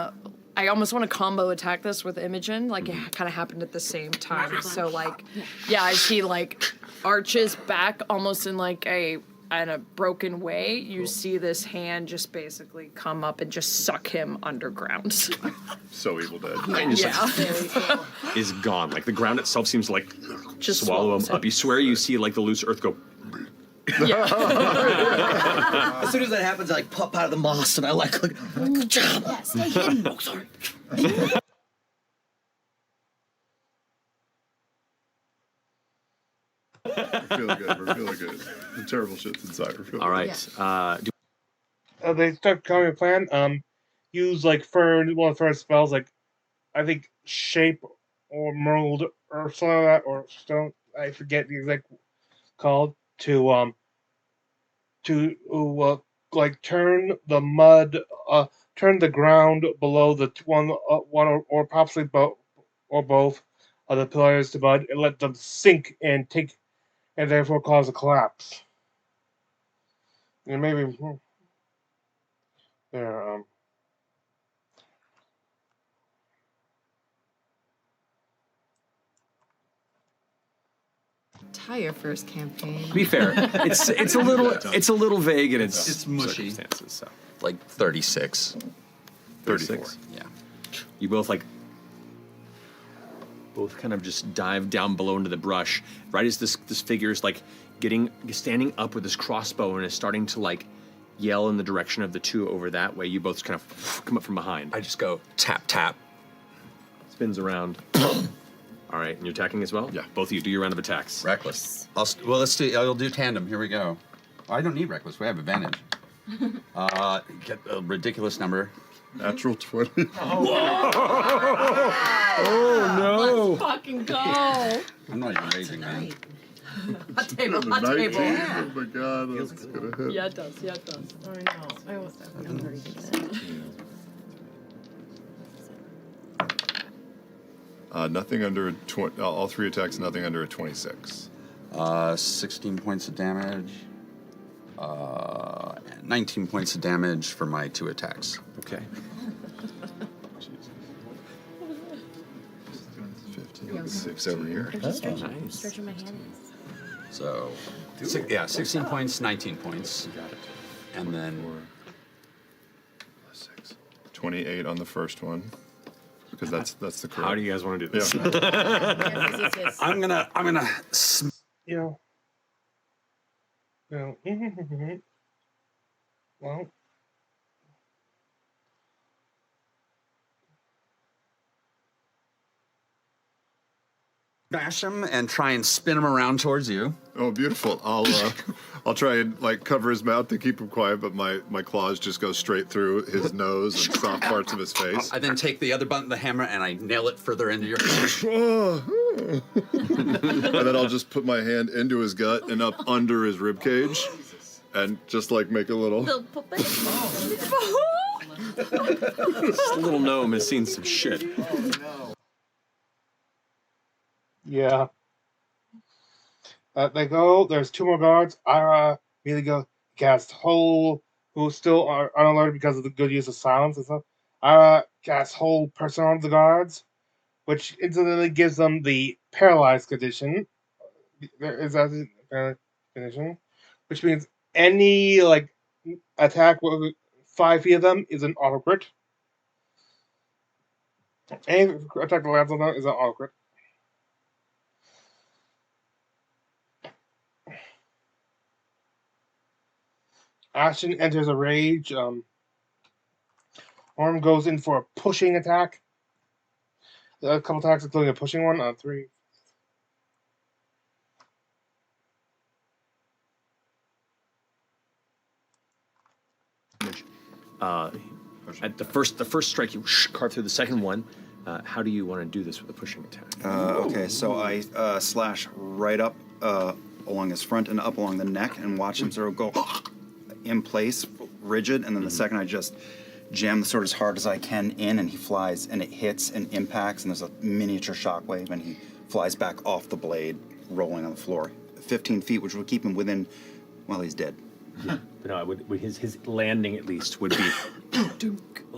Speaker 9: I almost want to combo attack this with Imogen. Like it kind of happened at the same time. So like, yeah, as he like arches back almost in like in a broken way, you see this hand just basically come up and just suck him underground.
Speaker 18: So Evil Dead.
Speaker 2: And just like, is gone. Like the ground itself seems to like
Speaker 9: Just
Speaker 2: swallow him
Speaker 9: swallows
Speaker 2: up. You swear you see like the loose earth go.
Speaker 7: As soon as that happens, I like pop out of the moss and I like, good job.
Speaker 5: Yeah, stay hidden.
Speaker 7: Oh, sorry.
Speaker 18: We're feeling good. We're feeling good. The terrible shit's inside. We're feeling
Speaker 2: All right.
Speaker 1: They start coming a plan. Use like one of the first spells, like I think shape or mold or something like that, or stone. I forget the exact called to like turn the mud, turn the ground below the one or possibly both of the pillars to mud and let them sink and take and therefore cause a collapse. And maybe there.
Speaker 13: Try your first campaign.
Speaker 2: To be fair, it's a little vague in its
Speaker 12: mushy.
Speaker 2: circumstances. So
Speaker 12: Like 36.
Speaker 2: 36.
Speaker 12: Yeah.
Speaker 2: You both kind of just dive down below into the brush. Right as this figure is like standing up with his crossbow and is starting to like yell in the direction of the two over that way. You both kind of come up from behind.
Speaker 12: I just go tap tap.
Speaker 2: Spins around. All right, and you're attacking as well?
Speaker 12: Yeah.
Speaker 2: Both of you do your round of attacks.
Speaker 12: Reckless. I'll do tandem. Here we go. I don't need reckless. We have advantage. Get a ridiculous number.
Speaker 18: Natural 20.
Speaker 2: Oh no!
Speaker 9: Let's fucking go.
Speaker 12: I'm not even raising, man.
Speaker 9: Hot table, hot
Speaker 18: 19.
Speaker 9: table.
Speaker 18: Oh my god, that's gonna hit.
Speaker 9: Yeah, it does. Yeah, it does. I know. I almost
Speaker 18: Nothing under 20. All three attacks, nothing under a 26.
Speaker 12: 16 points of damage. 19 points of damage for my 2 attacks.
Speaker 2: Okay.
Speaker 18: 15, 6 over here.
Speaker 8: Stretching my hands.
Speaker 12: So, 16 points, 19 points.
Speaker 2: Got it.
Speaker 12: And then
Speaker 18: 28 on the first one. Because that's the correct.
Speaker 2: How do you guys want to do this?
Speaker 18: Yeah.
Speaker 12: I'm gonna.
Speaker 1: Yeah. No. Well.
Speaker 12: Bash him and try and spin him around towards you.
Speaker 18: Oh, beautiful. I'll try and like cover his mouth to keep him quiet, but my claws just go straight through his nose and soft parts of his face.
Speaker 12: I then take the other butt of the hammer and I nail it further into your face.
Speaker 18: And then I'll just put my hand into his gut and up under his rib cage, and just like make a little.
Speaker 2: This little gnome has seen some shit.
Speaker 1: Oh no. Yeah. They go. There's 2 more guards. Ira immediately go cast Hold, who still are unalerted because of the good use of silence and stuff. Ira casts Hold person on the guards, which instantly gives them the paralyzed condition. Is that the condition? Which means any like attack with 5 feet of them is an auto crit. Any attack that lands on them is an auto crit. Ashton enters a rage. Orm goes in for a pushing attack. A couple attacks, including a pushing one. 3.
Speaker 2: At the first strike, you carve through the second one. How do you want to do this with a pushing attack?
Speaker 19: Okay, so I slash right up along his front and up along the neck and watch him sort of go in place, rigid, and then the second I just jam the sword as hard as I can in, and he flies, and it hits and impacts, and there's a miniature shockwave, and he flies back off the blade, rolling on the floor. 15 feet, which would keep him within, well, he's dead.
Speaker 2: But no, his landing at least would be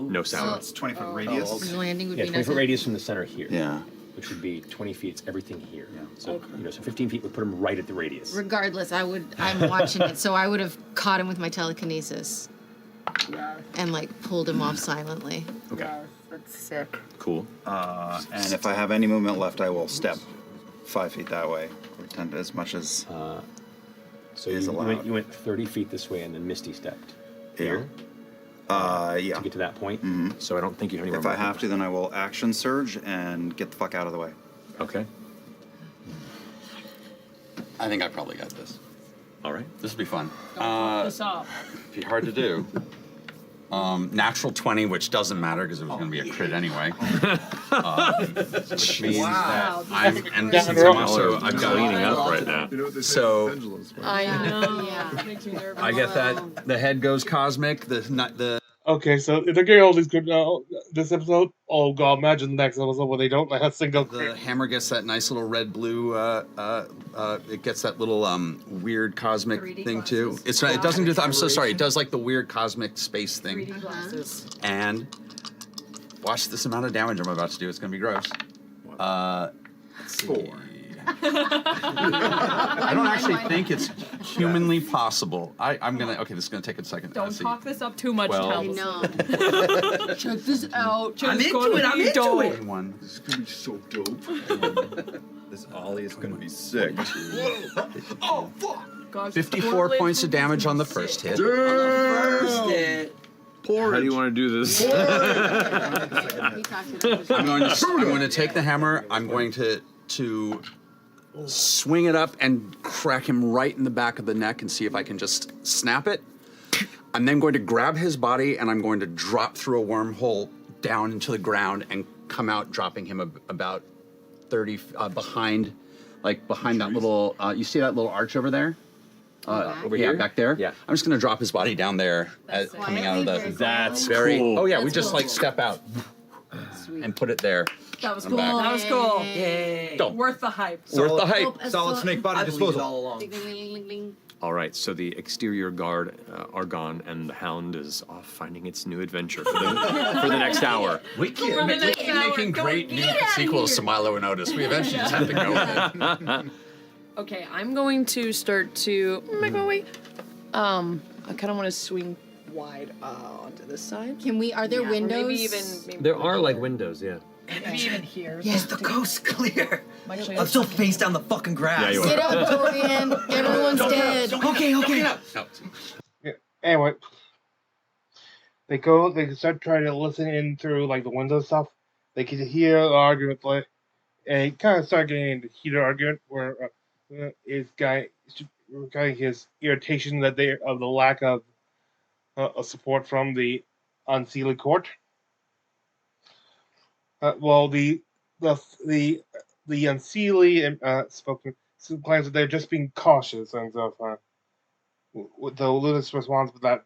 Speaker 2: no sound.
Speaker 19: So it's 20-foot radius?
Speaker 4: His landing would be
Speaker 2: 20-foot
Speaker 4: nothing.
Speaker 2: radius from the center here.
Speaker 19: Yeah.
Speaker 2: Which would be 20 feet. It's everything here. Yeah. So so 15 feet would put him right at the radius.
Speaker 13: Regardless, I'm watching it, so I would have caught him with my telekinesis and like pulled him off silently.
Speaker 2: Okay.
Speaker 9: That's sick.
Speaker 2: Cool.
Speaker 19: And if I have any movement left, I will step 5 feet that way, or 10 as much as
Speaker 2: So
Speaker 19: is allowed.
Speaker 2: you went 30 feet this way and then Misty stepped. Here?
Speaker 19: Yeah.
Speaker 2: To get to that point?
Speaker 19: Mm-hmm.
Speaker 2: So I don't think you have any
Speaker 19: If
Speaker 2: more
Speaker 19: I have to, then I will action surge and get the fuck out of the way.
Speaker 2: Okay.
Speaker 12: I think I probably got this.
Speaker 2: All right.
Speaker 12: This will be fun.
Speaker 9: Fuck this up.
Speaker 12: Be hard to do. Natural 20, which doesn't matter because it was going to be a crit anyway. Which means that I'm, and since I'm also, I've got
Speaker 2: leaning up right now.
Speaker 12: So
Speaker 9: I know. Yeah. Makes me nervous.
Speaker 12: I get that the head goes cosmic, the
Speaker 1: Okay, so if they're getting all these good this episode, oh god, imagine the next episode where they don't let a single.
Speaker 12: The hammer gets that nice little red-blue. It gets that little weird cosmic thing too. It's not. It doesn't do. I'm so sorry. It does like the weird cosmic space thing.
Speaker 9: 3D glasses.
Speaker 12: And watch this amount of damage I'm about to do. It's gonna be gross. Let's see. I don't actually think it's humanly possible. I'm gonna. Okay, this is gonna take a second.
Speaker 9: Don't talk this up too much,
Speaker 12: 12.
Speaker 9: Tom.
Speaker 5: No.
Speaker 9: Check this out.
Speaker 17: I'm into it. I'm into it.
Speaker 18: This is gonna be so dope.
Speaker 19: This Ollie is gonna be sick.
Speaker 18: Oh fuck!
Speaker 9: Gosh,
Speaker 12: 54 points of damage on the first hit.
Speaker 10: How do you want to do this?
Speaker 12: I'm going to take the hammer. I'm going to swing it up and crack him right in the back of the neck and see if I can just snap it. I'm then going to grab his body and I'm going to drop through a wormhole down into the ground and come out, dropping him about 30 behind that little. You see that little arch over there?
Speaker 2: Over
Speaker 12: yeah,
Speaker 2: here?
Speaker 12: back there.
Speaker 2: Yeah.
Speaker 12: I'm just going to drop his body down there, coming out of the.
Speaker 2: That's
Speaker 12: very.
Speaker 2: cool.
Speaker 12: Oh yeah, we
Speaker 2: That's
Speaker 12: just
Speaker 2: cool.
Speaker 12: like step out and put it there.
Speaker 9: That was
Speaker 12: I'm
Speaker 9: cool.
Speaker 12: back.
Speaker 9: That was cool.
Speaker 17: Yay.
Speaker 12: Don't.
Speaker 9: Worth the hype.
Speaker 12: Worth the hype.
Speaker 19: Solid snake body
Speaker 17: I believed
Speaker 19: disposal.
Speaker 17: it all along.
Speaker 5: Ding, ding, ding, ding, ding.
Speaker 2: All right, so the exterior guard are gone, and the hound is off finding its new adventure for the next hour.
Speaker 12: We keep making great new sequels to Milo and Otis. We eventually just have to go with it.
Speaker 9: Okay, I'm going to start to make my way. I kind of want to swing wide onto this side.
Speaker 5: Can we? Are there
Speaker 9: Yeah, or
Speaker 5: windows?
Speaker 9: Maybe even. Maybe
Speaker 2: There are like windows, yeah.
Speaker 9: Maybe even here.
Speaker 17: Yes, the coast's clear.
Speaker 9: Actually,
Speaker 17: I'm still face down the fucking grass.
Speaker 2: Yeah, you
Speaker 5: Get up, Dorian. Everyone's dead.
Speaker 17: Okay.
Speaker 1: Yeah, anyway, they start trying to listen in through like the window stuff. They can hear the argument, like, and it kind of start getting into heated argument where his guy regarding his irritation that they of the lack of support from the Unseelie court. Well, the Unseelie spoken claims that they're just being cautious and stuff. Though Ludus responds that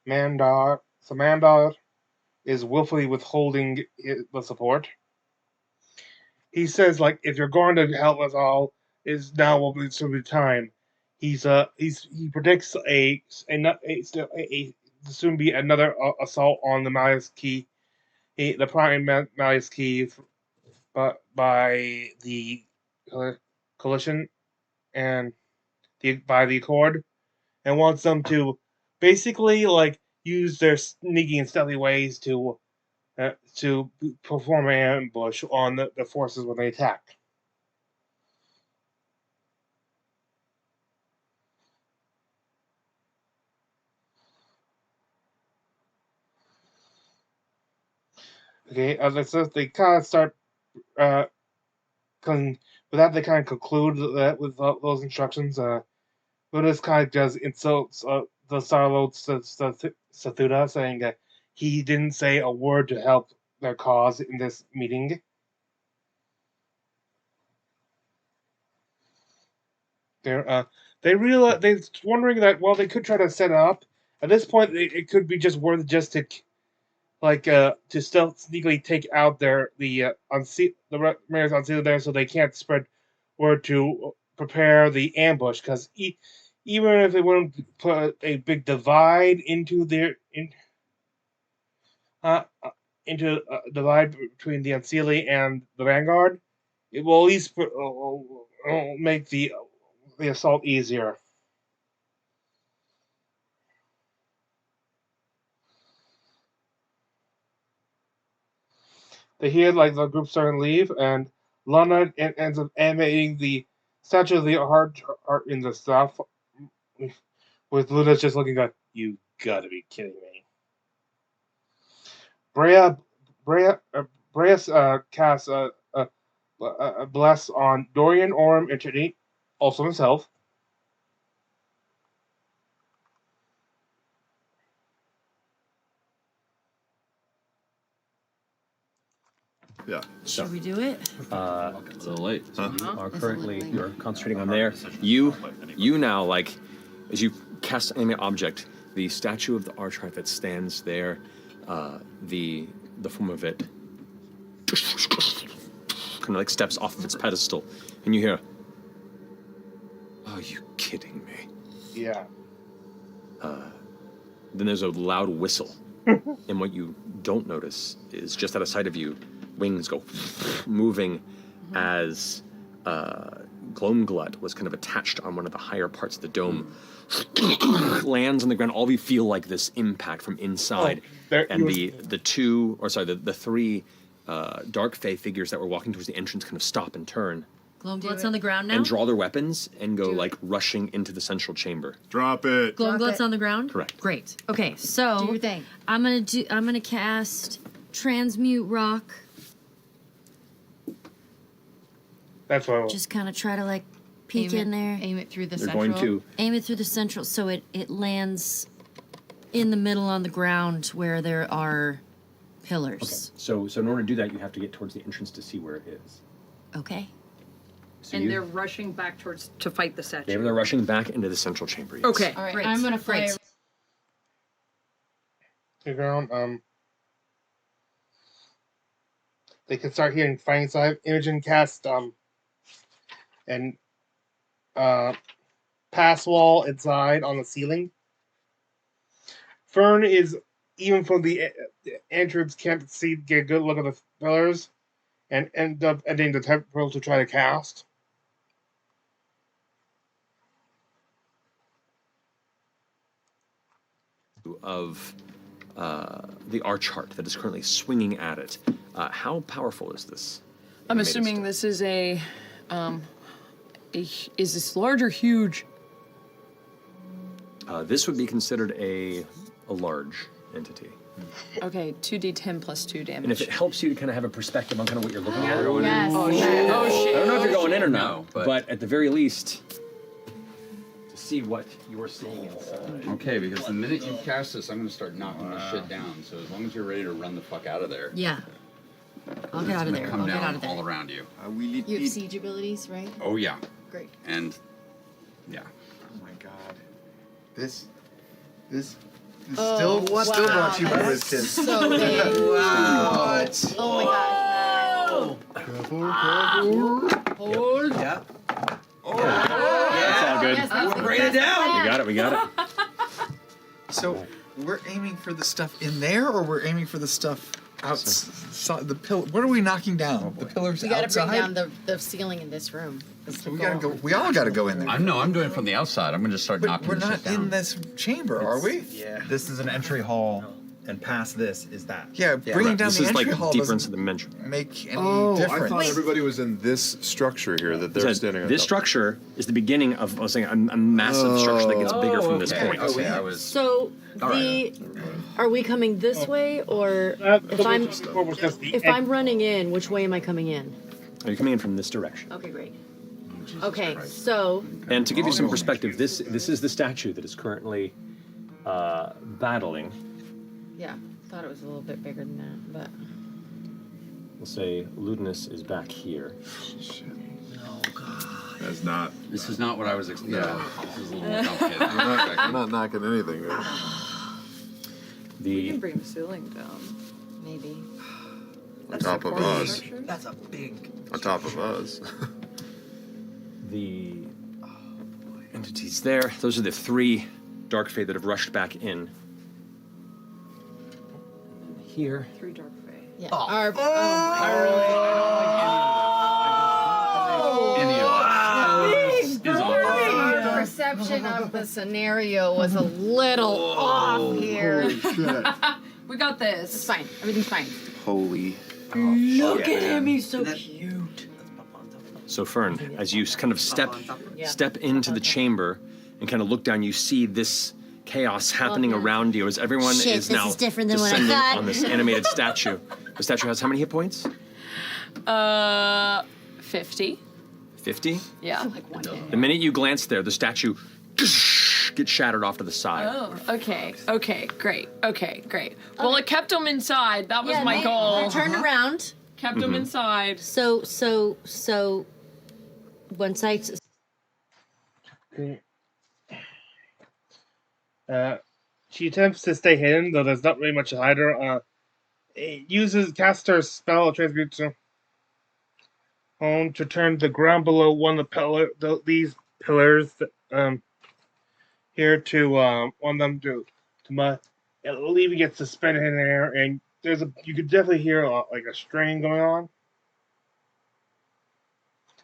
Speaker 1: Samandar is willfully withholding the support. He says, like, if you're going to help us all, is now will be time. He predicts a soon be another assault on the Malleus Key, the primary Malleus Key, by the coalition and by the Accord, and wants them to basically like use their sneaky and stealthy ways to perform an ambush on the forces when they attack. Okay, as I said, they kind of start. With that, they kind of conclude that with those instructions. Buddhist kind of does insults the Sarlo Sathuda, saying that he didn't say a word to help their cause in this meeting. They're wondering that while they could try to set it up, at this point it could be just worth just to to still sneakily take out the mayors Unseelie there, so they can't spread word to prepare the ambush. Because even if they wouldn't put a big divide into divide between the Unseelie and the Vanguard, it will at least make the assault easier. They hear like the group starting to leave, and Lana ends up animating the statue of the heart in the stuff, with Luna just looking like, "You gotta be kidding me." Brea casts a bless on Dorian, Orm, and Trinity, also himself.
Speaker 18: Yeah.
Speaker 4: Should we do it?
Speaker 2: A little late. Are currently you're concentrating on there. You now, like, as you cast an enemy object, The statue of the Archheart that stands there, the form of it kind of like steps off of its pedestal, and you hear, "Are you kidding me?"
Speaker 1: Yeah.
Speaker 2: Then there's a loud whistle, and what you don't notice is just out of sight of you, wings go moving as Gloamglut was kind of attached on one of the higher parts of the dome, lands on the ground. All of you feel like this impact from inside, and the three dark fae figures that were walking towards the entrance kind of stop and turn.
Speaker 4: Gloamglut's on the ground now?
Speaker 2: And draw their weapons and go like rushing into the central chamber.
Speaker 18: Drop it.
Speaker 4: Gloamglut's on the ground?
Speaker 2: Correct.
Speaker 4: Great. Okay, so
Speaker 8: Do your thing.
Speaker 4: I'm gonna cast Transmute Rock.
Speaker 1: That's what I want.
Speaker 4: Just kind of try to like peek in there.
Speaker 13: Aim it through the
Speaker 2: They're
Speaker 13: central.
Speaker 2: going to
Speaker 4: Aim it through the central so it lands in the middle on the ground where there are pillars.
Speaker 2: So in order to do that, you have to get towards the entrance to see where it is.
Speaker 4: Okay.
Speaker 2: So
Speaker 9: And
Speaker 2: you-
Speaker 9: they're rushing back to fight the statue.
Speaker 2: They're rushing back into the central chamber. Yes.
Speaker 9: Okay.
Speaker 13: All right,
Speaker 4: Great.
Speaker 13: I'm gonna fire.
Speaker 4: Great.
Speaker 1: The ground. They can start hearing fighting side. Imogen cast and pass wall inside on the ceiling. Fern is even from the entrance can't get a good look at the pillars, and end up ending the temporal to try to cast.
Speaker 2: Of the Archheart that is currently swinging at it. How powerful is this?
Speaker 9: I'm assuming this is is this large or huge?
Speaker 2: This would be considered a large entity.
Speaker 9: Okay, 2d10 plus 2 damage.
Speaker 2: And if it helps you to kind of have a perspective on kind of what you're looking at.
Speaker 9: Yes. Oh shit. Oh shit.
Speaker 2: I don't know if you're going in or not,
Speaker 12: No,
Speaker 2: but at the very least, to see what you're seeing inside.
Speaker 12: Okay, because the minute you cast this, I'm gonna start knocking this shit down. So as long as you're ready to run the fuck out of there.
Speaker 4: Yeah. I'll get
Speaker 12: it's
Speaker 4: out of
Speaker 12: gonna
Speaker 4: there.
Speaker 12: Come
Speaker 4: I'll
Speaker 12: down
Speaker 4: get out of there.
Speaker 12: all around you.
Speaker 13: You have siege abilities, right?
Speaker 12: Oh yeah.
Speaker 13: Great.
Speaker 12: And yeah.
Speaker 19: Oh my god. This
Speaker 13: Oh,
Speaker 19: still brought to you by WizKids.
Speaker 13: So big.
Speaker 19: Wow.
Speaker 13: What? Oh my god.
Speaker 19: Hold.
Speaker 16: Yeah.
Speaker 2: That's all good.
Speaker 13: Yes, that's
Speaker 19: Bring it down.
Speaker 2: We got it.
Speaker 3: So we're aiming for the stuff in there, or we're aiming for the stuff outside the pillar? What are we knocking down? The pillars
Speaker 13: We gotta
Speaker 3: outside.
Speaker 13: bring down the ceiling in this room. That's the
Speaker 3: So we
Speaker 13: goal.
Speaker 3: gotta go. We all gotta go in there.
Speaker 12: I'm doing it from the outside. I'm gonna just start
Speaker 3: But
Speaker 12: knocking
Speaker 3: we're
Speaker 12: this
Speaker 3: not
Speaker 12: shit down.
Speaker 3: in this chamber, are we?
Speaker 19: Yeah. This is an entry hall, and past this is that.
Speaker 3: Yeah, bringing down
Speaker 2: This
Speaker 3: the
Speaker 2: is
Speaker 3: entry
Speaker 2: like
Speaker 3: hall
Speaker 2: deeper
Speaker 3: doesn't
Speaker 2: into the dimension.
Speaker 3: make any
Speaker 18: I
Speaker 3: difference.
Speaker 18: thought everybody was in this structure here that they're standing on.
Speaker 2: This structure is the beginning of, I was saying, a massive structure that gets bigger from this point.
Speaker 12: Okay, I was.
Speaker 4: So are we coming this way, or if I'm running in, which way am I coming in?
Speaker 2: Are you coming in from this direction?
Speaker 4: Okay, great. Okay, so
Speaker 2: And to give you some perspective, this is the statue that is currently battling.
Speaker 13: Yeah, thought it was a little bit bigger than that, but.
Speaker 2: We'll say Ludinus is back here.
Speaker 18: That's not.
Speaker 12: This is not what I was expecting.
Speaker 18: Yeah.
Speaker 12: This is a little more complicated.
Speaker 18: I'm not knocking anything. Here.
Speaker 9: We can bring the ceiling down.
Speaker 13: Maybe.
Speaker 18: On top of us.
Speaker 16: That's a big.
Speaker 18: On top of us.
Speaker 2: The entities there, those are the three dark fae that have rushed back in. Here.
Speaker 9: 3 dark fae.
Speaker 13: Yeah. Our perception of the scenario was a little off here.
Speaker 9: We got this.
Speaker 13: It's fine. Everything's fine.
Speaker 19: Holy.
Speaker 4: Look at him, he's so cute.
Speaker 2: So Fern, as you kind of step into the chamber and kind of look down, you see this chaos happening around you as everyone
Speaker 8: Shit,
Speaker 2: is
Speaker 8: this
Speaker 2: now
Speaker 8: is different than what I
Speaker 2: descending
Speaker 8: thought.
Speaker 2: on this animated statue. The statue has how many hit points?
Speaker 9: 50.
Speaker 2: 50?
Speaker 9: Yeah.
Speaker 2: The minute you glance there, the statue gets shattered off to the side.
Speaker 9: Oh, okay. Great. Well, it kept them inside. That was my goal.
Speaker 4: They turned around.
Speaker 9: Kept them inside.
Speaker 4: So once
Speaker 1: she attempts to stay hidden, though there's not really much to hide her. It uses caster spell attribute to home to turn the ground below one of these pillars here to one of them to mud, leaving it suspended in the air, and you could definitely hear like a strain going on.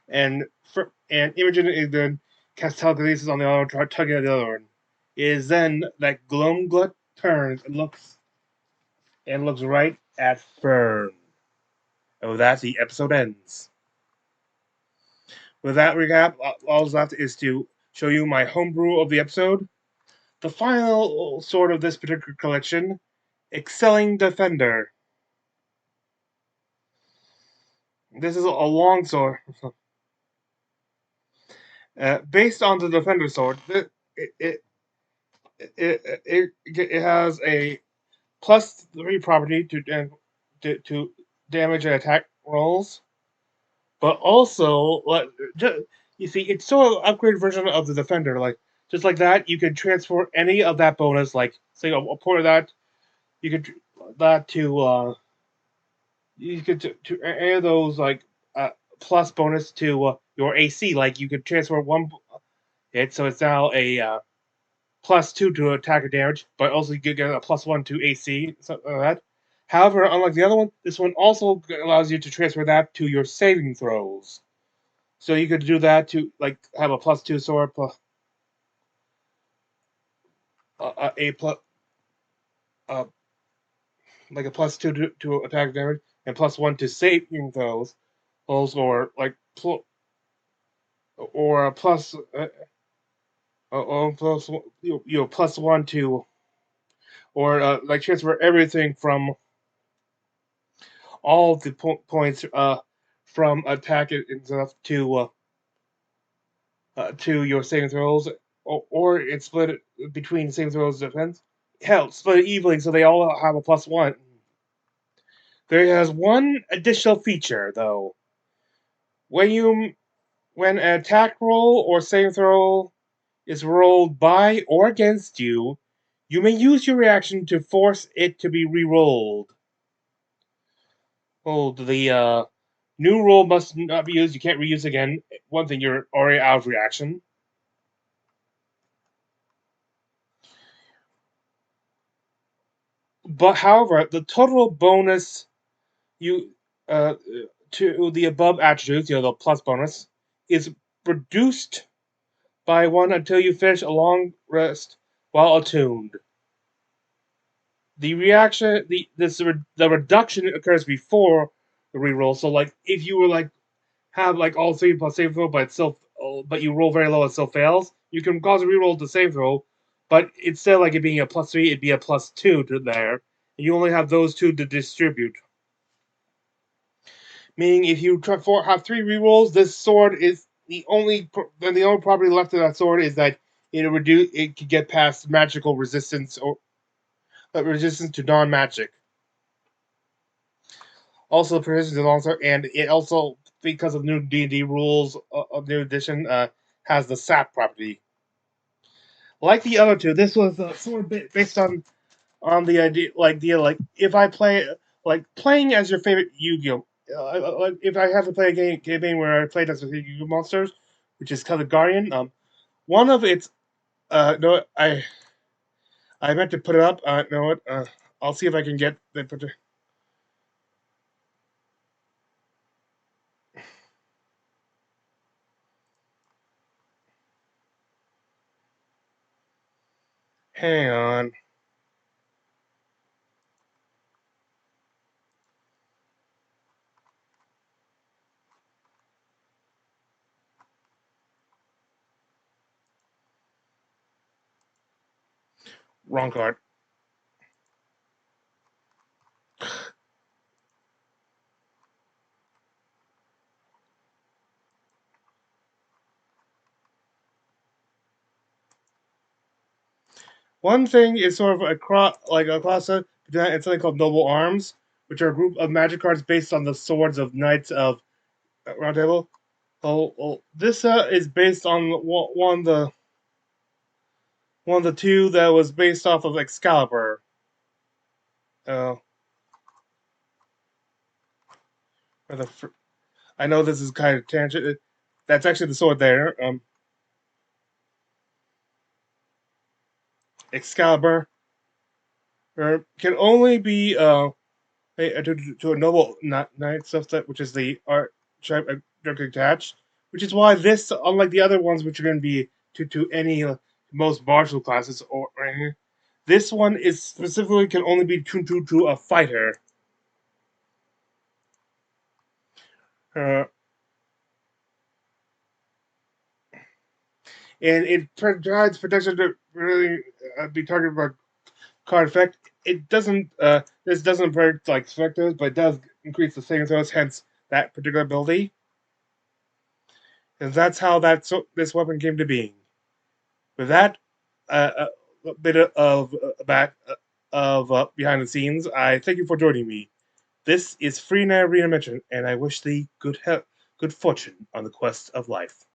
Speaker 1: And Imogen is then casts telekinesis on the other, tugging at the other one. It is then that Glumglut turns and looks right at Fern. And with that, the episode ends. With that recap, all that's left is to show you my homebrew of the episode. The final sword of this particular collection, Excelling Defender. This is a long sword. Based on the Defender sword, it has a +3 property to damage and attack rolls, but also you see it's still an upgraded version of the Defender. Like just like that, you can transfer any of that bonus. Like say a point of that, you could that to you could to any of those like plus bonus to your AC. Like you could transfer one hit, so it's now a +2 to attack or damage, but also you could get a +1 to AC, something like that. However, unlike the other one, this one also allows you to transfer that to your saving throws. So you could do that to like have a +2 sword plus a plus like a +2 to attack damage and +1 to saving throws, or like or a plus plus +1 to or like transfer everything from all of the points from attack and stuff to your saving throws, or it's split it between saving throws and defense. Hell, split it evenly so they all have a +1. There has one additional feature though. When an attack roll or saving throw is rolled by or against you, you may use your reaction to force it to be re-rolled. The new rule must not be used. You can't reuse again. One thing, you're already out of reaction. But however, the total bonus you to the above attributes, the plus bonus, is reduced by 1 until you finish a long rest while attuned. The reaction, the reduction occurs before the reroll. So, like, if you were like have like all 3 plus save throw, but you roll very low, it still fails. You can cause a reroll to save throw, but instead of like it being a +3, it'd be a +2 to there. And you only have those 2 to distribute. Meaning, if you have 3 rerolls, this sword is the only property left of that sword is that it could get past magical resistance or resistance to non-magic. Also, persistence is also, and it also, because of new D&D rules of new edition, has the sap property. Like the other 2, this was a sword based on the idea, like if I play like playing as your favorite Yu-Gi-Oh. If I have to play a game where I played as Yu-Gi-Oh monsters, which is called Guardian. One of its no, I meant to put it up. No, what? I'll see if I can get the picture. Hang on. Wrong card. One thing is sort of a cross between that and something called Noble Arms, which are a group of magic cards based on the swords of Knights of Round Table. This is based on one of the one of the two that was based off of Excalibur. I know this is kind of tangent. That's actually the sword there. Excalibur can only be to a noble knight subset, which is the art type directly attached. Which is why this, unlike the other ones, which are going to be to any most martial classes or anything, this one is specifically can only be to a fighter. And it provides protection to really be targeted by card effect. It doesn't. This doesn't break like specters, but it does increase the saving throws. Hence that particular ability, and that's how this weapon came to being. With that, a bit of back of behind the scenes. I thank you for joining me. This is Free Night Arena Mention, and I wish thee good fortune on the quest of life.